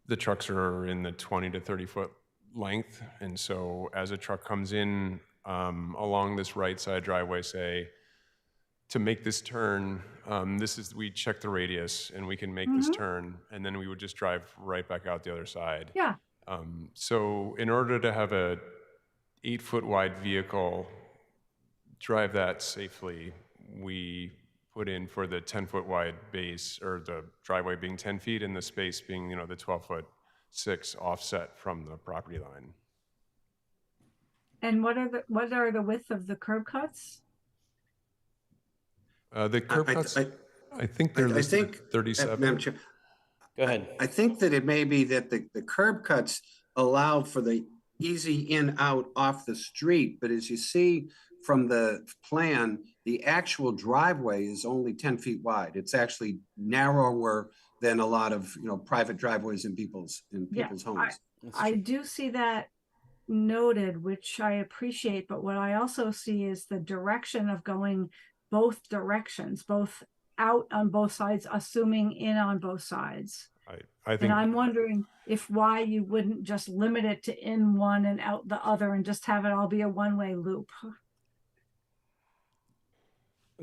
the trucks are in the 20 to 30 foot length. And so as a truck comes in along this right side driveway, say, to make this turn, we check the radius and we can make this turn, and then we would just drive right back out the other side. Yeah. So in order to have a 8-foot wide vehicle drive that safely, we put in for the 10-foot wide base, or the driveway being 10 feet and the space being, the 12-foot 6 offset from the property line. And what are the width of the curb cuts? The curb cuts, I think they're listed at 37. Madam Chair, Go ahead. I think that it may be that the curb cuts allow for the easy in out off the street, but as you see from the plan, the actual driveway is only 10 feet wide. It's actually narrower than a lot of private driveways in people's homes. I do see that noted, which I appreciate, but what I also see is the direction of going both directions, both out on both sides, assuming in on both sides. I think, and I'm wondering why you wouldn't just limit it to in one and out the other and just have it all be a one-way loop.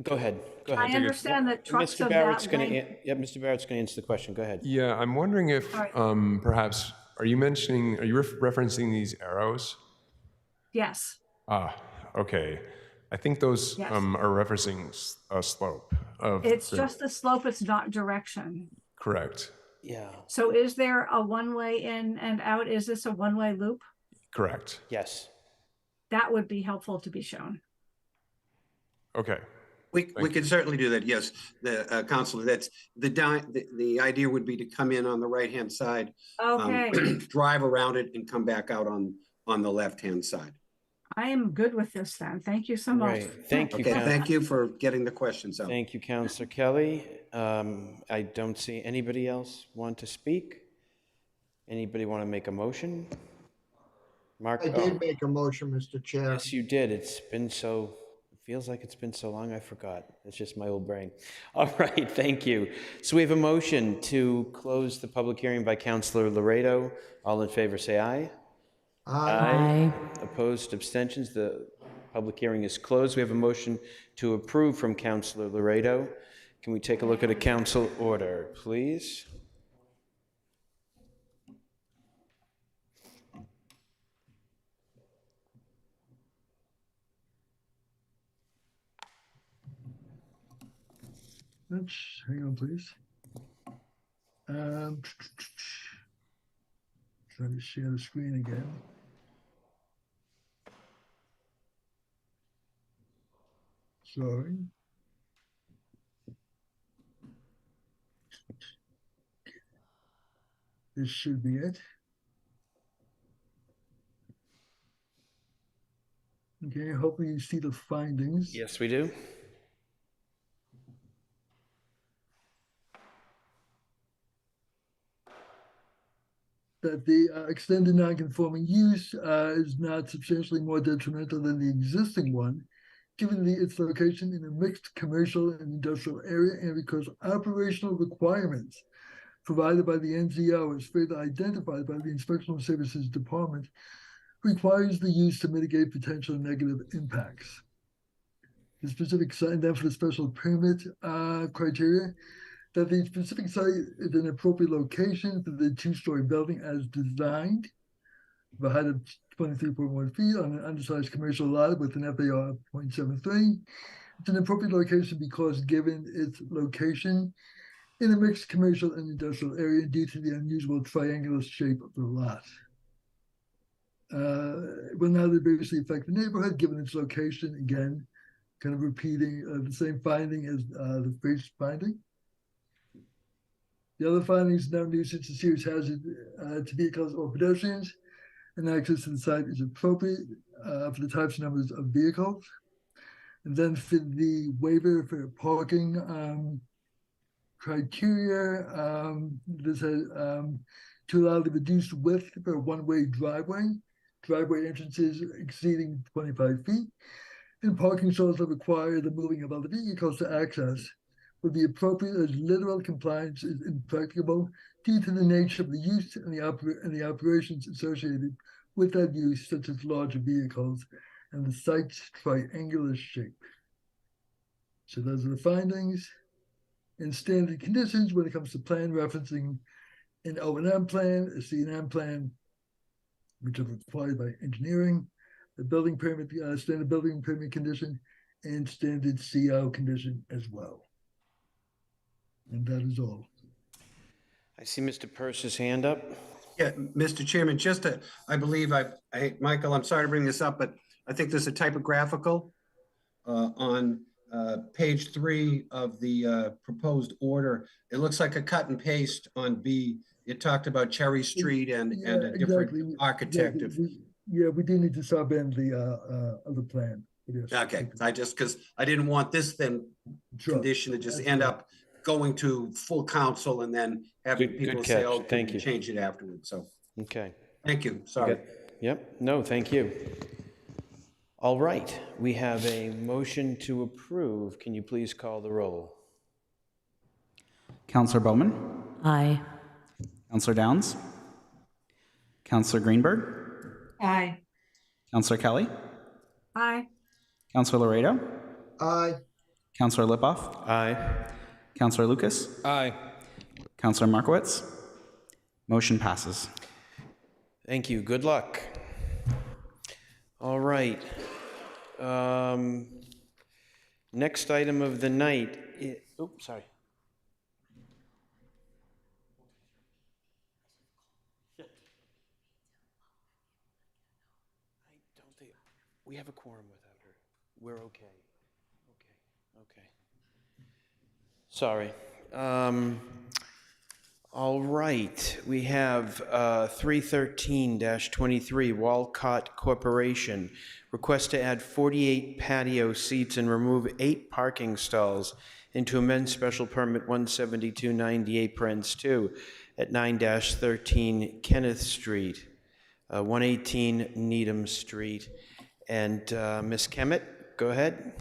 Go ahead. I understand that trucks Mr. of Barrett's that going to, length. Mr. Barrett's going to answer the question. Go ahead. yeah, I'm wondering if All right. perhaps, are you referencing these arrows? Yes. Okay. I think those Yes. are referencing a slope of. It's just a slope, it's not direction. Correct. Yeah. So is there a one-way in and out? Is this a one-way loop? Correct. Yes. That would be helpful to be shown. Okay. We can certainly do that. Yes, the Counselor. That's the idea would be to come in on the right-hand side, Okay. drive around it, and come back out on the left-hand side. I am good with this then. Thank you so much. Right. Thank you. Okay, thank you for getting the questions out. Thank you, Councillor Kelly. I don't see anybody else want to speak. Anybody want to make a motion? Mark? I did make a motion, Mr. Chair. Yes, you did. It feels like it's been so long I forgot. It's just my old brain. All right, thank you. So we have a motion to close the public hearing by Councillor Laredo. All in favor say aye. Aye. Opposed, abstentions. The public hearing is closed. We have a motion to approve from Councillor Laredo. Can we take a look at a council order, please? Hang on, please. Trying to share the screen again. Sorry. This should be it. Okay, hopefully you see the findings. Yes, we do. That the extended non-conforming use is not substantially more detrimental than the existing one, given its location in a mixed commercial and industrial area, and because operational requirements provided by the NZO as further identified by the Inspection Services Department requires the use to mitigate potential negative impacts. The specific site, and then for the special permit criteria, that the specific site is an appropriate location for the two-story building as designed, of a height of 23.1 feet on an undersized commercial lot with an FAR of 0.73. It's an appropriate location because given its location in a mixed commercial and industrial area due to the unusual triangular shape of the lot. It will not adversely affect the neighborhood given its location, again, kind of repeating the same finding as the first finding. The other findings, no nuisance or serious hazard to vehicles or pedestrians, and access to the site is appropriate for the types and numbers of vehicles. And then for the waiver for parking criteria, this has to allow the reduced width for a one-way driveway entrances exceeding 25 feet, and parking stalls that require the moving of other vehicles to access would be appropriate as literal compliance is impracticable due to the nature of the use and the operations associated without use, such as larger vehicles, and the site's triangular shape. So those are the findings and standard conditions when it comes to plan referencing an O&M plan, a C&M plan, which are required by engineering, the building permit, standard building permit condition, and standard CO condition as well. And that is all. I see Mr. Purse's hand up. Yeah, Mr. Chairman, I believe Michael, I'm sorry to bring this up, but I think there's a typographical on page 3 of the proposed order. It looks like a cut and paste on B. It talked about Cherry Street and a different architect. We do need to sub-in the plan. Yes. Okay, because I didn't want this then condition to just end up going to full council and then having people say, oh, thank you. Change it afterwards. So, okay. Thank you. Sorry. Okay. Yep. No, thank you. All right. We have a motion to approve. Can you please call the roll? Counselor Bowman? Aye. Counselor Downs? Counselor Greenberg? Aye. Counselor Kelly? Aye. Counselor Laredo? Aye. Counselor Lipoff? Aye. Counselor Lucas? Aye. Counselor Markowitz? Motion passes. Thank you. Good luck. All right. Next item of the night. Oops, sorry. We have a quorum without her. We're okay. Okay. Sorry. All right. We have 313-23 Walcott Corporation. Request to add 48 patio seats and remove 8 parking stalls into amend special permit 17298 Prince 2 at 9-13 Kenneth Street, 118 Needham Street. And Ms. Kemet, go ahead.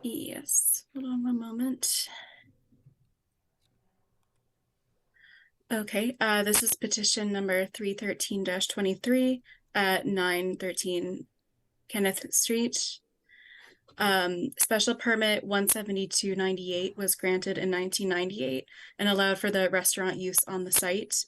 Yes, hold on one moment. Okay, this is petition number 313-23 at 913 Kenneth Street. Special permit 17298 was granted in 1998 and allowed for the restaurant use on the site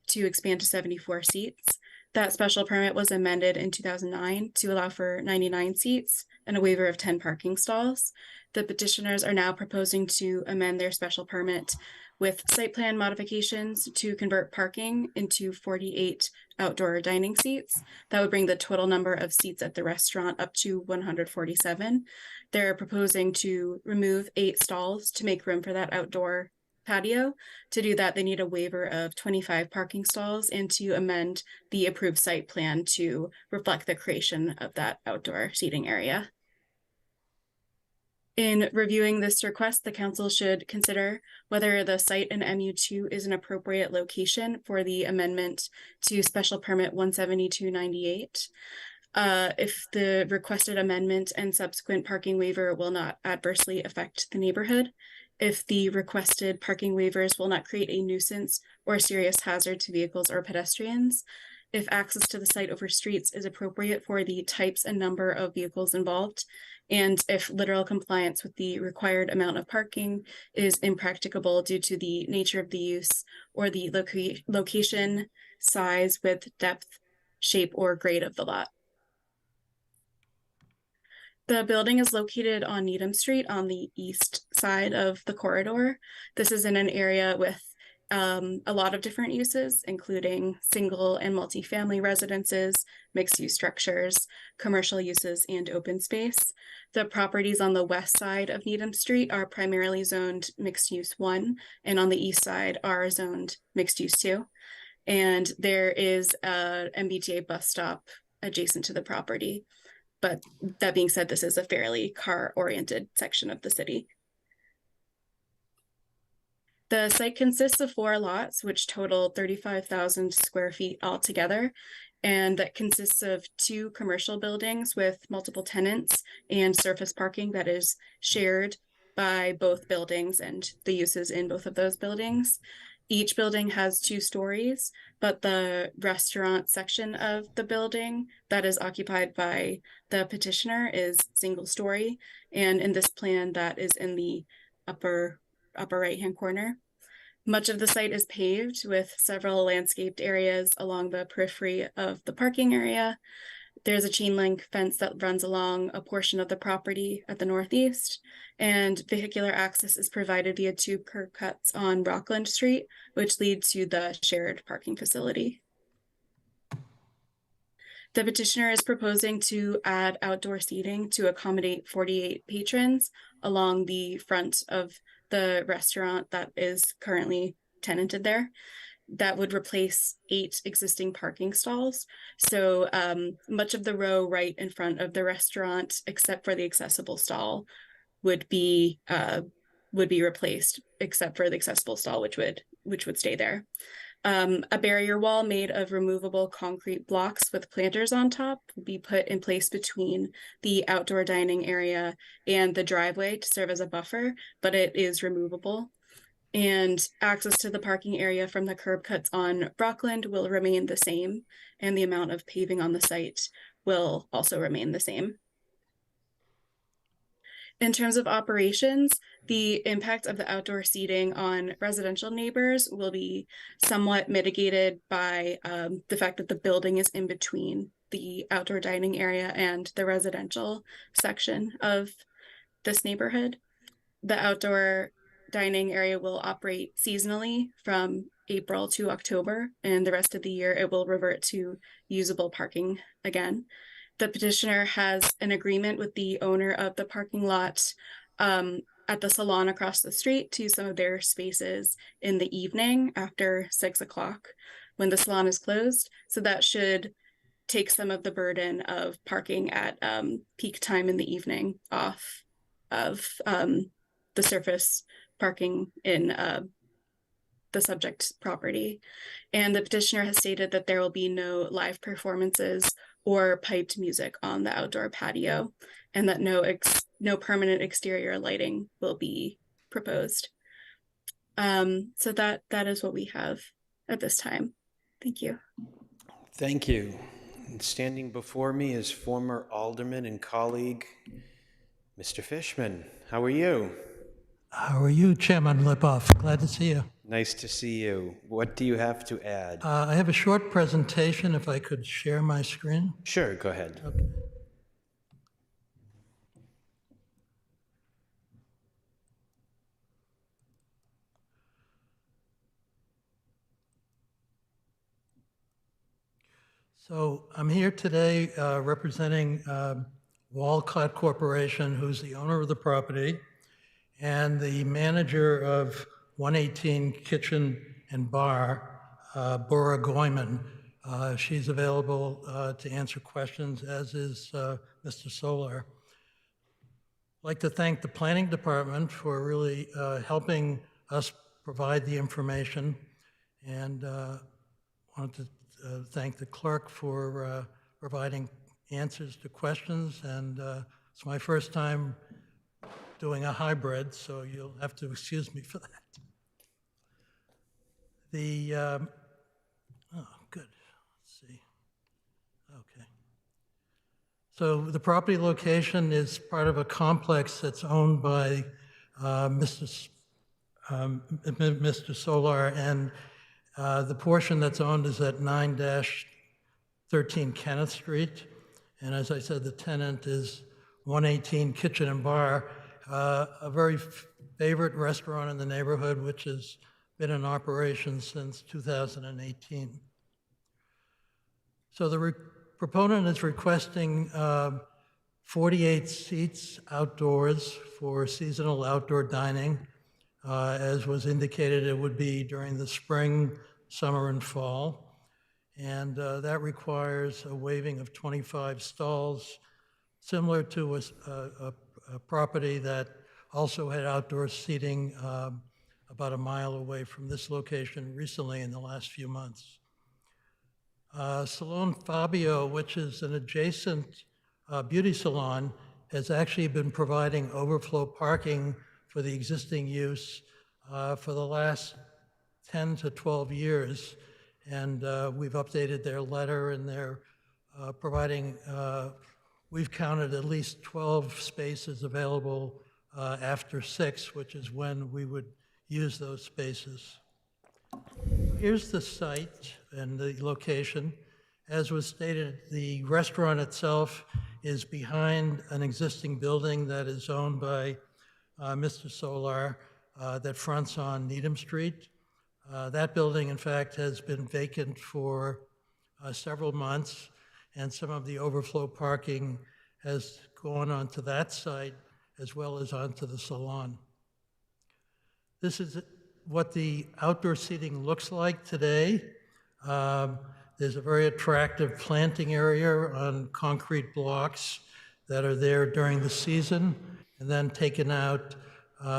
to expand to 74 seats. That special permit was amended in 2009 to allow for 99 seats and a waiver of 10 parking stalls. The petitioners are now proposing to amend their special permit with site plan modifications to convert parking into 48 outdoor dining seats. That would bring the total number of seats at the restaurant up to 147. They're proposing to remove 8 stalls to make room for that outdoor patio. To do that, they need a waiver of 25 parking stalls and to amend the approved site plan to reflect the creation of that outdoor seating area. In reviewing this request, the council should consider whether the site in MU2 is an appropriate location for the amendment to special permit 17298. If the requested amendment and subsequent parking waiver will not adversely affect the neighborhood, if the requested parking waivers will not create a nuisance or serious hazard to vehicles or pedestrians, if access to the site over streets is appropriate for the types and number of vehicles involved, and if literal compliance with the required amount of parking is impracticable due to the nature of the use or the location, size, width, depth, shape, or grade of the lot. The building is located on Needham Street on the east side of the corridor. This is in an area with a lot of different uses, including single and multi-family residences, mixed-use structures, commercial uses, and open space. The properties on the west side of Needham Street are primarily zoned mixed-use 1, and on the east side are zoned mixed-use 2. And there is a MBTA bus stop adjacent to the property. But that being said, this is a fairly car-oriented section of the city. The site consists of 4 lots, which total 35,000 square feet altogether, and that consists of 2 commercial buildings with multiple tenants and surface parking that is shared by both buildings and the uses in both of those buildings. Each building has 2 stories, but the restaurant section of the building that is occupied by the petitioner is single story. And in this plan, that is in the upper right-hand corner. Much of the site is paved with several landscaped areas along the periphery of the parking area. There's a chain link fence that runs along a portion of the property at the northeast, and vehicular access is provided via 2 curb cuts on Rockland Street, which lead to the shared parking facility. The petitioner is proposing to add outdoor seating to accommodate 48 patrons along the front of the restaurant that is currently tenanted there. That would replace 8 existing parking stalls. So much of the row right in front of the restaurant, except for the accessible stall, would be replaced, except for the accessible stall, which would stay there. A barrier wall made of removable concrete blocks with planters on top would be put in place between the outdoor dining area and the driveway to serve as a buffer, but it is removable. And access to the parking area from the curb cuts on Rockland will remain the same, and the amount of paving on the site will also remain the same. In terms of operations, the impact of the outdoor seating on residential neighbors will be somewhat mitigated by the fact that the building is in between the outdoor dining area and the residential section of this neighborhood. The outdoor dining area will operate seasonally from April to October, and the rest of the year it will revert to usable parking again. The petitioner has an agreement with the owner of the parking lot at the salon across the street to use some of their spaces in the evening after 6 o'clock when the salon is closed. So that should take some of the burden of parking at peak time in the evening off of the surface parking in the subject property. And the petitioner has stated that there will be no live performances or piped music on the outdoor patio, and that no permanent exterior lighting will be proposed. So that is what we have at this time. Thank you. Thank you. And standing before me is former alderman and colleague, Mr. Fishman. How are you? How are you, Chairman Lipoff? Glad to see you. Nice to see you. What do you have to add? I have a short presentation, if I could share my screen. Sure, go ahead. Okay. So I'm here today representing Walcott Corporation, who's the owner of the property, and the manager of 118 Kitchen and Bar, Bora Goyman. She's available to answer questions, as is Mr. Solar. I'd like to thank the planning department for really helping us provide the information, and wanted to thank the clerk for providing answers to questions. And it's my first time doing a hybrid, so you'll have to excuse me for that. The, oh, good, let's see, okay. So the property location is part of a complex that's owned by Mr. Solar, and the portion that's owned is at 9-13 Kenneth Street. And as I said, the tenant is 118 Kitchen and Bar, a very favorite restaurant in the neighborhood, which has been in operation since 2018. So the proponent is requesting 48 seats outdoors for seasonal outdoor dining. As was indicated, it would be during the spring, summer, and fall. And that requires a waiving of 25 stalls, similar to a property that also had outdoor seating about a mile away from this location recently in the last few months. Salon Fabio, which is an adjacent beauty salon, has actually been providing overflow parking for the existing use for the last 10 to 12 years. And we've updated their letter, and they're providing, we've counted at least 12 spaces available after 6, which is when we would use those spaces. Here's the site and the location. As was stated, the restaurant itself is behind an existing building that is owned by Mr. Solar that fronts on Needham Street. That building, in fact, has been vacant for several months, and some of the overflow parking has gone onto that site as well as onto the salon. This is what the outdoor seating looks like today. There's a very attractive planting area on concrete blocks that are there during the season and then taken out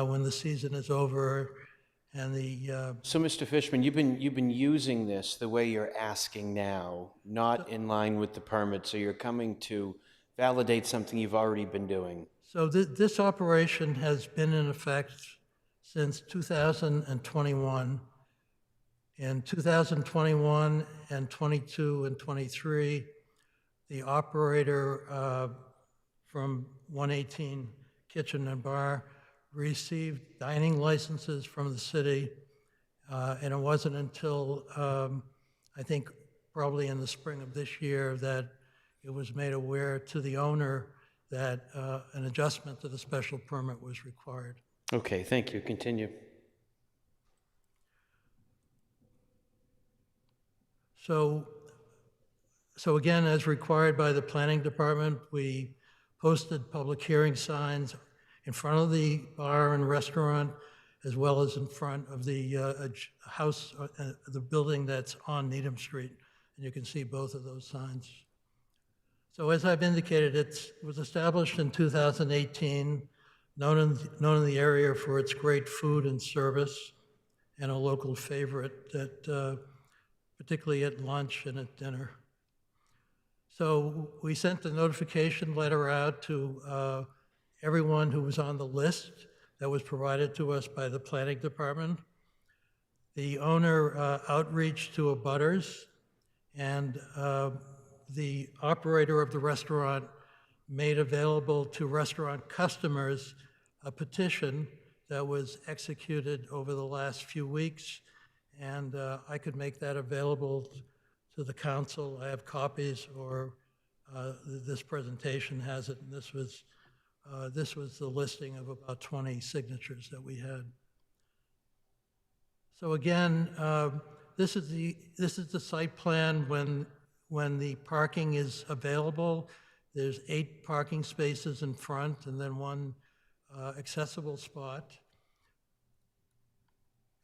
when the season is over. And the So, Mr. Fishman, you've been using this the way you're asking now, not in line with the permit. So you're coming to validate something you've already been doing. So this operation has been in effect since 2021. In 2021 and 22 and 23, the operator from 118 Kitchen and Bar received dining licenses from the city, and it wasn't until, I think, probably in the spring of this year that it was made aware to the owner that an adjustment to the special permit was required. Okay, thank you. Continue. So again, as required by the planning department, we posted public hearing signs in front of the bar and restaurant, as well as in front of the house, the building that's on Needham Street. And you can see both of those signs. So as I've indicated, it was established in 2018, known in the area for its great food and service, and a local favorite, particularly at lunch and at dinner. So we sent the notification letter out to everyone who was on the list that was provided to us by the planning department. The owner outreached to abutters, and the operator of the restaurant made available to restaurant customers a petition that was executed over the last few weeks, and I could make that available to the council. I have copies, or this presentation has it, and this was the listing of about 20 signatures that we had. So again, this is the site plan when the parking is available. There's 8 parking spaces in front and then 1 accessible spot.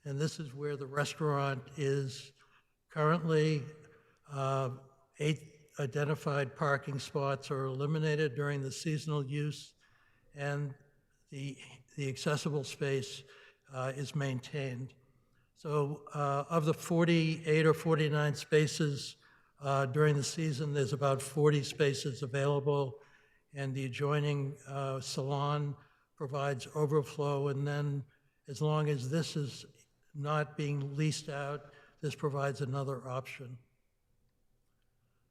And this is where the restaurant is currently. 8 identified parking spots are eliminated during the seasonal use, and the accessible space is maintained. So of the 48 or 49 spaces during the season, there's about 40 spaces available, and the adjoining salon provides overflow, and then as long as this is not being leased out, this provides another option.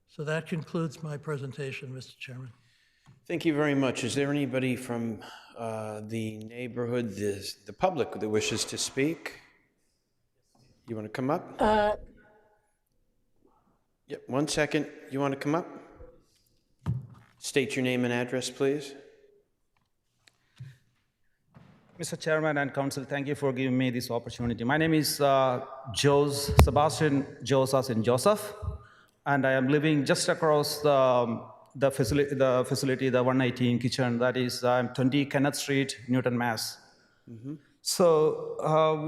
So that concludes my presentation, Mr. Chairman. Thank you very much. Is there anybody from the neighborhood, the public, that wishes to speak? You want to come up? Yep, 1 second. You want to come up? State your name and address, please. Mr. Chairman and Council, thank you for giving me this opportunity. My name is Sebastian Joseph, and I am living just across the facility, the 118 kitchen. That is 20 Kenneth Street, Newton, Mass. Mm-hmm. So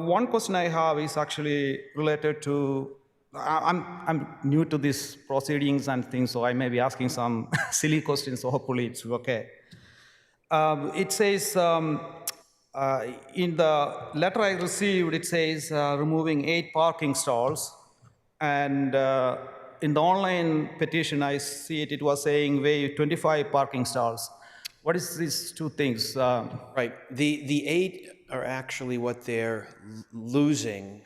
one question I have is actually related to, I'm new to these proceedings and things, so I may be asking some silly questions, so hopefully it's okay. It says, in the letter I received, it says removing 8 parking stalls, and in the online petition I see it was saying waive 25 parking stalls. What is these 2 things? Right, the 8 are actually what they're losing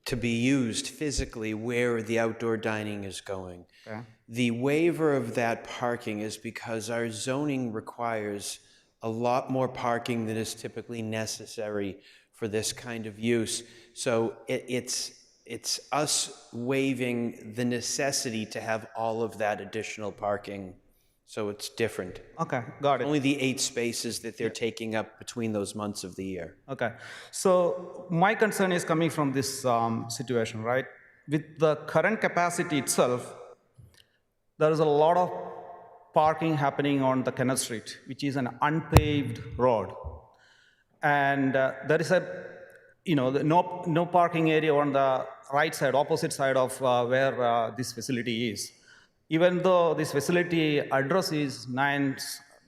to be used physically where the outdoor dining is going. Okay. The waiver of that parking is because our zoning requires a lot more parking than is typically necessary for this kind of use. So it's us waiving the necessity to have all of that additional parking. So it's different. Okay, got it. Only the 8 spaces that they're taking up between those months of the year. Okay, so my concern is coming from this situation, right? With the current capacity itself, there is a lot of parking happening on the Kenneth Street, which is an unpaved road. And there is no parking area on the right side, opposite side of where this facility is. Even though this facility address is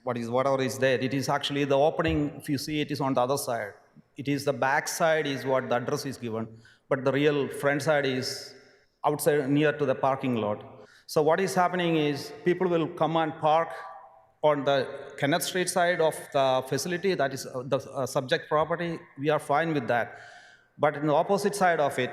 whatever is there, it is actually the opening, if you see it, is on the other side. It is the back side is what the address is given, but the real front side is outside near to the parking lot. So what is happening is people will come and park on the Kenneth Street side of the facility, that is the subject property. We are fine with that. But in the opposite side of it,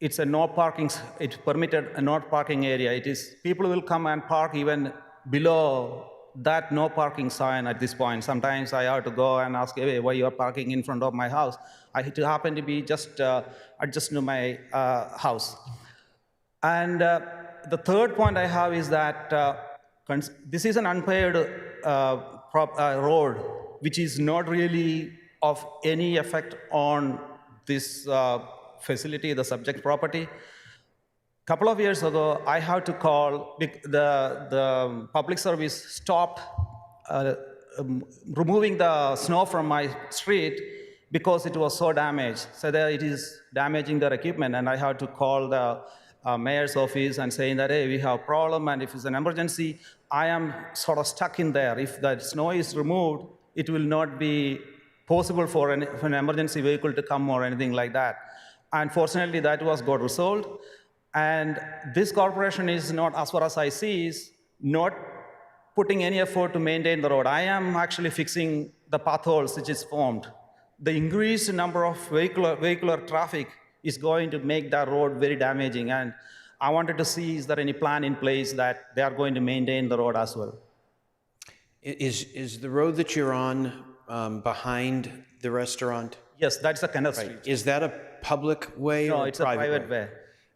it's a no parking, it's permitted a not parking area. It is, people will come and park even below that no parking sign at this point. Sometimes I have to go and ask, hey, why you are parking in front of my house? I happen to be just adjacent to my house. And the third point I have is that this is an unpaved road, which is not really of any effect on this facility, the subject property. A couple of years ago, I had to call, the public service stopped removing the snow from my street because it was so damaged. So that it is damaging their equipment, and I had to call the mayor's office and saying that, hey, we have a problem, and if it's an emergency, I am sort of stuck in there. If the snow is removed, it will not be possible for an emergency vehicle to come or anything like that. Unfortunately, that got resolved. And this corporation is not, as far as I see, is not putting any effort to maintain the road. I am actually fixing the potholes which is formed. The increased number of vehicular traffic is going to make that road very damaging. And I wanted to see, is there any plan in place that they are going to maintain the road as well? Is the road that you're on behind the restaurant? Yes, that's a Kenneth Street. Is that a public way or it's a private way.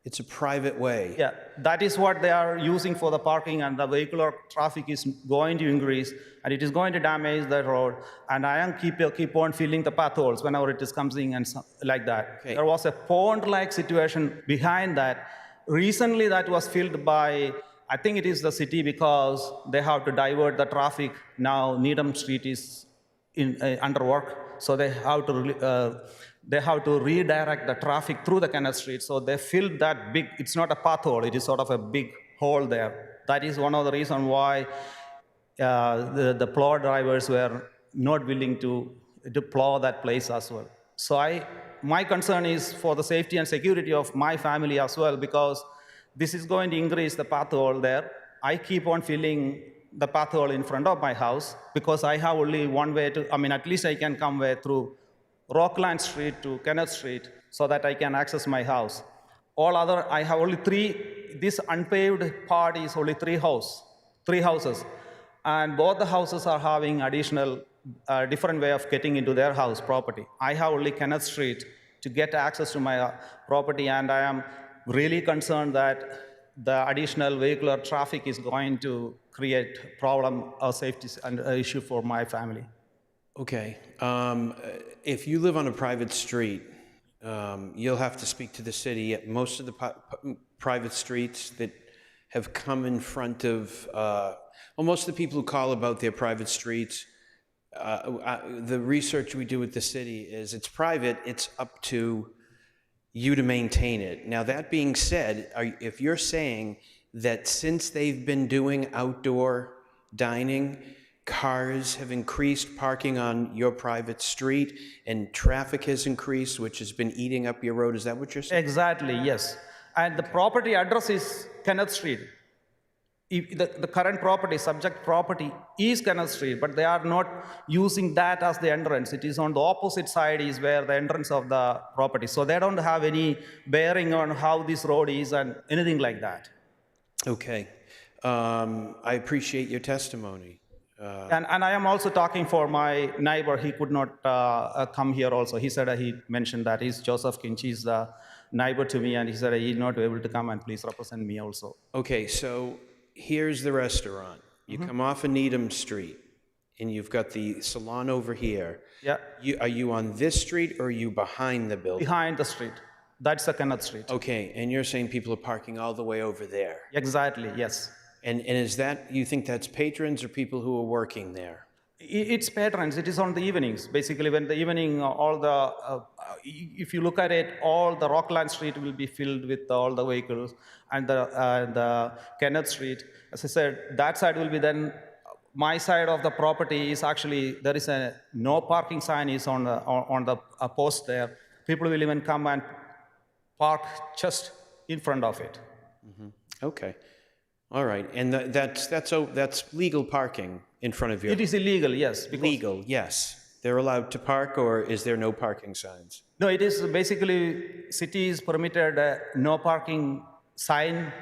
It's a private way. Yeah, that is what they are using for the parking, and the vehicular traffic is going to increase, and it is going to damage the road. And I am keep on filling the potholes whenever it is coming and like that. Okay. There was a pond-like situation behind that. Recently, that was filled by, I think it is the city, because they have to divert the traffic. Now Needham Street is under work, so they have to redirect the traffic through the Kenneth Street. So they filled that big, it's not a pothole, it is sort of a big hole there. That is one of the reasons why the plow drivers were not willing to plow that place as well. So my concern is for the safety and security of my family as well, because this is going to increase the pothole there. I keep on filling the pothole in front of my house because I have only one way to, at least I can come way through Rockland Street to Kenneth Street so that I can access my house. I have only this unpaved part is only three houses. And both the houses are having additional, different way of getting into their house property. I have only Kenneth Street to get access to my property, and I am really concerned that the additional vehicular traffic is going to create problem or safety issue for my family. Okay. If you live on a private street, you'll have to speak to the city. Most of the private streets that have come in front of, most of the people who call about their private streets, the research we do with the city is it's private, it's up to you to maintain it. Now, that being said, if you're saying that since they've been doing outdoor dining, cars have increased parking on your private street and traffic has increased, which has been eating up your road, is that what you're saying? Exactly, yes. And the property address is Kenneth Street. if the current property, subject property is Kenneth Street, but they are not using that as the entrance. It is on the opposite side is where the entrance of the property. So they don't have any bearing on how this road is and anything like that. Okay. I appreciate your testimony. And I am also talking for my neighbor. He could not come here also. He said he mentioned that he's Joseph Kinch. He's the neighbor to me, and he said he's not able to come, and please represent me also. Okay, so here's the restaurant. You come off of Needham Street, and you've got the salon over here. Yeah. Are you on this street, or are you behind the building? Behind the street. That's the Kenneth Street. Okay, and you're saying people are parking all the way over there? Exactly, yes. And is that, you think that's patrons or people who are working there? It's patrons. It is on the evenings. Basically, when the evening, all the, if you look at it, all the Rockland Street will be filled with all the vehicles, and the Kenneth Street. As I said, that side will be then. My side of the property is actually, there is a no parking sign is on the post there. People will even come and park just in front of it. Okay. All right. And that's legal parking in front of your... It is illegal, yes. Legal, yes. They're allowed to park, or is there no parking signs? No, it is basically, city is permitted no parking sign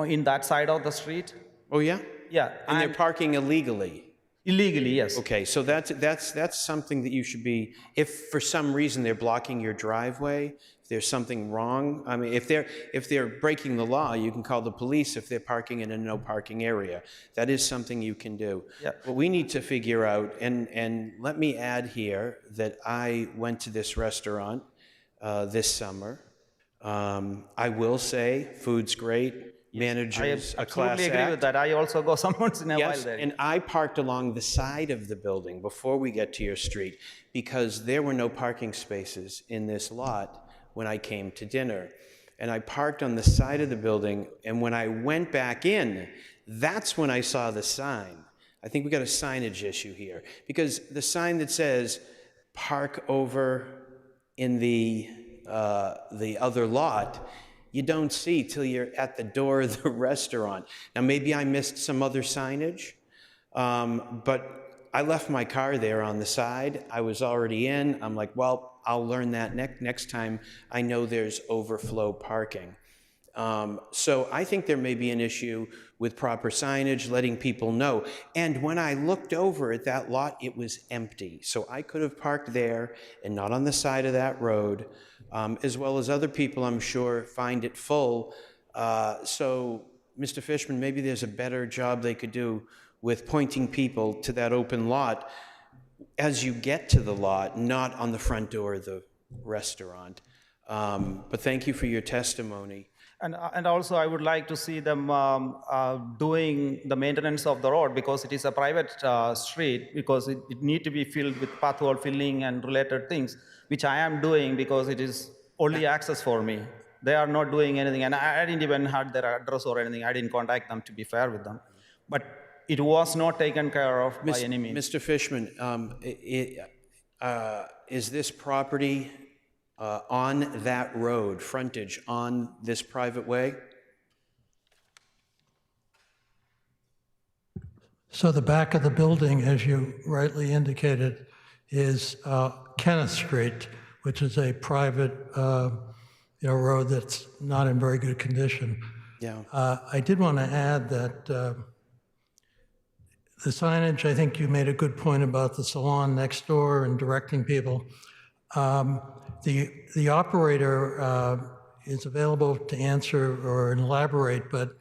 in that side of the street. Oh, yeah? Yeah. And they're parking illegally? Illegally, yes. Okay, so that's something that you should be, if for some reason they're blocking your driveway, if there's something wrong, I mean, if they're breaking the law, you can call the police if they're parking in a no parking area. That is something you can do. Yeah. What we need to figure out, and let me add here that I went to this restaurant this summer. I will say, food's great. Managers, I a class absolutely agree with that. I also go some once in a while there. And I parked along the side of the building before we get to your street because there were no parking spaces in this lot when I came to dinner. And I parked on the side of the building, and when I went back in, that's when I saw the sign. I think we got a signage issue here because the sign that says park over in the other lot, you don't see till you're at the door of the restaurant. Now, maybe I missed some other signage, but I left my car there on the side. I was already in. I'm like, well, I'll learn that next time I know there's overflow parking. So I think there may be an issue with proper signage, letting people know. And when I looked over at that lot, it was empty. So I could have parked there and not on the side of that road. As well as other people, I'm sure, find it full. So, Mr. Fishman, maybe there's a better job they could do with pointing people to that open lot as you get to the lot, not on the front door of the restaurant. But thank you for your testimony. And also, I would like to see them doing the maintenance of the road because it is a private street, because it need to be filled with pathway filling and related things, which I am doing because it is only access for me. They are not doing anything, and I didn't even have their address or anything. I didn't contact them, to be fair with them. But it was not taken care of by any means. Mr. Fishman, is this property on that road, frontage on this private way? So the back of the building, as you rightly indicated, is Kenneth Street, which is a private road that's not in very good condition. Yeah. I did want to add that the signage, I think you made a good point about the salon next door and directing people. The operator is available to answer or elaborate, but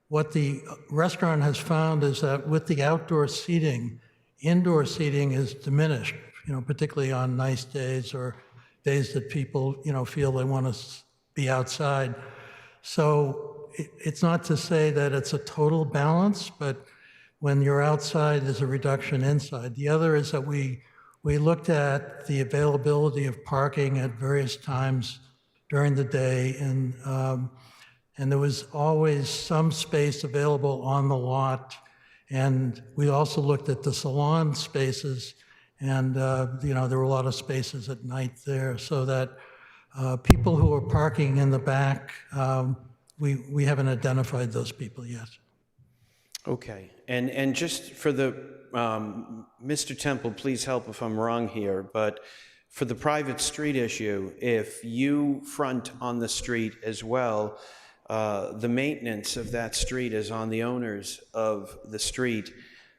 what the restaurant has found is that with the outdoor seating, indoor seating is diminished, particularly on nice days or days that people, feel they want to be outside. So it's not to say that it's a total balance, but when you're outside, there's a reduction inside. The other is that we looked at the availability of parking at various times during the day, and there was always some space available on the lot. And we also looked at the salon spaces, and there were a lot of spaces at night there, so that people who are parking in the back, we haven't identified those people yet. Okay, and just for the, Mr. Temple, please help if I'm wrong here, but for the private street issue, if you front on the street as well, the maintenance of that street is on the owners of the street.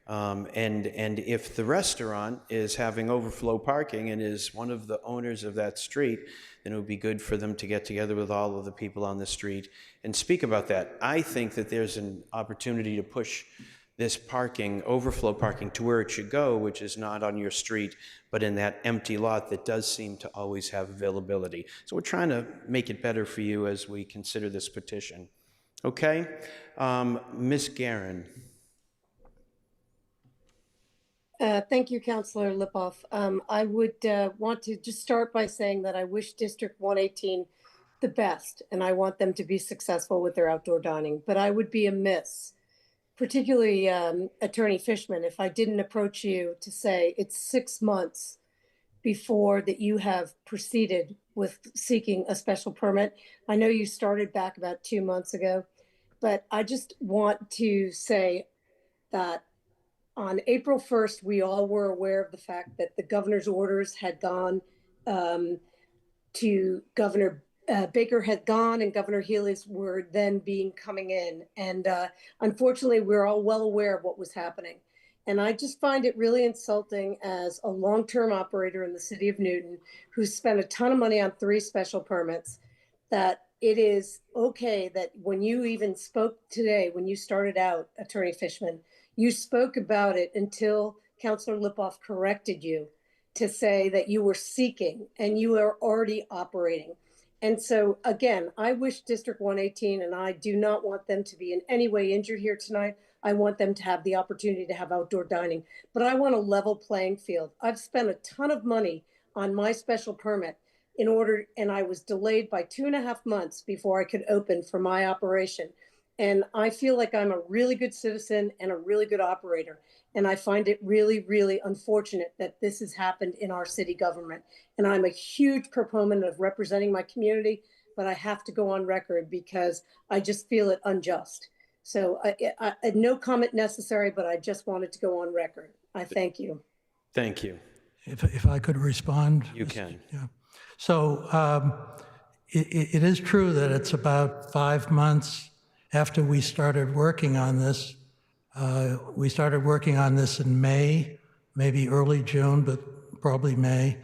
And if the restaurant is having overflow parking and is one of the owners of that street, then it would be good for them to get together with all of the people on the street and speak about that. I think that there's an opportunity to push this parking, overflow parking, to where it should go, which is not on your street, but in that empty lot that does seem to always have availability. So we're trying to make it better for you as we consider this petition. Okay? Ms. Guerin. Thank you, Councilor Lipoff. I would want to just start by saying that I wish District 118 the best, and I want them to be successful with their outdoor dining. But I would be amiss, particularly Attorney Fishman, if I didn't approach you to say it's 6 months before that you have proceeded with seeking a special permit. I know you started back about 2 months ago, but I just want to say that on April 1st, we all were aware of the fact that the governor's orders had gone to Governor Baker had gone and Governor Healy's were then coming in. And unfortunately, we're all well aware of what was happening. And I just find it really insulting as a long-term operator in the city of Newton who spent a ton of money on 3 special permits, that it is okay that when you even spoke today, when you started out, Attorney Fishman, you spoke about it until Councilor Lipoff corrected you to say that you were seeking and you are already operating. And so, again, I wish District 118, and I do not want them to be in any way injured here tonight. I want them to have the opportunity to have outdoor dining, but I want a level playing field. I've spent a ton of money on my special permit and I was delayed by 2.5 months before I could open for my operation. And I feel like I'm a really good citizen and a really good operator. And I find it really, really unfortunate that this has happened in our city government. And I'm a huge proponent of representing my community, but I have to go on record because I just feel it unjust. So no comment necessary, but I just wanted to go on record. I thank you. Thank you. If I could respond. You can. Yeah. So it is true that it's about 5 months after we started working on this. We started working on this in May, maybe early June, but probably May.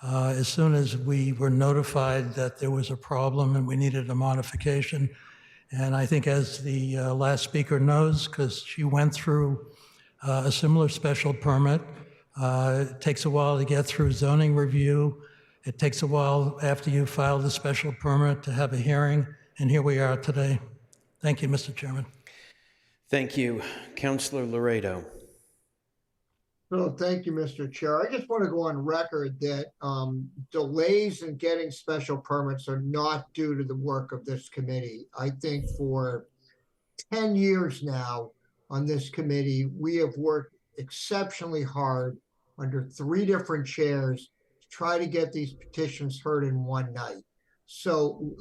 As soon as we were notified that there was a problem and we needed a modification. And I think as the last speaker knows, because she went through a similar special permit, it takes a while to get through zoning review. It takes a while after you file the special permit to have a hearing, and here we are today. Thank you, Mr. Chairman. Thank you. Councilor Laredo. No, thank you, Mr. Chair. I just want to go on record that delays in getting special permits are not due to the work of this committee. I think for 10 years now on this committee, we have worked exceptionally hard under 3 different chairs to try to get these petitions heard in one night. So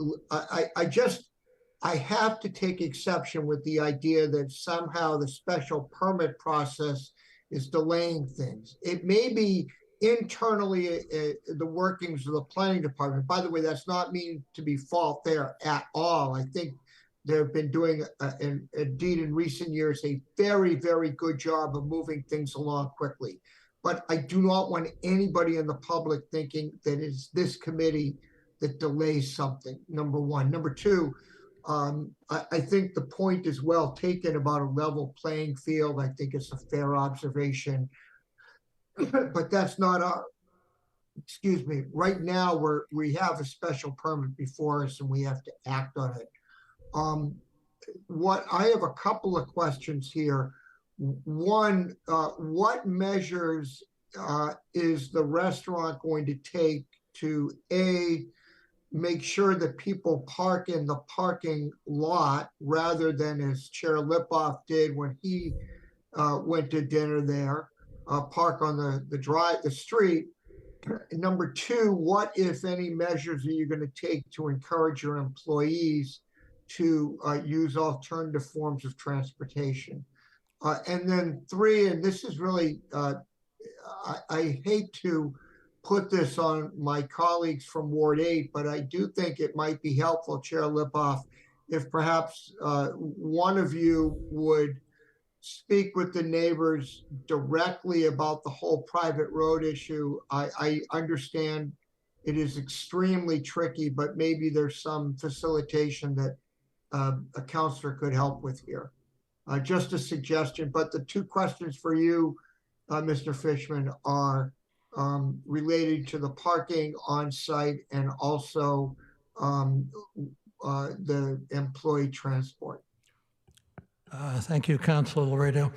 I have to take exception with the idea that somehow the special permit process is delaying things. It may be internally the workings of the planning department. By the way, that's not mean to be fault there at all. I think they've been doing, indeed in recent years, a very, very good job of moving things along quickly. But I do not want anybody in the public thinking that it's this committee that delays something, number one. Number two, I think the point is well taken about a level playing field. I think it's a fair observation, but that's not our, excuse me, right now we have a special permit before us and we have to act on it. I have a couple of questions here. One, what measures is the restaurant going to take to make sure that people park in the parking lot rather than as Chair Lipoff did when he went to dinner there, park on the street. Number two, what, if any, measures are you going to take to encourage your employees to use alternative forms of transportation? And then 3, and this is really, I hate to put this on my colleagues from Ward 8, but I do think it might be helpful, Chair Lipoff, if perhaps one of you would speak with the neighbors directly about the whole private road issue. I understand it is extremely tricky, but maybe there's some facilitation that a counselor could help with here. Just a suggestion, but the 2 questions for you, Mr. Fishman, are related to the parking on site and also the employee transport. Thank you, Councilor Laredo.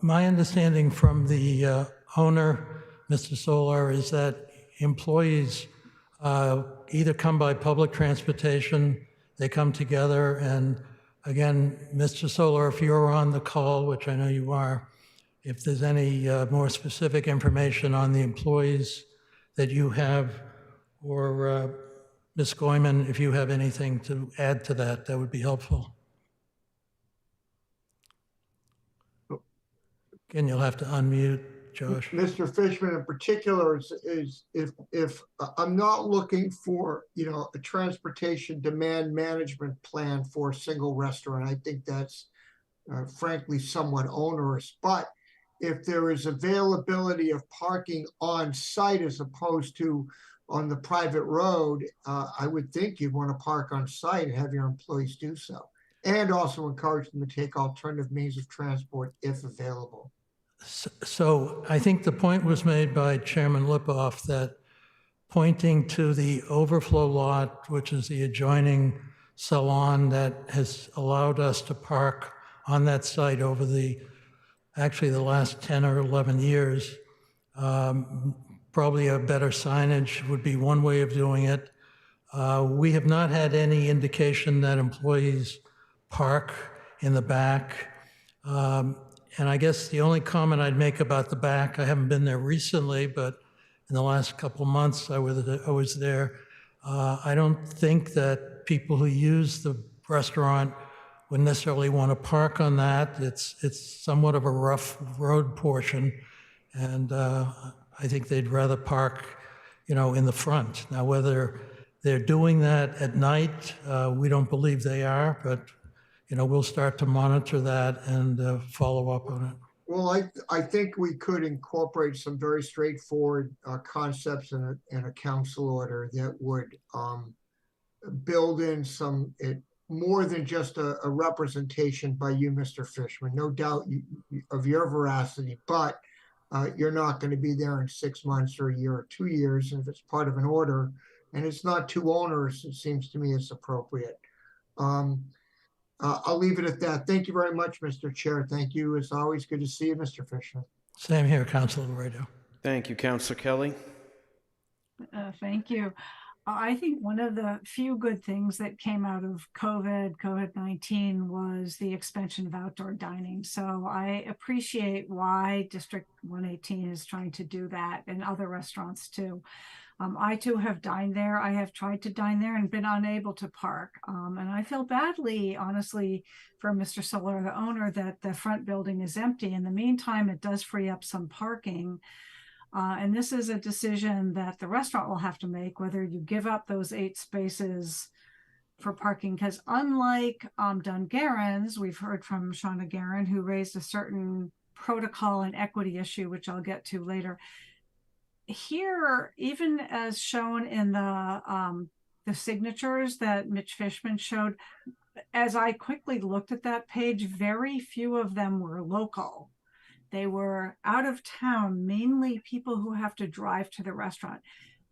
My understanding from the owner, Mr. Solar, is that employees either come by public transportation, they come together, and again, Mr. Solar, if you're on the call, which I know you are, if there's any more specific information on the employees that you have, or Ms. Goyman, if you have anything to add to that, that would be helpful. Again, you'll have to unmute, Josh. Mr. Fishman in particular is if I'm not looking for, a transportation demand management plan for a single restaurant. I think that's frankly somewhat onerous, but if there is availability of parking on site as opposed to on the private road, I would think you'd want to park on site and have your employees do so. And also encourage them to take alternative means of transport if available. So I think the point was made by Chairman Lipoff that pointing to the overflow lot, which is the adjoining salon that has allowed us to park on that site over actually the last 10 or 11 years, probably a better signage would be one way of doing it. We have not had any indication that employees park in the back. And I guess the only comment I'd make about the back, I haven't been there recently, but in the last couple of months I was there. I don't think that people who use the restaurant would necessarily want to park on that. It's somewhat of a rough road portion, and I think they'd rather park, in the front. Now, whether they're doing that at night, we don't believe they are, but we'll start to monitor that and follow up on it. Well, I think we could incorporate some very straightforward concepts in a council order that would build in more than just a representation by you, Mr. Fishman. No doubt of your veracity, but you're not going to be there in 6 months or a year or 2 years. And if it's part of an order and it's not too onerous, it seems to me it's appropriate. I'll leave it at that. Thank you very much, Mr. Chair. Thank you. It's always good to see you, Mr. Fishman. Same here, Councilor Laredo. Thank you, Councilor Kelly. Thank you. I think one of the few good things that came out of COVID-19 was the expansion of outdoor dining. So I appreciate why District 118 is trying to do that, and other restaurants too. I too have dined there. I have tried to dine there and been unable to park. And I feel badly, honestly, for Mr. Solar, the owner, that the front building is empty. In the meantime, it does free up some parking. And this is a decision that the restaurant will have to make, whether you give up those 8 spaces for parking. Because unlike Dungarren's, we've heard from Shauna Guerin, who raised a certain protocol and equity issue, which I'll get to later. Here, even as shown in the signatures that Mitch Fishman showed, as I quickly looked at that page, very few of them were local. They were out of town, mainly people who have to drive to the restaurant.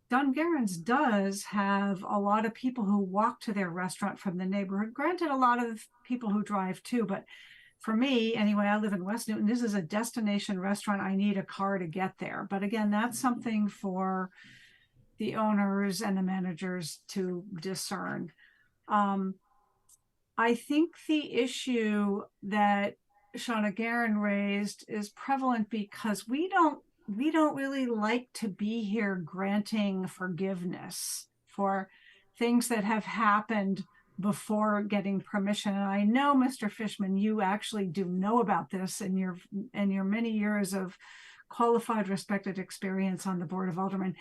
Dungarren's does have a lot of people who walk to their restaurant from the neighborhood. Granted, a lot of people who drive too, but for me, anyway, I live in West Newton. This is a destination restaurant. I need a car to get there. But again, that's something for the owners and the managers to discern. I think the issue that Shauna Guerin raised is prevalent because we don't really like to be here granting forgiveness for things that have happened before getting permission. And I know, Mr. Fishman, you actually do know about this in your many years of qualified, respected experience on the Board of Aldermen.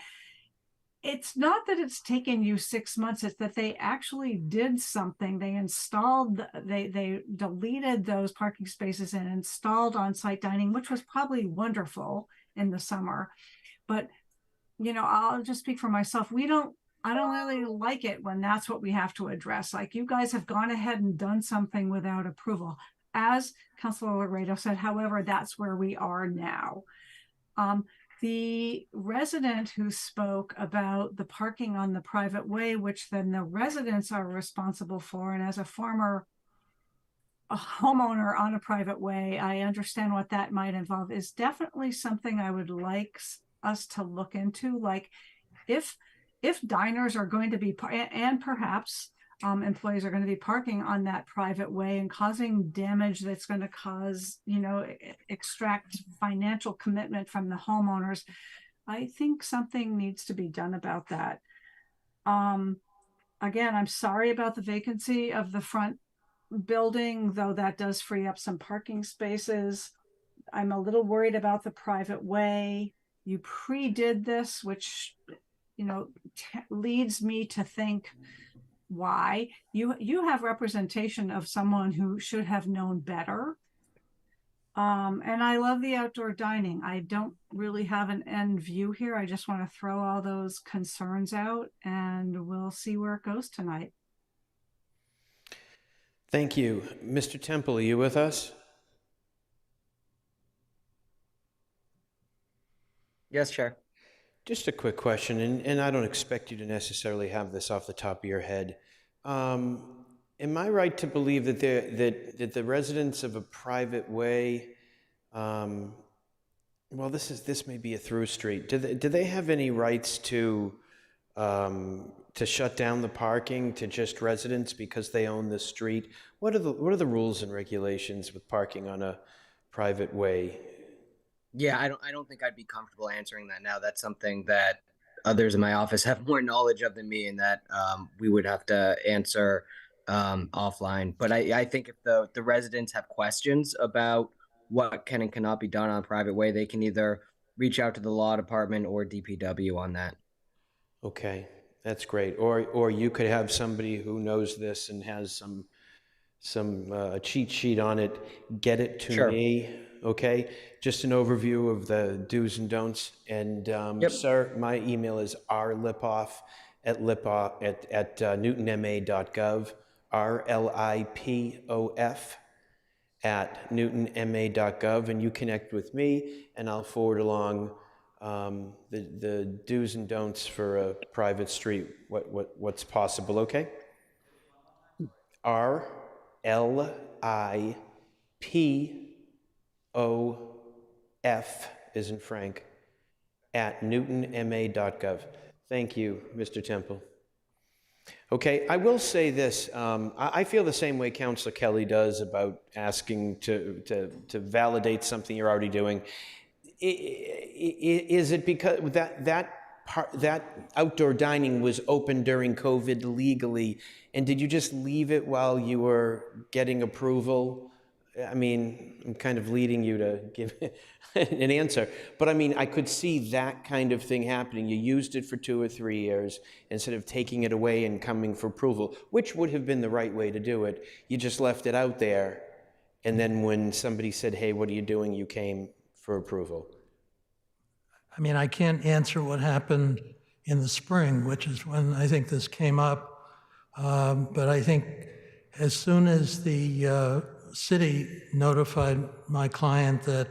It's not that it's taken you 6 months, it's that they actually did something. They installed, they deleted those parking spaces and installed on-site dining, which was probably wonderful in the summer. But, you know, I'll just speak for myself. I don't really like it when that's what we have to address. Like, you guys have gone ahead and done something without approval. As Councilor Laredo said, however, that's where we are now. The resident who spoke about the parking on the private way, which then the residents are responsible for, and as a former homeowner on a private way, I understand what that might involve, is definitely something I would like us to look into. Like, if diners are going to be, and perhaps employees are going to be parking on that private way and causing damage that's going to cause, you know, extract financial commitment from the homeowners, I think something needs to be done about that. Again, I'm sorry about the vacancy of the front building, though that does free up some parking spaces. I'm a little worried about the private way. You pre-did this, which, you know, leads me to think, why? You have representation of someone who should have known better. And I love the outdoor dining. I don't really have an end view here. I just want to throw all those concerns out, and we'll see where it goes tonight. Thank you. Mr. Temple, are you with us? Yes, Chair. Just a quick question, and I don't expect you to necessarily have this off the top of your head. Am I right to believe that that the residents of a private way, well, this may be a through street. Do they have any rights to shut down the parking to just residents because they own the street? What are the rules and regulations with parking on a private way? Yeah, I don't think I'd be comfortable answering that now. That's something that others in my office have more knowledge of than me, and that we would have to answer offline. But I think if the residents have questions about what can and cannot be done on a private way, they can either reach out to the law department or DPW on that. Okay, that's great. Or you could have somebody who knows this and has some cheat sheet on it, get it to me. Okay, just an overview of the do's and don'ts. And sir, my email is rlipoff@newtonma.gov, rlipof@newtonma.gov, and you connect with me, and I'll forward along the do's and don'ts for a private street. What's possible? Okay. RLIPOF is in Frank @newtonma.gov. Thank you, Mr. Temple. Okay, I will say this. I feel the same way Councilor Kelly does about asking to validate something you're already doing. Is it because that outdoor dining was open during COVID legally, and did you just leave it while you were getting approval? I mean, I'm kind of leading you to give an answer, but I mean, I could see that kind of thing happening. You used it for 2 or 3 years instead of taking it away and coming for approval, which would have been the right way to do it. You just left it out there, and then when somebody said, hey, what are you doing? You came for approval. I mean, I can't answer what happened in the spring, which is when I think this came up. But I think as soon as the city notified my client that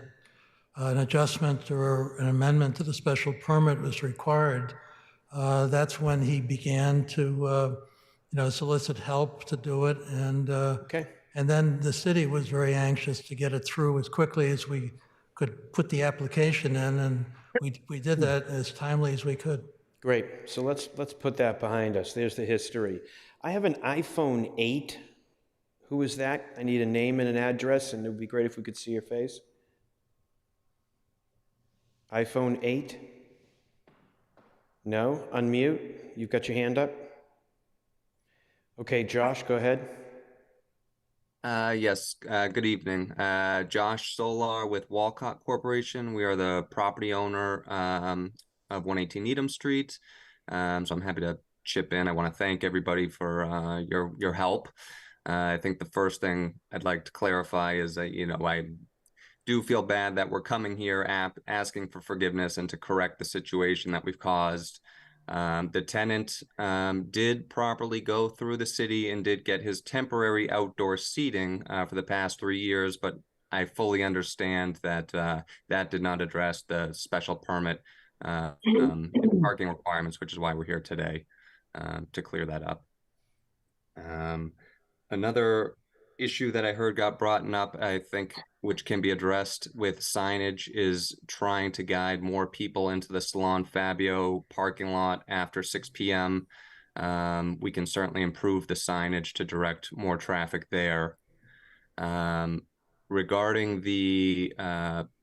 an adjustment or an amendment to the special permit was required, that's when he began to solicit help to do it. And and then the city was very anxious to get it through as quickly as we could put the application in, and we did that as timely as we could. Great. So let's put that behind us. There's the history. I have an iPhone 8. Who is that? I need a name and an address, and it would be great if we could see your face. iPhone 8? No? Unmute? You've got your hand up? Okay, Josh, go ahead. Yes, good evening. Josh Solar with Walcott Corporation. We are the property owner of 118 Needham Street. So I'm happy to chip in. I want to thank everybody for your help. I think the first thing I'd like to clarify is that, I do feel bad that we're coming here asking for forgiveness and to correct the situation that we've caused. The tenant did properly go through the city and did get his temporary outdoor seating for the past 3 years, but I fully understand that that did not address the special permit parking requirements, which is why we're here today to clear that up. Another issue that I heard got brought up, I think, which can be addressed with signage, is trying to guide more people into the Salon Fabio parking lot after 6 p.m. We can certainly improve the signage to direct more traffic there. Regarding the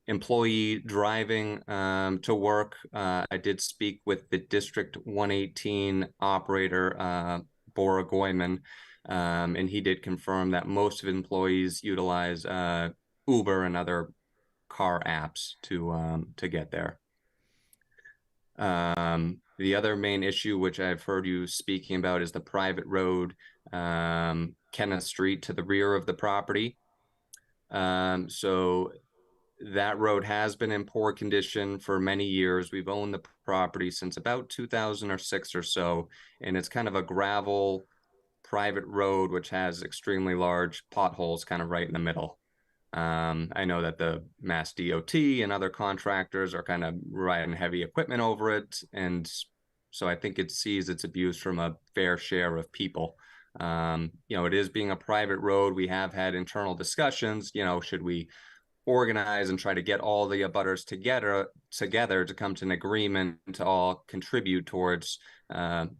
employee driving to work, I did speak with the District 118 operator, Bora Goyman, and he did confirm that most of employees utilize Uber and other car apps to get there. The other main issue, which I've heard you speaking about, is the private road, Kenneth Street, to the rear of the property. So that road has been in poor condition for many years. We've owned the property since about 2006 or so, and it's kind of a gravel private road which has extremely large potholes kind of right in the middle. I know that the Mass DOT and other contractors are kind of riding heavy equipment over it, and so I think it sees its abuse from a fair share of people. It is being a private road. We have had internal discussions, should we organize and try to get all the abutters together to come to an agreement to all contribute towards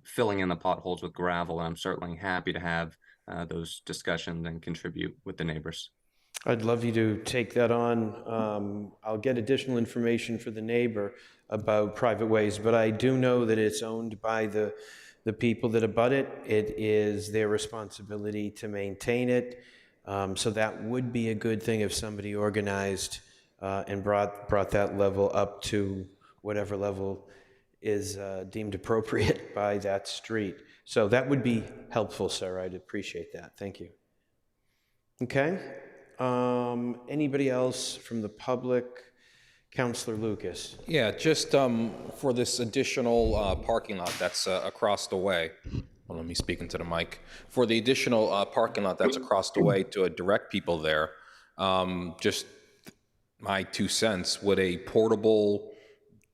filling in the potholes with gravel. And I'm certainly happy to have those discussions and contribute with the neighbors. I'd love you to take that on. I'll get additional information for the neighbor about private ways, but I do know that it's owned by the people that abut it. It is their responsibility to maintain it. So that would be a good thing if somebody organized and brought that level up to whatever level is deemed appropriate by that street. So that would be helpful, sir. I'd appreciate that. Thank you. Okay. Anybody else from the public? Councilor Lucas. Yeah, just for this additional parking lot that's across the way. Well, let me speak into the mic. For the additional parking lot that's across the way to direct people there, just my 2 cents, would a portable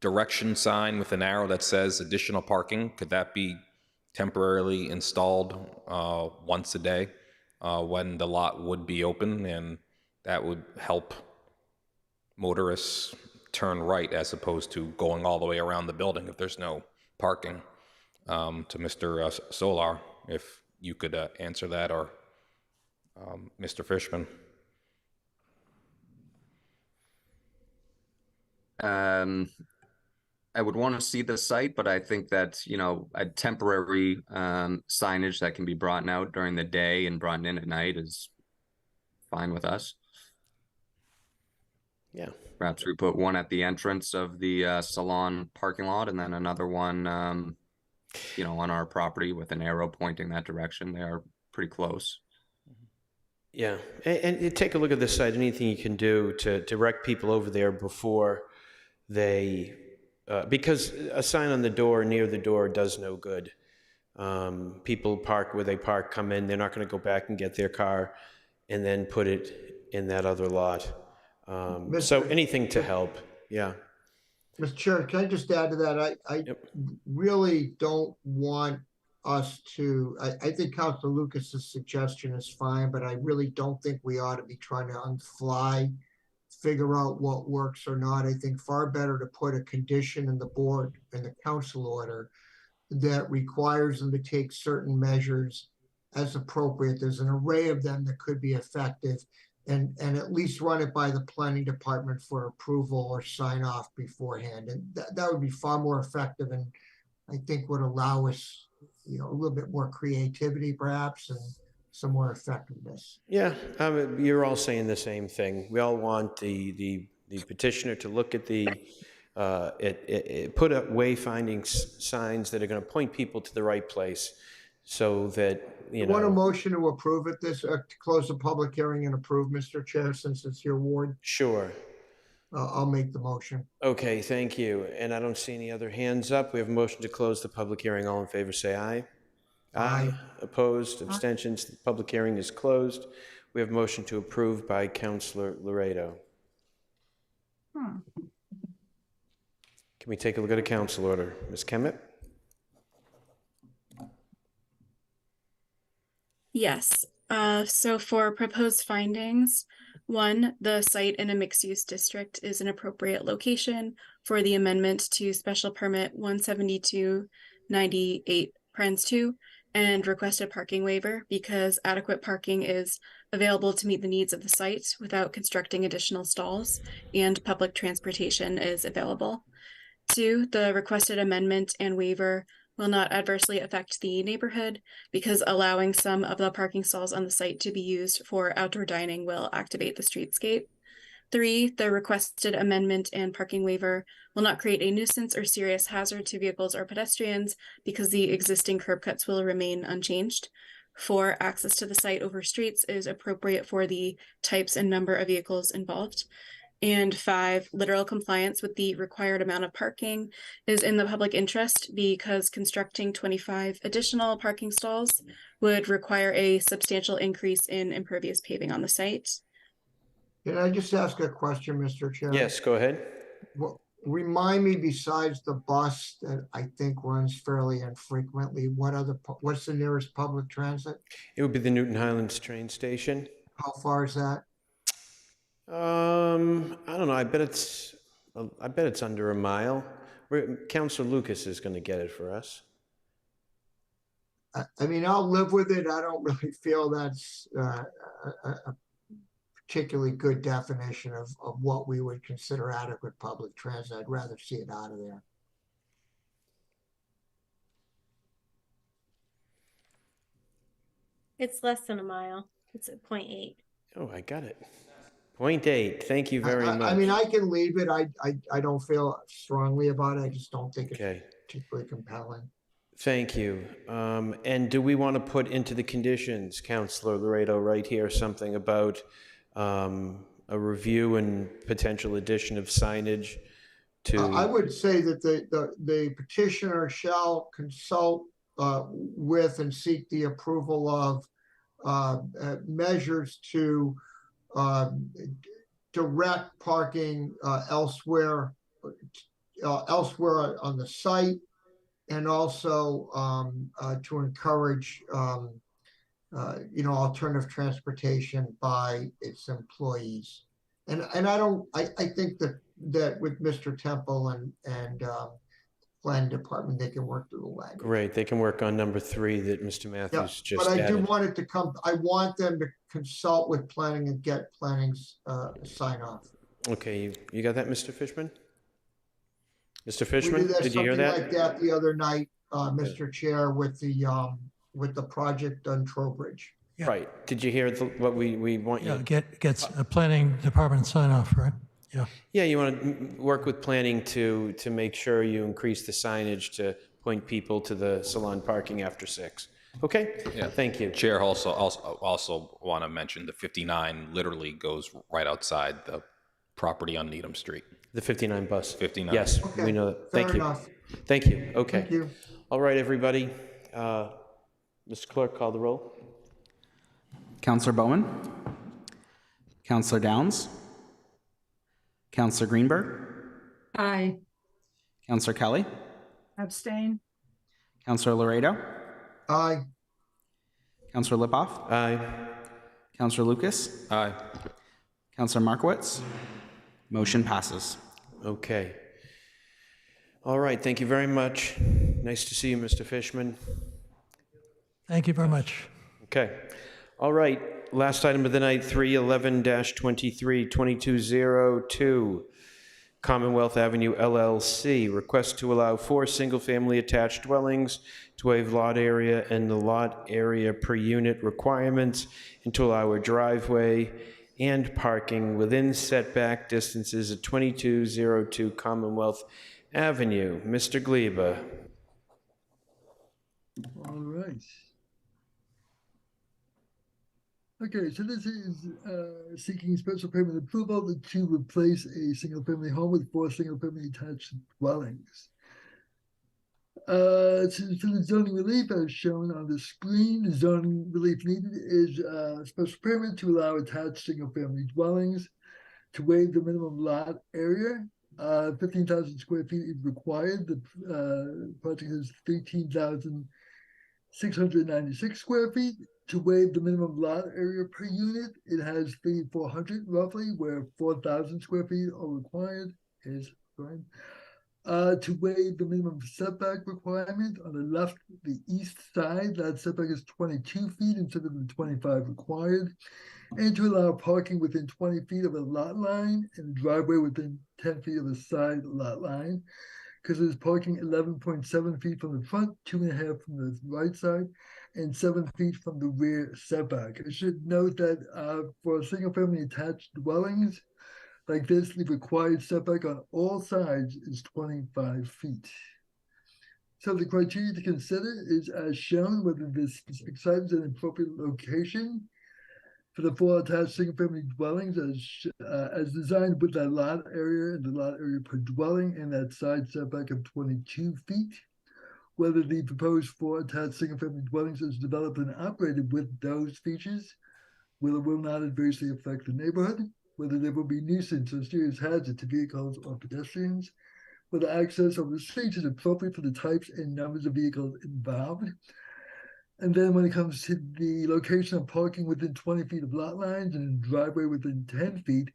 direction sign with an arrow that says additional parking, could that be temporarily installed once a day when the lot would be open, and that would help motorists turn right as opposed to going all the way around the building if there's no parking? To Mr. Solar, if you could answer that, or Mr. Fishman. I would want to see the site, but I think that, a temporary signage that can be brought out during the day and brought in at night is fine with us. Yeah. Perhaps we put one at the entrance of the salon parking lot and then another one, on our property with an arrow pointing that direction. They are pretty close. Yeah, and take a look at this site. Anything you can do to direct people over there before they, because a sign on the door, near the door, does no good. People park where they park, come in, they're not going to go back and get their car and then put it in that other lot. So anything to help, yeah. Mr. Chair, can I just add to that? I really don't want us to, I think Councilor Lucas's suggestion is fine, but I really don't think we ought to be trying to on the fly figure out what works or not. I think far better to put a condition in the board and the council order that requires them to take certain measures as appropriate. There's an array of them that could be effective. And at least run it by the planning department for approval or sign off beforehand. And that would be far more effective, and I think would allow us, a little bit more creativity perhaps and some more effectiveness. Yeah, you're all saying the same thing. We all want the petitioner to look at put up wayfinding signs that are going to point people to the right place, so that You want a motion to approve it, to close the public hearing and approve, Mr. Chair, since it's your ward? Sure. I'll make the motion. Okay, thank you. And I don't see any other hands up. We have a motion to close the public hearing. All in favor, say aye. Aye. Opposed, abstentions, the public hearing is closed. We have a motion to approve by Councilor Laredo. Can we take a look at a council order? Ms. Kemet? Yes. So for proposed findings, 1, the site in a mixed-use district is an appropriate location for the amendment to special permit 17298 Parens 2 and request a parking waiver because adequate parking is available to meet the needs of the site without constructing additional stalls, and public transportation is available. 2, the requested amendment and waiver will not adversely affect the neighborhood because allowing some of the parking stalls on the site to be used for outdoor dining will activate the streetscape. 3, the requested amendment and parking waiver will not create a nuisance or serious hazard to vehicles or pedestrians because the existing curb cuts will remain unchanged. 4, access to the site over streets is appropriate for the types and number of vehicles involved. And 5, literal compliance with the required amount of parking is in the public interest because constructing 25 additional parking stalls would require a substantial increase in impervious paving on the site. Can I just ask a question, Mr. Chair? Yes, go ahead. Well, remind me, besides the bus that I think runs fairly infrequently, what's the nearest public transit? It would be the Newton Highlands train station. How far is that? I don't know. I bet it's under a mile. Councilor Lucas is going to get it for us. I mean, I'll live with it. I don't really feel that's a particularly good definition of what we would consider adequate public transit. I'd rather see it out of there. It's less than a mile. It's at 0.8. Oh, I got it. 0.8. Thank you very much. I mean, I can leave it. I don't feel strongly about it. I just don't think it's particularly compelling. Thank you. And do we want to put into the conditions, Councilor Laredo, right here, something about a review and potential addition of signage to? I would say that the petitioner shall consult with and seek the approval of measures to direct parking elsewhere on the site, and also to encourage alternative transportation by its employees. And I think that with Mr. Temple and planning department, they can work through the language. Great, they can work on number 3 that Mr. Matthews just But I do added. want it to come, I want them to consult with planning and get planning's sign off. Okay, you got that, Mr. Fishman? Mr. We Fishman, did you hear something that? like that the other night, Mr. Chair, with the project on Trowbridge. Right. Did you hear what we want you? Yeah, gets a planning department sign off, right? Yeah. Yeah, you want to work with planning to make sure you increase the signage to point people to the salon parking after 6. Okay. Yeah. Thank you. Chair, also want to mention the 59 literally goes right outside the property on Needham Street. The 59 bus. 59. Yes, Okay, we know that. Thank fair you. enough. Thank you. Okay. Thank you. All right, everybody. Mr. Clerk, call the roll. Counselor Bowen, Counselor Downs, Counselor Greenberg, Aye. Counselor Kelly, Abstain. Counselor Laredo, Aye. Counselor Lipoff, Aye. Counselor Lucas, Aye. Counselor Markowitz. Motion passes. Okay. All right, thank you very much. Nice to see you, Mr. Fishman. Thank you very much. Okay. All right, last item of the night, 311-23, 2202. Commonwealth Avenue LLC, request to allow 4 single-family attached dwellings to waive lot area and the lot area per unit requirements and to allow a driveway and parking within setback distances at 2202 Commonwealth Avenue. Mr. Gleba. All right. Okay, so this is seeking special permit approval to replace a single-family home with 4 single-family attached dwellings. So the zoning relief as shown on the screen, the zoning relief needed is a special permit to allow attached single-family dwellings to waive the minimum lot area. 15,000 square feet is required. The project is 13,696 square feet. To waive the minimum lot area per unit, it has 3,400 roughly, where 4,000 square feet are required is fine. To waive the minimum setback requirement on the left, the east side, that setback is 22 feet instead of the 25 required. And to allow parking within 20 feet of a lot line and a driveway within 10 feet of the side lot line, because there's parking 11.7 feet from the front, 2.5 from the right side, and 7 feet from the rear setback. I should note that for single-family attached dwellings like this, the required setback on all sides is 25 feet. So the criteria to consider is as shown, whether this specific site is an appropriate location for the 4 attached single-family dwellings as designed with that lot area and the lot area per dwelling and that side setback of 22 feet. Whether the proposed 4 attached single-family dwellings is developed and operated with those features will or will not adversely affect the neighborhood. Whether there will be nuisance or serious hazard to vehicles or pedestrians. Whether access over the streets is appropriate for the types and numbers of vehicles involved. And then when it comes to the location of parking within 20 feet of lot lines and a driveway within 10 feet,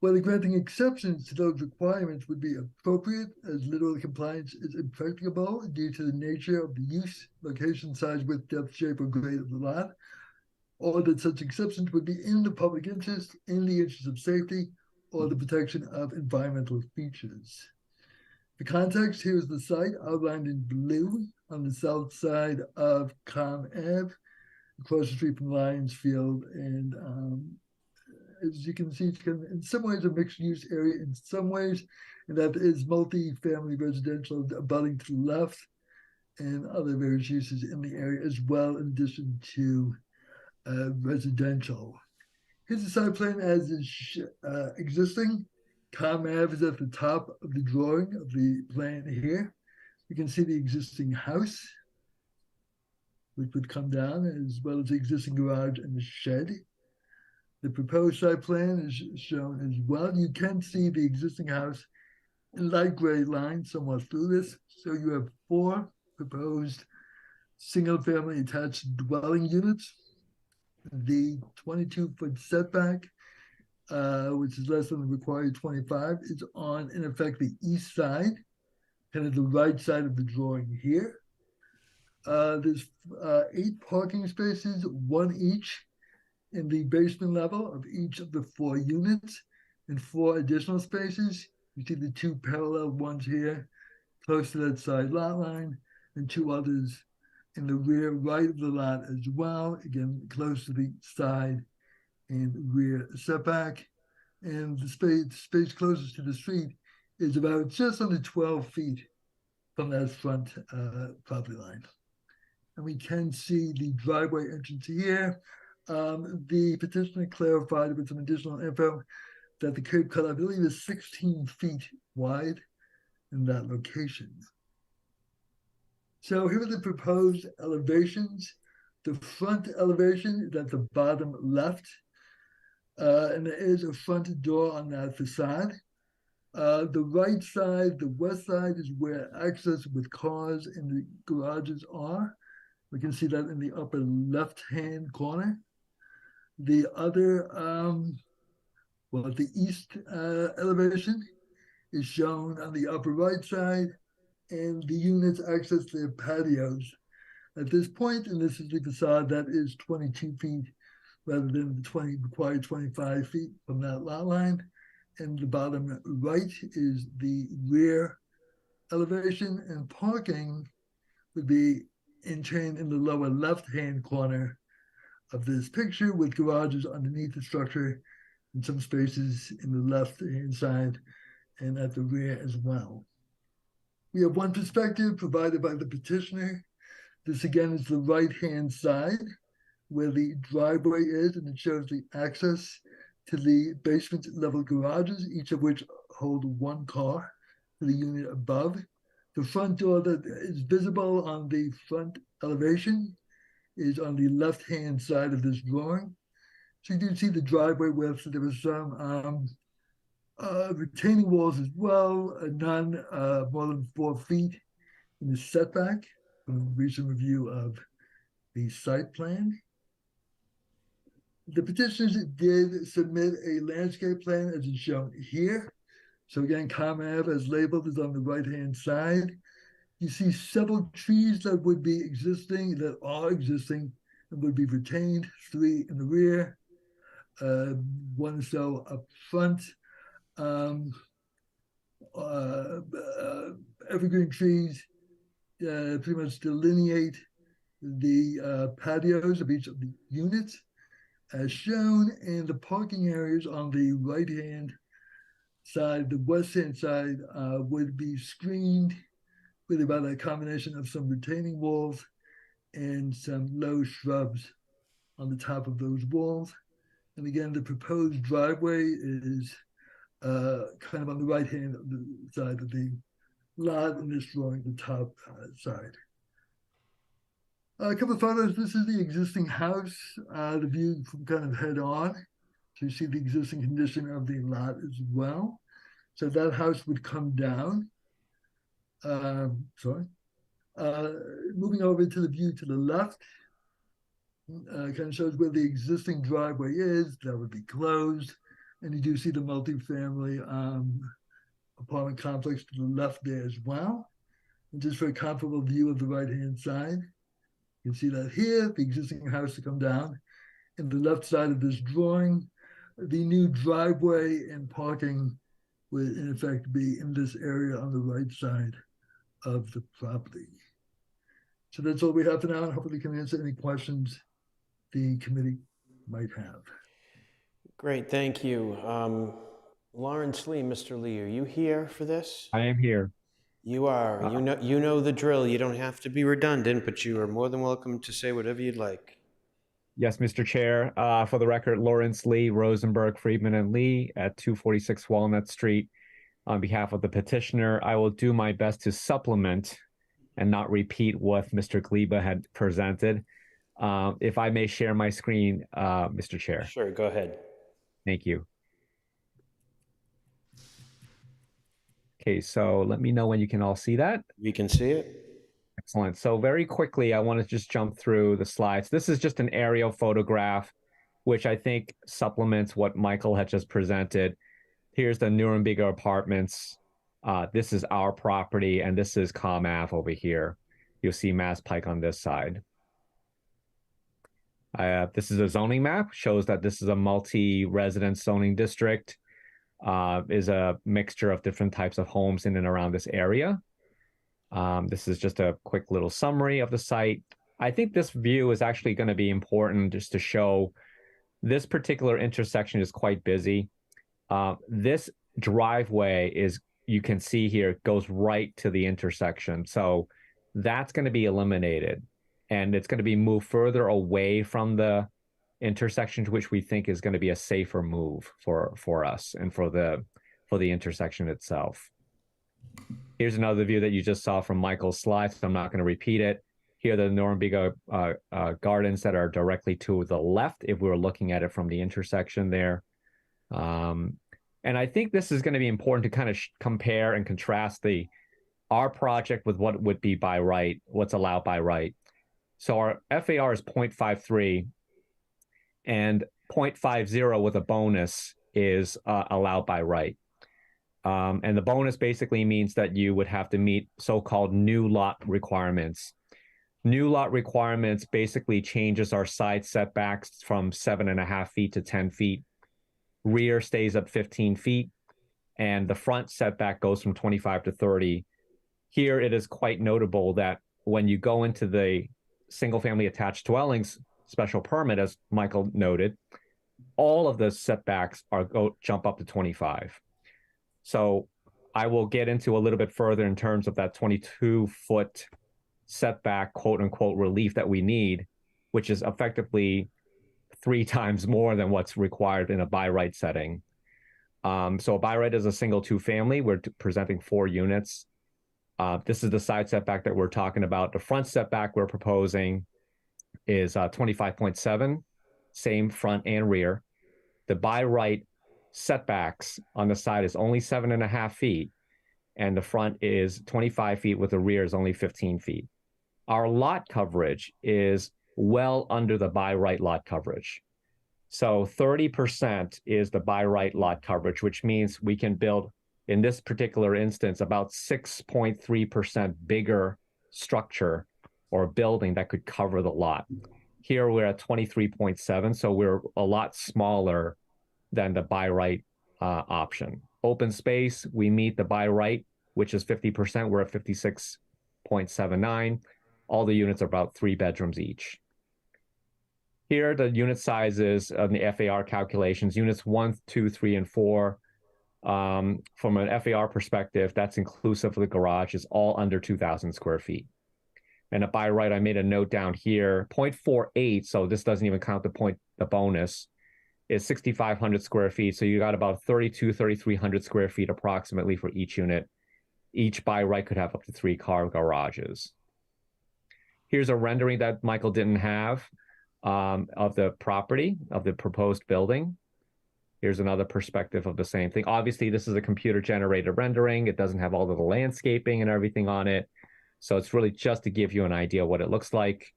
whether granting exceptions to those requirements would be appropriate as literal compliance is impracticable due to the nature of the use, location, size, width, depth, shape, or grade of the lot, or that such exceptions would be in the public interest, in the interest of safety, or the protection of environmental features. The context here is the site outlined in blue on the south side of Com Ave, across the street from Lions Field. And as you can see, it's in some ways a mixed-use area in some ways, and that is multi-family residential abutting to the left and other various uses in the area as well, in addition to residential. Here's the site plan as is existing. Com Ave is at the top of the drawing of the plan here. You can see the existing house, which would come down, as well as the existing garage and the shed. The proposed site plan is shown as well. You can see the existing house in light gray lines somewhat through this. So you have 4 proposed single-family attached dwelling units. The 22-foot setback, which is less than the required 25, is on, in effect, the east side, kind of the right side of the drawing here. There's 8 parking spaces, 1 each, in the basement level of each of the 4 units, and 4 additional spaces. You see the 2 parallel ones here, close to that side lot line, and 2 others in the rear right of the lot as well, again, close to the side and rear setback. And the space closest to the street is about just under 12 feet from that front property line. And we can see the driveway entrance here. The petitioner clarified with some additional info that the curb cut, I believe, is 16 feet wide in that location. So here are the proposed elevations. The front elevation is at the bottom left, and there is a front door on that facade. The right side, the west side, is where access with cars and the garages are. We can see that in the upper left-hand corner. The other, the east elevation is shown on the upper right side, and the units access their patios at this point, and this is the facade that is 22 feet rather than the required 25 feet from that lot line. and the bottom right is the rear elevation, and parking would be in the lower left-hand corner of this picture, with garages underneath the structure and some spaces in the left-hand side and at the rear as well. We have one perspective provided by the petitioner. This again is the right-hand side where the driveway is, and it shows the access to the basement level garages, each of which hold one car to the unit above. The front door that is visible on the front elevation is on the left-hand side of this drawing. So you do see the driveway width. There was some retaining walls as well, none more than 4 feet in the setback from a recent review of the site plan. The petitioners did submit a landscape plan as is shown here. So again, Common Ave as labeled is on the right-hand side. You see several trees that would be existing, that are existing, and would be retained, 3 in the rear, 1 or so up front. Evergreen trees pretty much delineate the patios of each of the units as shown, and the parking areas on the right-hand side, the west-hand side, would be screened with about a combination of some retaining walls and some low shrubs on the top of those walls. And again, the proposed driveway is kind of on the right-hand side of the lot in this drawing, the top side. A couple of photos. This is the existing house, the view from kind of head on. So you see the existing condition of the lot as well. So that house would come down. Moving over to the view to the left, kind of shows where the existing driveway is. That would be closed. And you do see the multifamily apartment complex to the left there as well. And just for a comparable view of the right-hand side, you can see that here, the existing house to come down. And the left side of this drawing, the new driveway and parking would in effect be in this area on the right side of the property. So that's all we have for now, and hopefully can answer any questions the committee might have. Great, thank you. Lawrence Lee, Mr. Lee, are you here for this? I am here. You are. You know the drill. You don't have to be redundant, but you are more than welcome to say whatever you'd like. Yes, Mr. Chair. For the record, Lawrence Lee, Rosenberg, Friedman, and Lee at 246 Walnut Street. On behalf of the petitioner, I will do my best to supplement and not repeat what Mr. Gleba had presented. If I may share my screen, Mr. Chair. Sure, go ahead. Thank you. Okay, so let me know when you can all see that. We can see it. Excellent. So very quickly, I want to just jump through the slides. This is just an aerial photograph, which I think supplements what Michael had just presented. Here's the Nuremberger Apartments. This is our property, and this is Com Ave over here. You'll see Mass Pike on this side. This is a zoning map, shows that this is a multi-residence zoning district. Is a mixture of different types of homes in and around this area. This is just a quick little summary of the site. I think this view is actually going to be important just to show this particular intersection is quite busy. This driveway is, you can see here, goes right to the intersection. So that's going to be eliminated, and it's going to be moved further away from the intersection, to which we think is going to be a safer move for us and for the intersection itself. Here's another view that you just saw from Michael's slides, so I'm not going to repeat it. Here are the Nuremberger gardens that are directly to the left if we were looking at it from the intersection there. And I think this is going to be important to kind of compare and contrast our project with what would be by right, what's allowed by right. So our FAR is 0.53, and 0.50 with a bonus is allowed by right. And the bonus basically means that you would have to meet so-called new lot requirements. New lot requirements basically changes our side setbacks from 7.5 feet to 10 feet. Rear stays at 15 feet. and the front setback goes from 25 to 30. Here, it is quite notable that when you go into the single-family attached dwellings special permit, as Michael noted, all of the setbacks jump up to 25. So I will get into a little bit further in terms of that 22-foot setback, quote unquote, relief that we need, which is effectively 3 times more than what's required in a by right setting. So a by right is a single 2-family. We're presenting 4 units. This is the side setback that we're talking about. The front setback we're proposing is 25.7, same front and rear. The by right setbacks on the side is only 7.5 feet, and the front is 25 feet with the rear is only 15 feet. Our lot coverage is well under the by right lot coverage. So 30% is the by right lot coverage, which means we can build, in this particular instance, about 6.3% bigger structure or building that could cover the lot. Here we're at 23.7, so we're a lot smaller than the by right option. Open space, we meet the by right, which is 50%. We're at 56.79. All the units are about 3 bedrooms each. Here, the unit sizes of the FAR calculations, units 1, 2, 3, and 4. From an FAR perspective, that's inclusive of the garage, is all under 2,000 square feet. And a by right, I made a note down here, 0.48, so this doesn't even count the bonus, is 6,500 square feet. So you got about 3,300 square feet approximately for each unit. Each by right could have up to 3 car garages. Here's a rendering that Michael didn't have of the property, of the proposed building. Here's another perspective of the same thing. Obviously, this is a computer-generated rendering. It doesn't have all of the landscaping and everything on it. So it's really just to give you an idea what it looks like.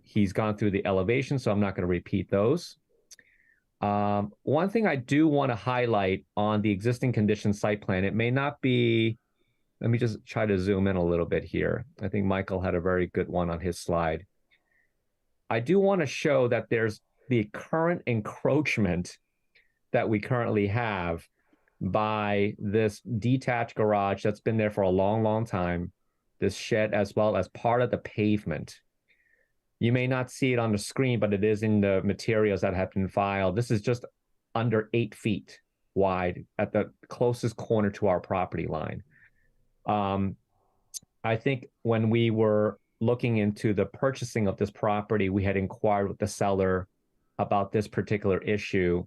He's gone through the elevation, so I'm not going to repeat those. One thing I do want to highlight on the existing condition site plan, it may not be, let me just try to zoom in a little bit here. I think Michael had a very good one on his slide. I do want to show that there's the current encroachment that we currently have by this detached garage that's been there for a long, long time, this shed, as well as part of the pavement. You may not see it on the screen, but it is in the materials that have been filed. This is just under 8 feet wide at the closest corner to our property line. I think when we were looking into the purchasing of this property, we had inquired with the seller about this particular issue.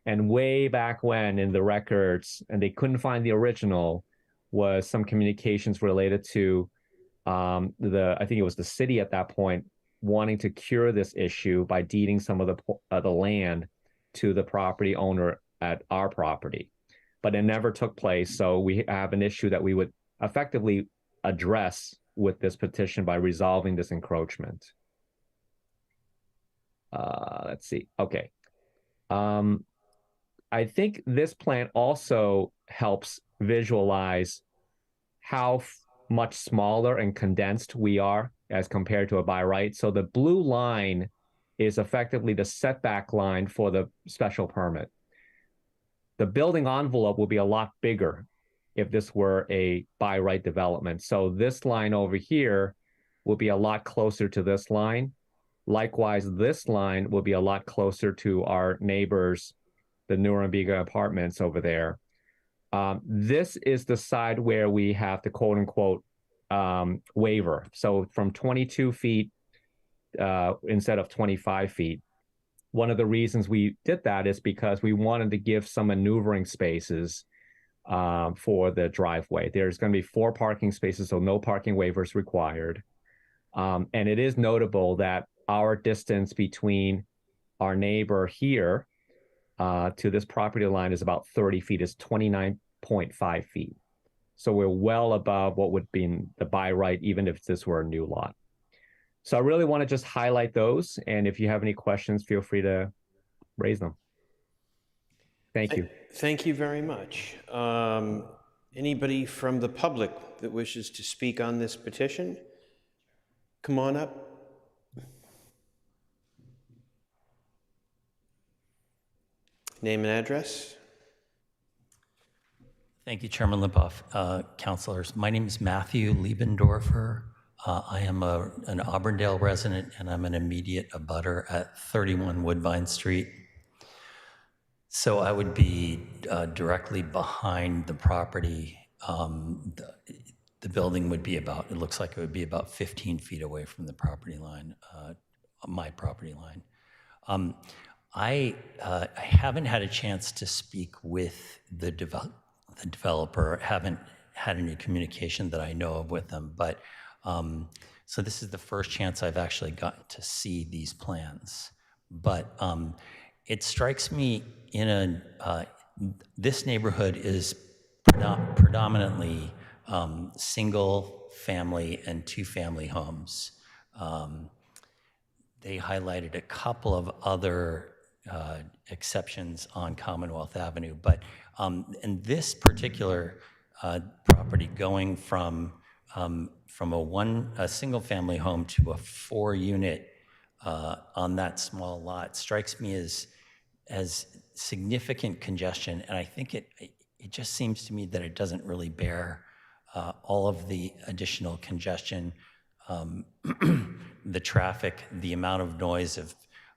And way back when in the records, and they couldn't find the original, was some communications related to I think it was the city at that point, wanting to cure this issue by deeding some of the land to the property owner at our property. But it never took place. So we have an issue that we would effectively address with this petition by resolving this encroachment. Let's see. Okay. I think this plan also helps visualize how much smaller and condensed we are as compared to a by right. So the blue line is effectively the setback line for the special permit. The building envelope will be a lot bigger if this were a by right development. So this line over here will be a lot closer to this line. Likewise, this line will be a lot closer to our neighbors, the Nuremberg apartments over there. This is the side where we have the quote unquote waiver. So from 22 feet instead of 25 feet. One of the reasons we did that is because we wanted to give some maneuvering spaces for the driveway. There's going to be 4 parking spaces, so no parking waivers required. And it is notable that our distance between our neighbor here to this property line is about 30 feet, is 29.5 feet. So we're well above what would be the by right, even if this were a new lot. So I really want to just highlight those. And if you have any questions, feel free to raise them. Thank you. Thank you very much. Anybody from the public that wishes to speak on this petition? Come on up. Name and address. Thank you, Chairman Lipoff. Councilors, my name is Matthew Liebendorfer. I am an Auburndale resident, and I'm an immediate abutter at 31 Woodbine Street. So I would be directly behind the property. The building would be about, it looks like it would be about 15 feet away from the property line, my property line. I haven't had a chance to speak with the developer, haven't had any communication that I know of with them, but so this is the first chance I've actually gotten to see these plans. But it strikes me this neighborhood is predominantly single family and two family homes. They highlighted a couple of other exceptions on Commonwealth Avenue, but in this particular property, going from a single family home to a 4-unit on that small lot strikes me as significant congestion, and I think it just seems to me that it doesn't really bear all of the additional congestion, the traffic, the amount of noise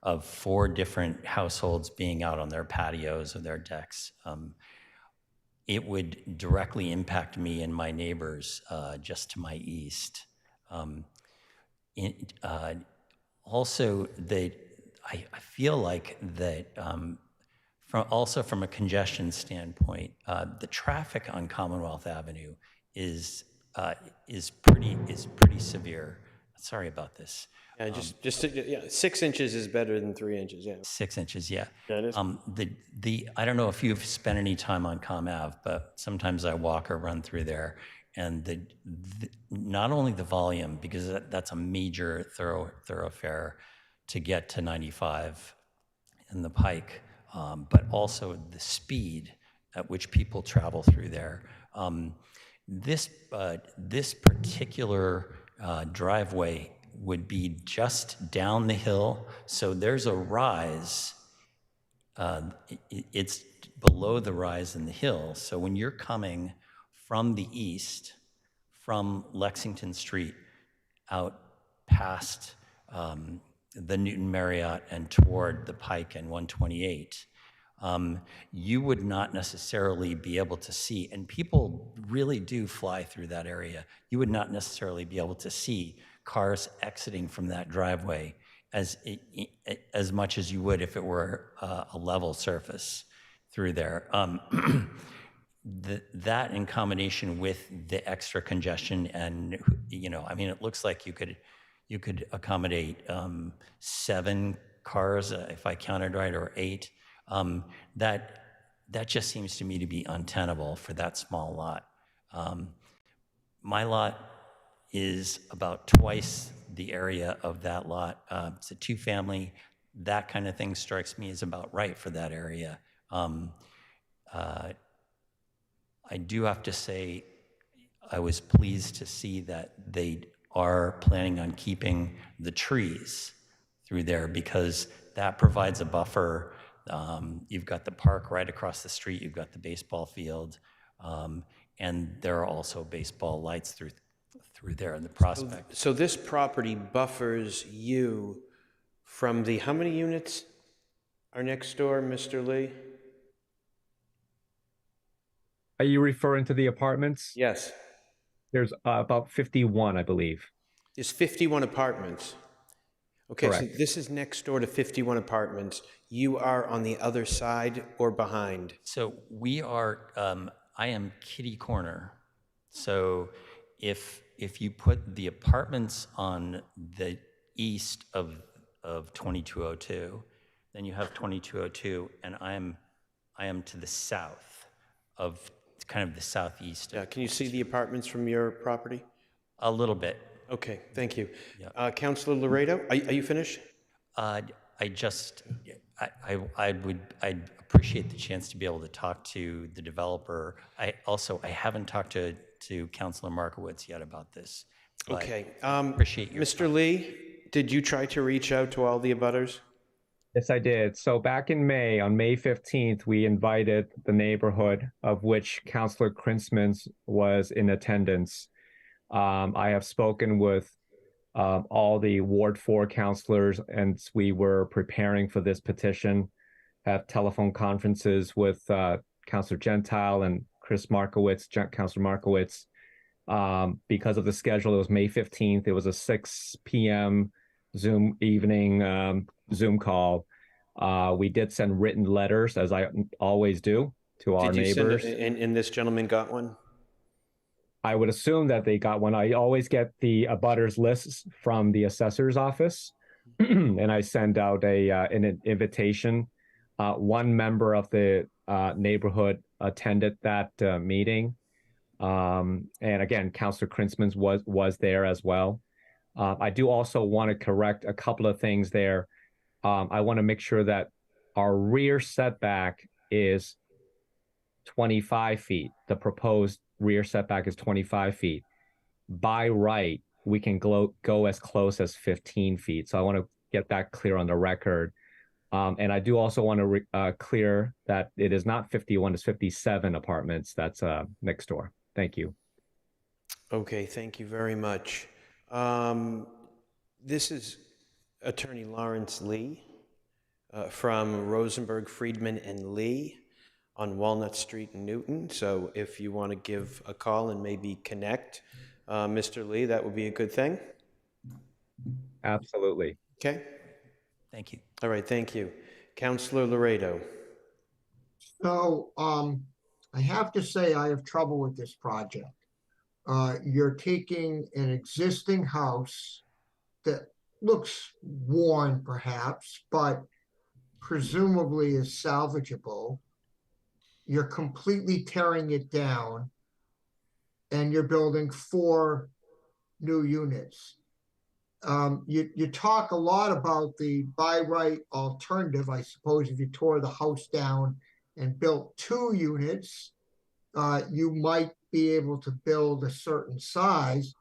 of 4 different households being out on their patios or their decks. It would directly impact me and my neighbors just to my east. Also, I feel like that from a congestion standpoint, the traffic on Commonwealth Avenue is pretty severe. Sorry about this. Yeah, yeah, 6 inches is better than 3 inches. Yeah, 6 inches. Yeah. Yeah, it is. I don't know if you've spent any time on Com Ave, but sometimes I walk or run through there, and not only the volume, because that's a major thoroughfare to get to 95 and the Pike, but also the speed at which people travel through there. This particular driveway would be just down the hill, so there's a rise. It's below the rise in the hill, so when you're coming from the east, from Lexington Street out past the Newton Marriott and toward the Pike and 128, you would not necessarily be able to see, and people really do fly through that area, you would not necessarily be able to see cars exiting from that driveway as much as you would if it were a level surface through there. That in combination with the extra congestion, and I mean, it looks like you could accommodate 7 cars if I counted right, or 8. That just seems to me to be untenable for that small lot. My lot is about twice the area of that lot. It's a 2-family. That kind of thing strikes me as about right for that area. I do have to say, I was pleased to see that they are planning on keeping the trees through there, because that provides a buffer. You've got the park right across the street, you've got the baseball field, and there are also baseball lights through there in the prospect. So this property buffers you from how many units are next door, Mr. Lee? Are you referring to the apartments? Yes. There's about 51, I believe. There's 51 apartments. Okay, Correct. so this is next door to 51 apartments. You are on the other side or behind? So we are, I am kitty corner. So if you put the apartments on the east of 2202, then you have 2202, and I am to the south of kind of the southeast. Yeah, can you see the apartments from your property? A little bit. Okay, thank you. Yeah. Councilor Laredo, are you finished? I'd appreciate the chance to be able to talk to the developer. I haven't talked to Councilor Markowitz yet about this. Okay. Appreciate your Mr. Lee, did you try to reach out to all the abutters? Yes, I did. So back in May, on May 15th, we invited the neighborhood, of which Councilor Krinsmans was in attendance. I have spoken with all the Ward 4 councilors, and we were preparing for this petition, have telephone conferences with Councilor Gentile and Councilor Markowitz. Because of the schedule, it was May 15th. It was a 6 p.m. Zoom evening Zoom call. We did send written letters, as I always do, to our Did you neighbors. send and this gentleman got one? I would assume that they got one. I always get the abutters lists from the assessor's office, and I send out an invitation. One member of the neighborhood attended that meeting. And again, Councilor Krinsmans was there as well. I do also want to correct a couple of things there. I want to make sure that our rear setback is 25 feet. The proposed rear setback is 25 feet. By right, we can go as close as 15 feet. So I want to get that clear on the record. And I do also want to clear that it is not 51, it's 57 apartments that's next door. Thank you. Okay, thank you very much. This is Attorney Lawrence Lee from Rosenberg, Friedman, and Lee on Walnut Street in Newton. So if you want to give a call and maybe connect, Mr. Lee, that would be a good thing. Absolutely. Okay. Thank you. All right, thank you. Councilor Laredo. So I have to say I have trouble with this project. You're taking an existing house that looks worn perhaps, but presumably is salvageable. You're completely tearing it down and you're building 4 new units. You talk a lot about the by right alternative. I suppose if you tore the house down and built 2 units, you might be able to build a certain size.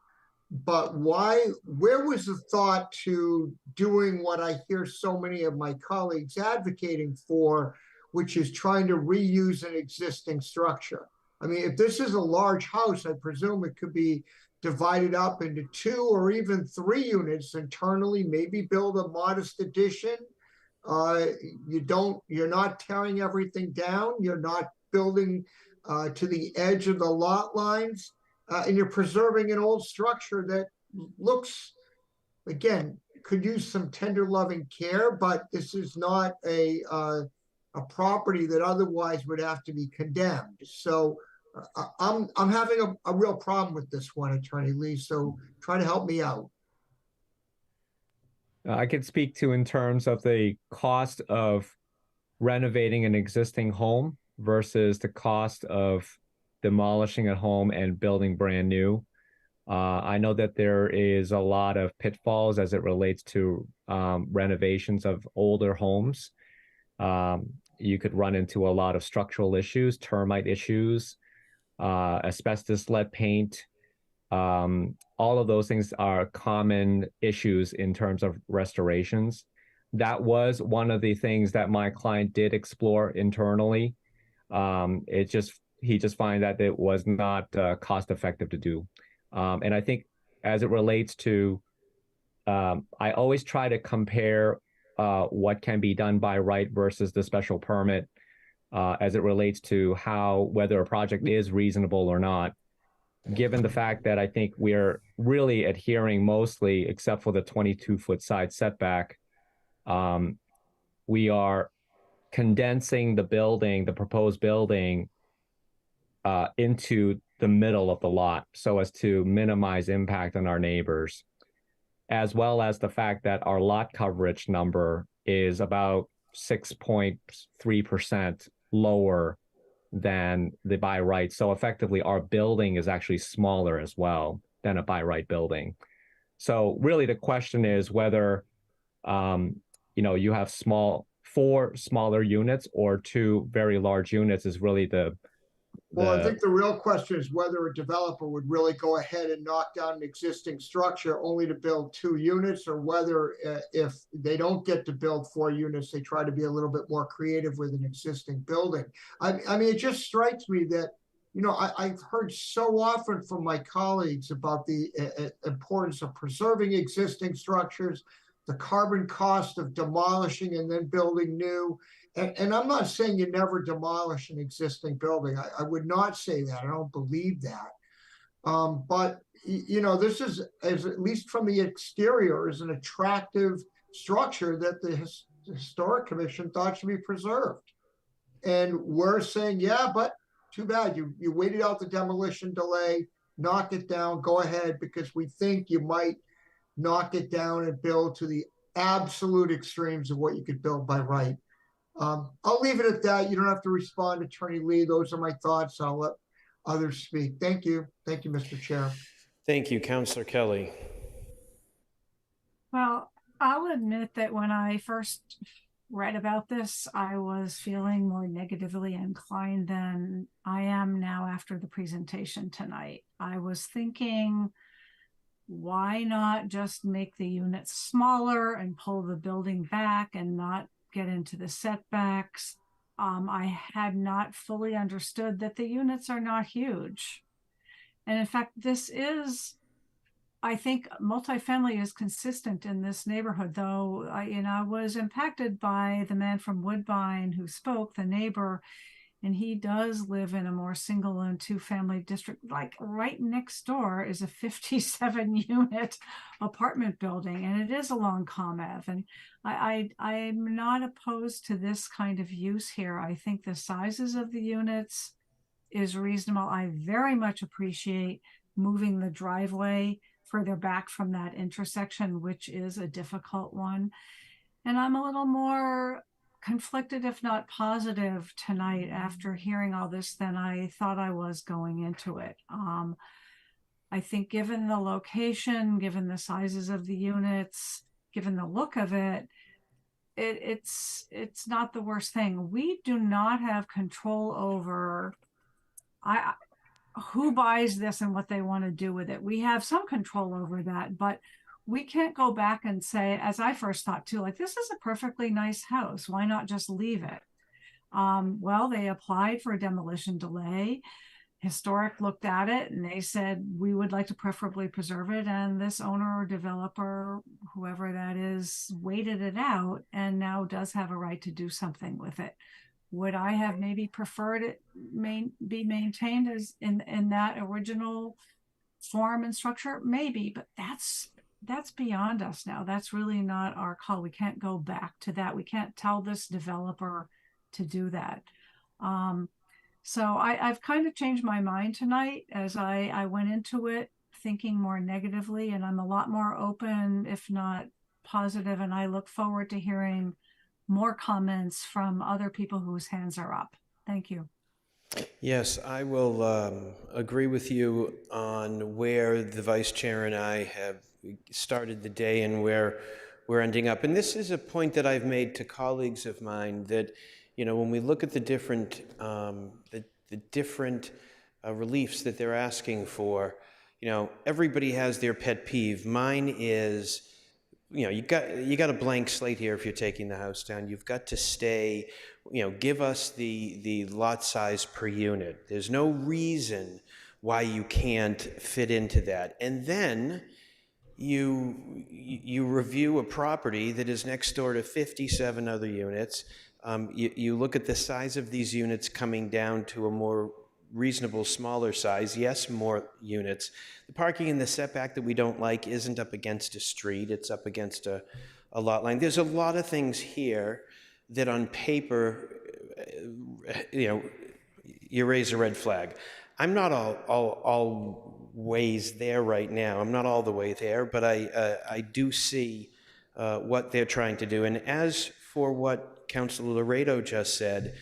But where was the thought to doing what I hear so many of my colleagues advocating for, which is trying to reuse an existing structure? I mean, if this is a large house, I presume it could be divided up into 2 or even 3 units internally, maybe build a modest addition. You're not tearing everything down. You're not building to the edge of the lot lines, and you're preserving an old structure that looks, again, could use some tender loving care, but this is not a property that otherwise would have to be condemned. So I'm having a real problem with this one, Attorney Lee, so try to help me out. I can speak to in terms of the cost of renovating an existing home versus the cost of demolishing a home and building brand new. I know that there is a lot of pitfalls as it relates to renovations of older homes. You could run into a lot of structural issues, termite issues, asbestos, lead paint. All of those things are common issues in terms of restorations. That was one of the things that my client did explore internally. He just find that it was not cost effective to do. And I think as it relates to, I always try to compare what can be done by right versus the special permit as it relates to whether a project is reasonable or not, given the fact that I think we're really adhering mostly, except for the 22-foot side setback, we are condensing the proposed building into the middle of the lot so as to minimize impact on our neighbors, as well as the fact that our lot coverage number is about 6.3% lower than the by right. So effectively, our building is actually smaller as well than a by right building. So really the question is whether you have 4 smaller units or 2 very large units is really the Well, I think the real question is whether a developer would really go ahead and knock down an existing structure only to build 2 units, or whether if they don't get to build 4 units, they try to be a little bit more creative with an existing building. I mean, it just strikes me that, you know, I've heard so often from my colleagues about the importance of preserving existing structures, the carbon cost of demolishing and then building new. And I'm not saying you never demolish an existing building. I would not say that. I don't believe that. But, you know, this is, as at least from the exterior, is an attractive structure that the Historic Commission thought should be preserved. And we're saying, yeah, but too bad. You waited out the demolition delay, knock it down, go ahead, because we think you might knock it down and build to the absolute extremes of what you could build by right. I'll leave it at that. You don't have to respond, Attorney Lee. Those are my thoughts. I'll let others speak. Thank you. Thank you, Mr. Chair. Thank you, Councillor Kelly. Well, I'll admit that when I first read about this, I was feeling more negatively inclined than I am now after the presentation tonight. I was thinking, why not just make the units smaller and pull the building back and not get into the setbacks? I had not fully understood that the units are not huge. And in fact, this is, I think multifamily is consistent in this neighborhood, though I was impacted by the man from Woodbine who spoke, the neighbor, and he does live in a more single and 2-family district. Like right next door is a 57-unit apartment building, and it is along Com Ave. And I'm not opposed to this kind of use here. I think the sizes of the units is reasonable. I very much appreciate moving the driveway further back from that intersection, which is a difficult one. And I'm a little more conflicted, if not positive, tonight after hearing all this than I thought I was going into it. I think given the location, given the sizes of the units, given the look of it, it's not the worst thing. We do not have control over who buys this and what they want to do with it. We have some control over that, but we can't go back and say, as I first thought too, like, this is a perfectly nice house. Why not just leave it? Well, they applied for a demolition delay. Historic looked at it and they said, we would like to preferably preserve it. And this owner or developer, whoever that is, waited it out and now does have a right to do something with it. Would I have maybe preferred it be maintained as in that original form and structure? Maybe, but that's beyond us now. That's really not our call. We can't go back to that. We can't tell this developer to do that. So I've kind of changed my mind tonight as I went into it thinking more negatively, and I'm a lot more open, if not positive, and I look forward to hearing more comments from other people whose hands are up. Thank you. Yes, I will agree with you on where the Vice Chair and I have started the day and where we're ending up. And this is a point that I've made to colleagues of mine that, you know, when we look at the different reliefs that they're asking for, you know, everybody has their pet peeve. Mine is, you know, you got a blank slate here if you're taking the house down. You've got to stay, you know, give us the lot size per unit. There's no reason why you can't fit into that. And then you review a property that is next door to 57 other units. You look at the size of these units coming down to a more reasonable, smaller size. Yes, more units. The parking in the setback that we don't like isn't up against a street. It's up against a lot line. There's a lot of things here that on paper, you know, you raise a red flag. I'm not all ways there right now. I'm not all the way there, but I do see what they're trying to do. And as for what Councilor Laredo just said,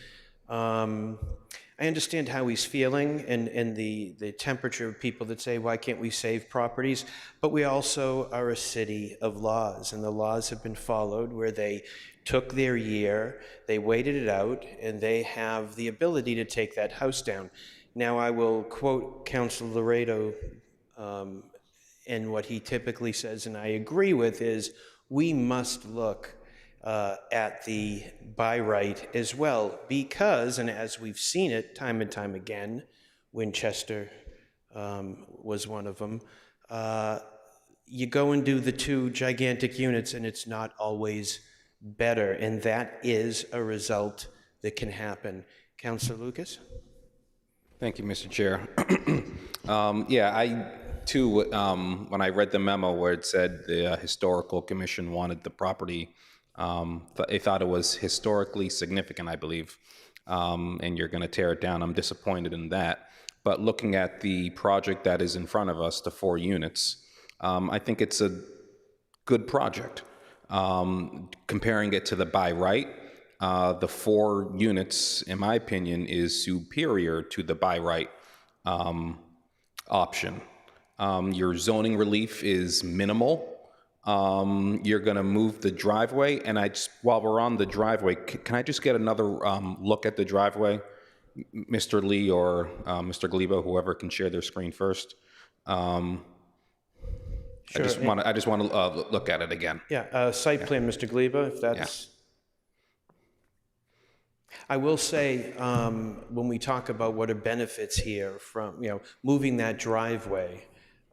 I understand how he's feeling and the temperature of people that say, why can't we save properties? But we also are a city of laws, and the laws have been followed where they took their year, they waited it out, and they have the ability to take that house down. Now, I will quote Councilor Laredo, and what he typically says, and I agree with, is we must look at the by right as well, because, and as we've seen it time and time again, Winchester was one of them, you go and do the two gigantic units and it's not always better, and that is a result that can happen. Councilor Lucas? Thank you, Mr. Chair. Yeah, I too, when I read the memo where it said the Historical Commission wanted the property, they thought it was historically significant, I believe, and you're going to tear it down. I'm disappointed in that. But looking at the project that is in front of us, the 4 units, I think it's a good project. Comparing it to the by right, the 4 units, in my opinion, is superior to the by right option. Your zoning relief is minimal. You're going to move the driveway, and while we're on the driveway, can I just get another look at the driveway? Mr. Lee or Mr. Gleba, whoever can share their screen first. Sure. I just want to look at it again. Yeah, site plan, Mr. Gleba, if that's... I will say, when we talk about what are benefits here from, moving that driveway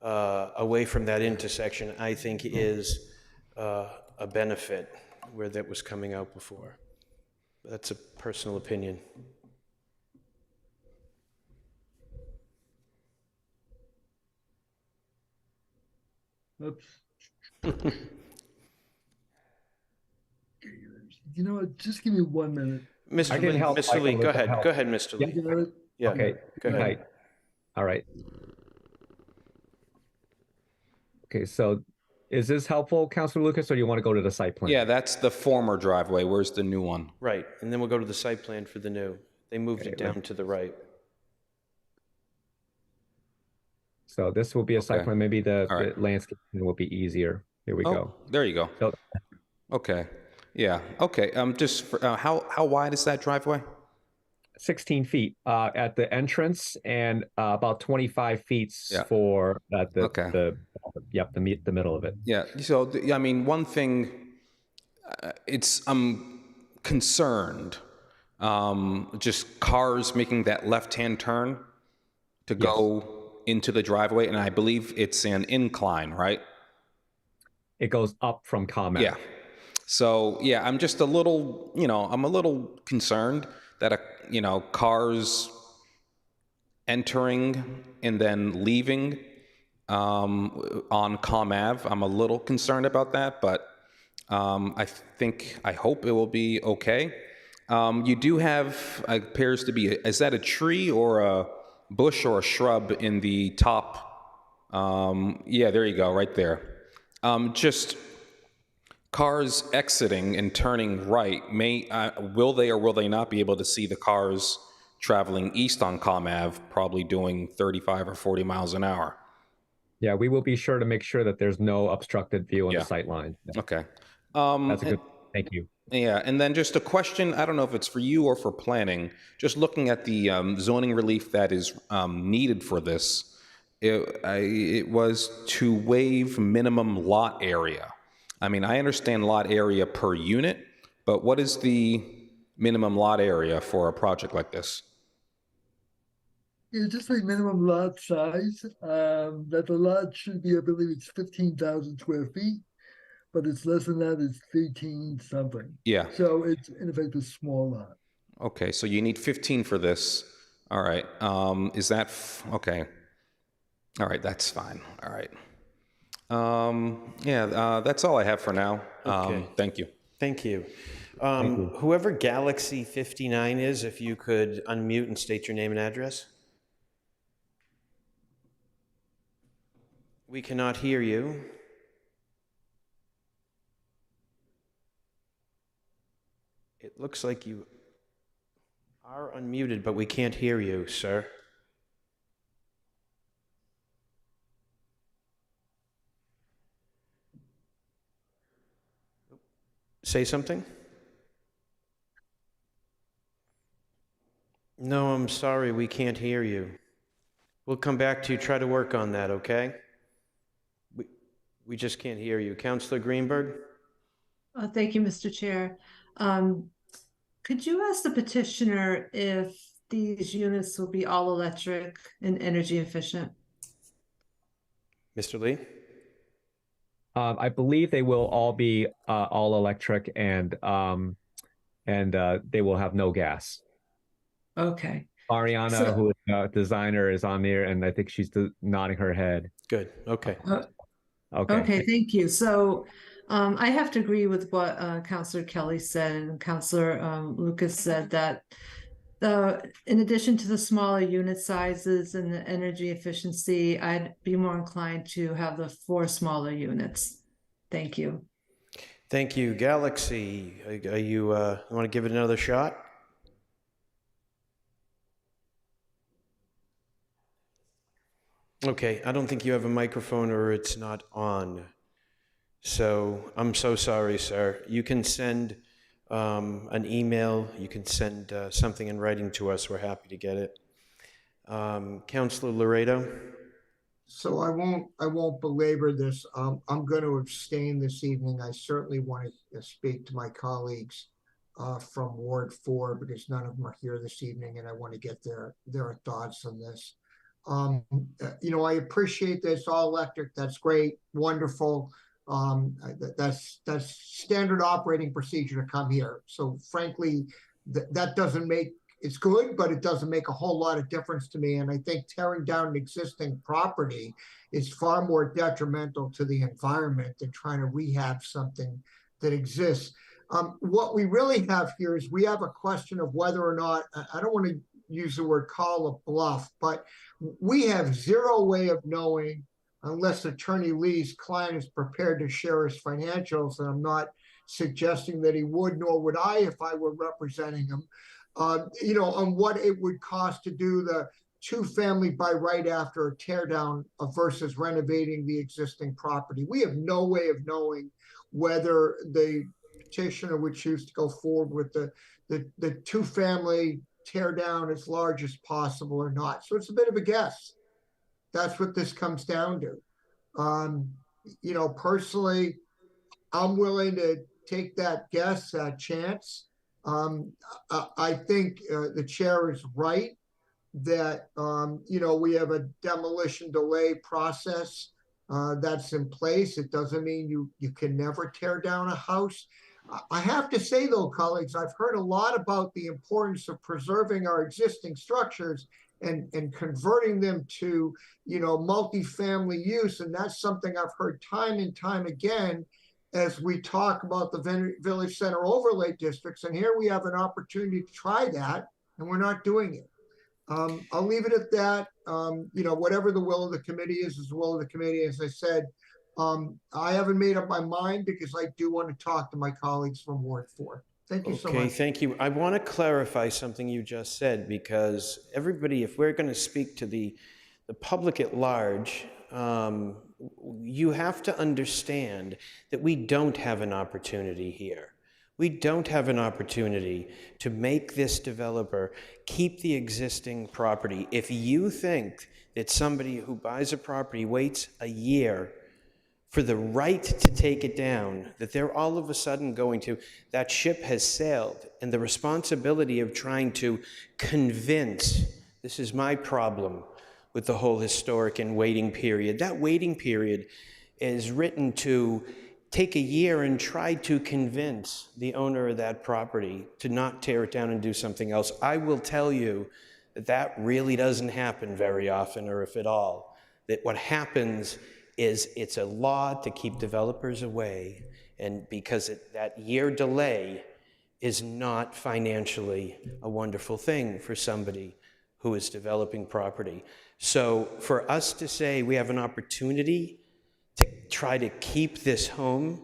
away from that intersection, I think is a benefit where that was coming out before. That's a personal opinion. Oops. You know what? Just give me 1 minute. Mr. Lee, Mr. Lee, go ahead. Go ahead, Mr. Lee. Yeah. Okay. Go ahead. Right. All right. Okay, so is this helpful, Councilor Lucas, or do you want to go to the site plan? Yeah, that's the former driveway. Where's the new one? Right, and then we'll go to the site plan for the new. They moved it down to the right. So this will be a site Okay. plan. Maybe the right. landscape will be easier. Here we go. There you go. So, Okay. Yeah. Okay. Just for, how wide is that driveway? 16 feet at the entrance and about 25 feet for at the the middle of it. Yeah. So I mean, one thing, I'm concerned. Just cars making that left-hand turn to go into the driveway, and I believe it's an incline, right? It goes up from ComEd. Yeah. So yeah, I'm just a little, I'm a little concerned that cars entering and then leaving on ComAv. I'm a little concerned about that, but I hope it will be okay. You do have, appears to be, is that a tree or a bush or a shrub in the top? Yeah, there you go, right there. Just cars exiting and turning right, will they or will they not be able to see the cars traveling east on ComAv, probably doing 35 or 40 miles an hour? Yeah, we will be sure to make sure that there's no obstructed view on the sight line. Okay. That's a good, thank you. Yeah, and then just a question, I don't know if it's for you or for planning, just looking at the zoning relief that is needed for this, it was to waive minimum lot area. I mean, I understand lot area per unit, but what is the minimum lot area for a project like this? Yeah, just like minimum lot size, that the lot should be, I believe it's 15,000 square feet, but it's less than that, it's 13 something. Yeah. So it's in effect a small lot. Okay, so you need 15 for this. All right. Is that, okay. All right, that's fine. All right. That's all I have for now. Okay. Thank you. Thank you. Whoever Galaxy 59 is, if you could unmute and state your name and address. We cannot hear you. It looks like you are unmuted, but we can't hear you, sir. Say something. No, I'm sorry, we can't hear you. We'll come back to you, try to work on that, okay? We just can't hear you. Counselor Greenberg? Thank you, Mr. Chair. Could you ask the petitioner if these units will be all electric and energy efficient? Mr. Lee? I believe they will all be all electric and they will have no gas. Okay. Ariana, So- who is a designer, is on there, and I think she's nodding her head. Good, okay. Okay. Okay, thank you. So I have to agree with what Councillor Kelly said and Councillor Lucas said, that in addition to the smaller unit sizes and the energy efficiency, I'd be more inclined to have the 4 smaller units. Thank you. Thank you. Galaxy, are you want to give it another shot? Okay, I don't think you have a microphone or it's not on. So I'm so sorry, sir. You can send an email, you can send something in writing to us. We're happy to get it. Councilor Laredo? So I won't belabor this. I'm going to abstain this evening. I certainly want to speak to my colleagues from Ward 4 because none of them are here this evening, and I want to get their thoughts on this. I appreciate this all electric. That's great, wonderful. That's standard operating procedure to come here. So frankly, that doesn't make, it's good, but it doesn't make a whole lot of difference to me. And I think tearing down an existing property is far more detrimental to the environment than trying to rehab something that exists. What we really have here is we have a question of whether or not, I don't want to use the word call a bluff, but we have zero way of knowing unless Attorney Lee's client is prepared to share his financials, and I'm not suggesting that he would, nor would I if I were representing him, on what it would cost to do the 2-family by right after a tear down versus renovating the existing property. We have no way of knowing whether the petitioner would choose to go forward with the 2-family tear down as large as possible or not. So it's a bit of a guess. That's what this comes down to. Personally, I'm willing to take that guess, that chance. I think the chair is right that, we have a demolition delay process that's in place. It doesn't mean you can never tear down a house. I have to say, though, colleagues, I've heard a lot about the importance of preserving our existing structures and converting them to, multifamily use. And that's something I've heard time and time again as we talk about the Village Center overlay districts. And here we have an opportunity to try that, and we're not doing it. I'll leave it at that. Whatever the will of the committee is the will of the committee. As I said, I haven't made up my mind because I do want to talk to my colleagues from Ward 4. Thank you so much. Okay, thank you. I want to clarify something you just said, because everybody, if we're going to speak to the public at large, you have to understand that we don't have an opportunity here. We don't have an opportunity to make this developer keep the existing property. If you think that somebody who buys a property waits a year for the right to take it down, that they're all of a sudden going to, that ship has sailed, and the responsibility of trying to convince, this is my problem with the whole historic and waiting period. That waiting period is written to take a year and try to convince the owner of that property to not tear it down and do something else. I will tell you that that really doesn't happen very often, or if at all. That what happens is it's a law to keep developers away, and because that year delay is not financially a wonderful thing for somebody who is developing property. So for us to say we have an opportunity to try to keep this home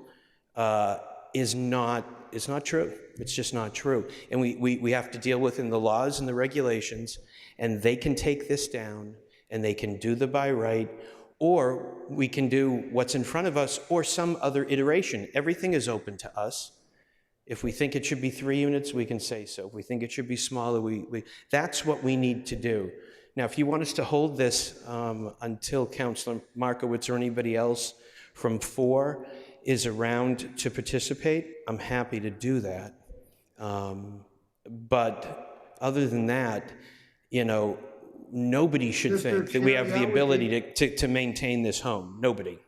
is not true. It's just not true. And we have to deal within the laws and the regulations, and they can take this down and they can do the by right, or we can do what's in front of us or some other iteration. Everything is open to us. If we think it should be 3 units, we can say so. If we think it should be smaller, that's what we need to do. Now, if you want us to hold this until Councilor Markowitz or anybody else from 4 is around to participate, I'm happy to do that. But other than that, you know, nobody should Mr. think that we Chair, have the that would ability to maintain this home. Nobody.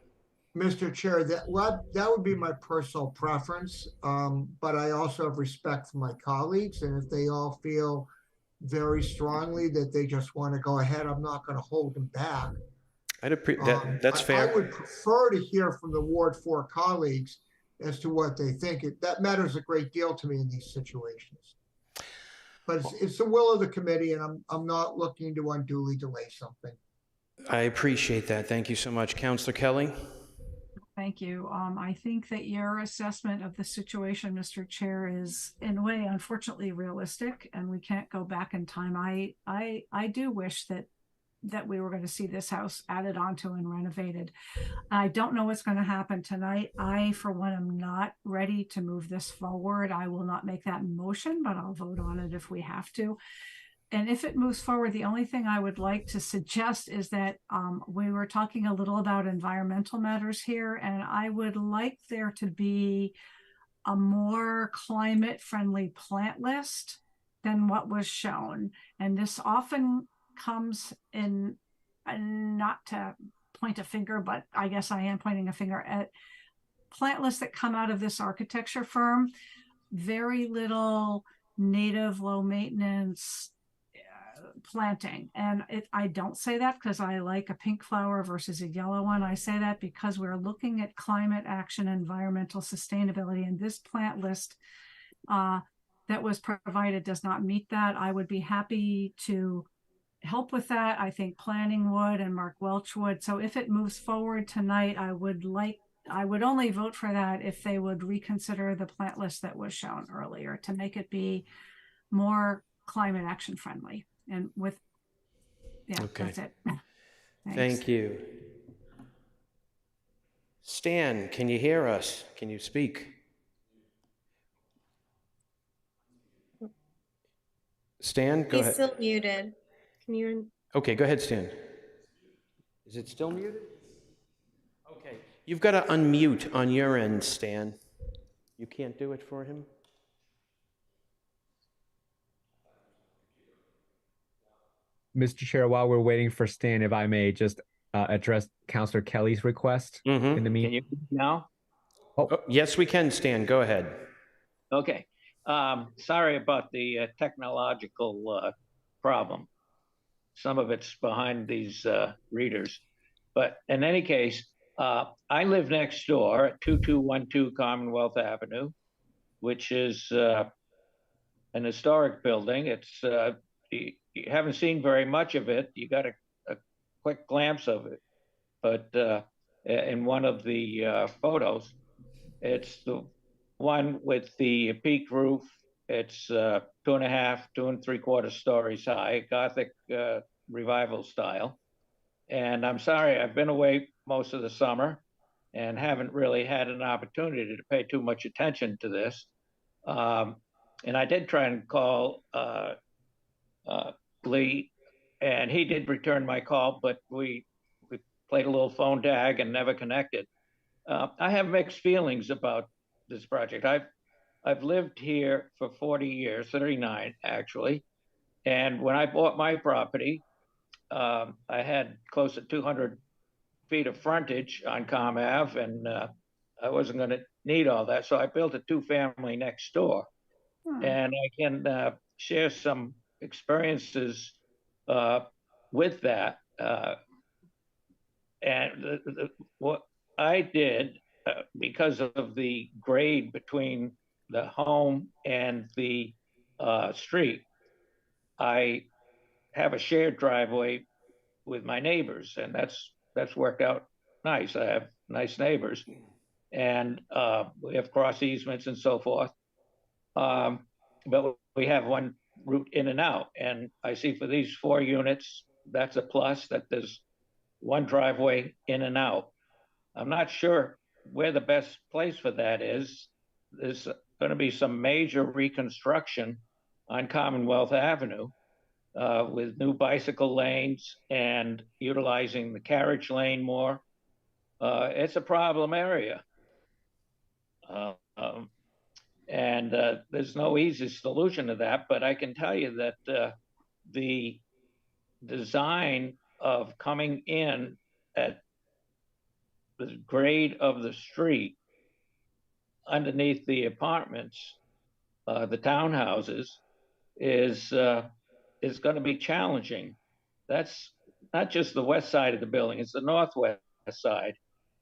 Mr. Chair, that would be my personal preference, but I also have respect for my colleagues, and if they all feel very strongly that they just want to go ahead, I'm not going to hold them back. That's fair. I would prefer to hear from the Ward 4 colleagues as to what they think. That matters a great deal to me in these situations. But it's the will of the committee, and I'm not looking to unduly delay something. I appreciate that. Thank you so much. Councilor Kelly? Thank you. I think that your assessment of the situation, Mr. Chair, is in a way, unfortunately, realistic, and we can't go back in time. I do wish that we were going to see this house added onto and renovated. I don't know what's going to happen tonight. I, for one, am not ready to move this forward. I will not make that motion, but I'll vote on it if we have to. And if it moves forward, the only thing I would like to suggest is that we were talking a little about environmental matters here, and I would like there to be a more climate-friendly plant list than what was shown. And this often comes in, not to point a finger, but I guess I am pointing a finger at plant lists that come out of this architecture firm. Very little native, low maintenance planting. And I don't say that because I like a pink flower versus a yellow one. I say that because we're looking at climate action, environmental sustainability, and this plant list that was provided does not meet that. I would be happy to help with that. I think planning would, and Mark Welch would. So if it moves forward tonight, I would only vote for that if they would reconsider the plant list that was shown earlier to make it be more climate action friendly. And Okay. That's it. Thank you. Stan, can you hear us? Can you speak? Stan, go He's ahead. still muted. Can you? Okay, go ahead, Stan. Is it still muted? Okay. You've got to unmute on your end, Stan. You can't do it for him? Mr. Chair, while we're waiting for Stan, if I may just address Councilor Kelly's request in the meeting. Can you now? Oh, yes, we can, Stan. Go ahead. Okay. Sorry about the technological problem. Some of it's behind these readers. But in any case, I live next door at 2212 Commonwealth Avenue, which is an historic building. It's you haven't seen very much of it. You got a quick glance of it, but in one of the photos, it's the one with the peaked roof. It's 2.5, 2 3/4 stories high, Gothic revival style. And I'm sorry, I've been away most of the summer and haven't really had an opportunity to pay too much attention to this. And I did try and call Lee, and he did return my call, but we played a little phone tag and never connected. I have mixed feelings about this project. I've lived here for 40 years, 39 actually, and when I bought my property, I had close to 200 feet of frontage on Com Ave, and I wasn't going to need all that, so I built a 2-family next door. And I can share some experiences with that. And what I did, because of the grade between the home and the street, I have a shared driveway with my neighbors, and that's worked out nice. I have nice neighbors, and we have cross easements and so forth. But we have one route in and out, and I see for these 4 units, that's a plus, that there's one driveway in and out. I'm not sure where the best place for that is. There's going to be some major reconstruction on Commonwealth Avenue with new bicycle lanes and utilizing the carriage lane more. It's a problem area. And there's no easy solution to that, but I can tell you that the design of coming in at the grade of the street underneath the apartments, the townhouses, is going to be challenging. That's not just the west side of the building, it's the northwest side.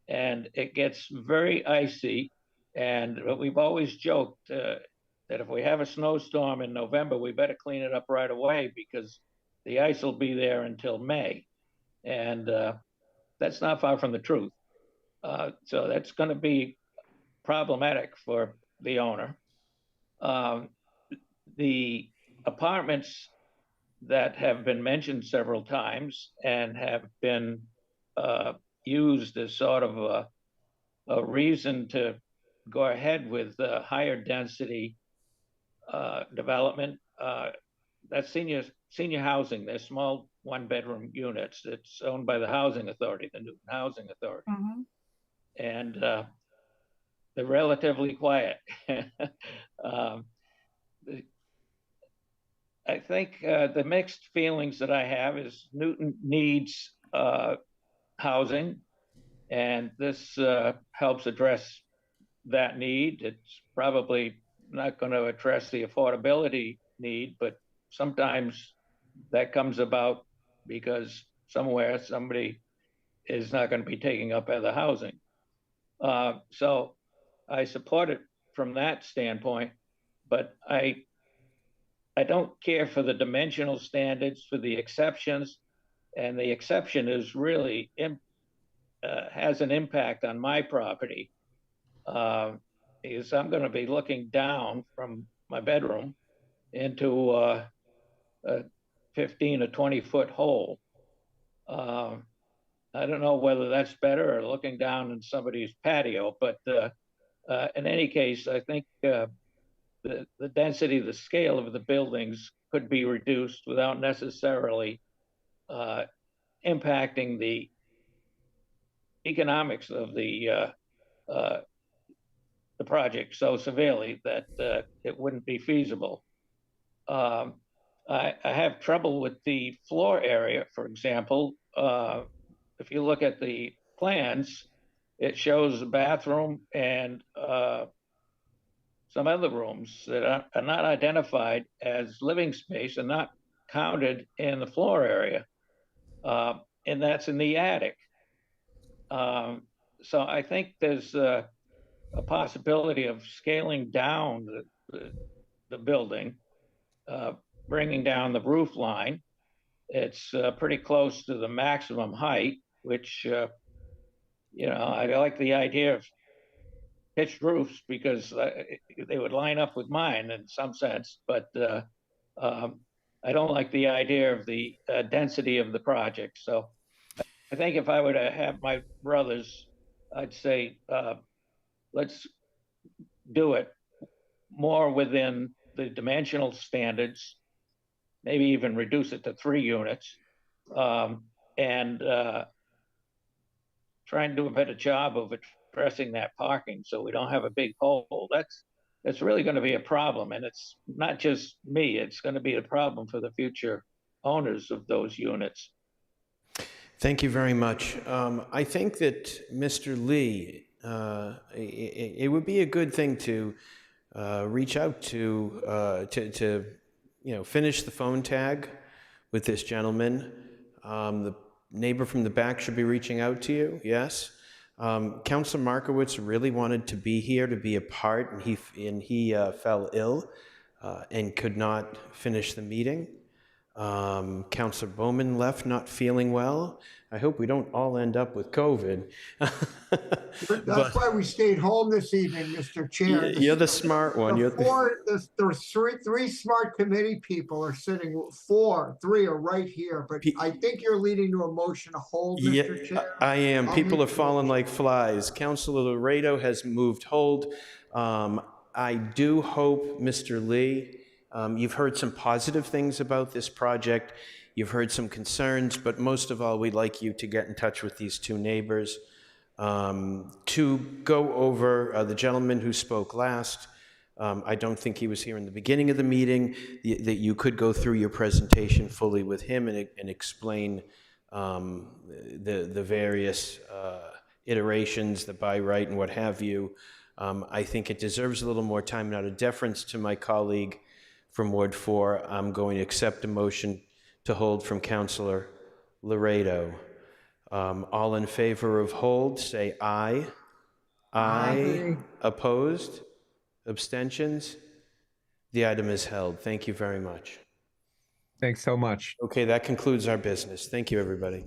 And it gets very icy. And we've always joked that if we have a snowstorm in November, we better clean it up right away because the ice will be there until May. And that's not far from the truth. So that's going to be problematic for the owner. The apartments that have been mentioned several times and have been used as sort of a reason to go ahead with higher density development. That's senior housing. They're small 1-bedroom units. It's owned by the Housing Authority, the Newton Housing Authority. And they're relatively quiet. I think the mixed feelings that I have is Newton needs housing, and this helps address that need. It's probably not going to address the affordability need, but sometimes that comes about because somewhere somebody is not going to be taking up other housing. So I support it from that standpoint, but I don't care for the dimensional standards, for the exceptions, and the exception is really has an impact on my property because I'm going to be looking down from my bedroom into a 15 or 20 foot hole. I don't know whether that's better or looking down in somebody's patio, but in any case, I think the density, the scale of the buildings could be reduced without necessarily impacting the economics of the project so severely that it wouldn't be feasible. I have trouble with the floor area, for example. If you look at the plans, it shows a bathroom and some other rooms that are not identified as living space and not counted in the floor area. And that's in the attic. So I think there's a possibility of scaling down the building, bringing down the roof line. It's pretty close to the maximum height, which, I like the idea of pitched roofs because they would line up with mine in some sense, but I don't like the idea of the density of the project. So I think if I were to have my brothers, I'd say, let's do it more within the dimensional standards, maybe even reduce it to 3 units, and try and do a better job of addressing that parking so we don't have a big hole. That's really going to be a problem, and it's not just me. It's going to be a problem for the future owners of those units. Thank you very much. I think that Mr. Lee, it would be a good thing to reach out to finish the phone tag with this gentleman. The neighbor from the back should be reaching out to you. Yes. Councilor Markowitz really wanted to be here to be a part, and he fell ill and could not finish the meeting. Councilor Bowman left not feeling well. I hope we don't all end up with COVID. That's why we stayed home this evening, Mr. Chair. You're the smart one. There's three smart committee people are sitting, 3 are right here, but I think you're leading to a motion to hold, Mr. Chair. I am. People are falling like flies. Councilor Laredo has moved hold. I do hope, Mr. Lee, you've heard some positive things about this project. You've heard some concerns, but most of all, we'd like you to get in touch with these two neighbors to go over the gentleman who spoke last. I don't think he was here in the beginning of the meeting, that you could go through your presentation fully with him and explain the various iterations, the by right and what have you. I think it deserves a little more time. And out of deference to my colleague from Ward 4, I'm going to accept a motion to hold from Councilor Laredo. All in favor of hold, say aye. Aye. Opposed? Abstentions? The item is held. Thank you very much. Thanks so much. Okay, that concludes our business. Thank you, everybody.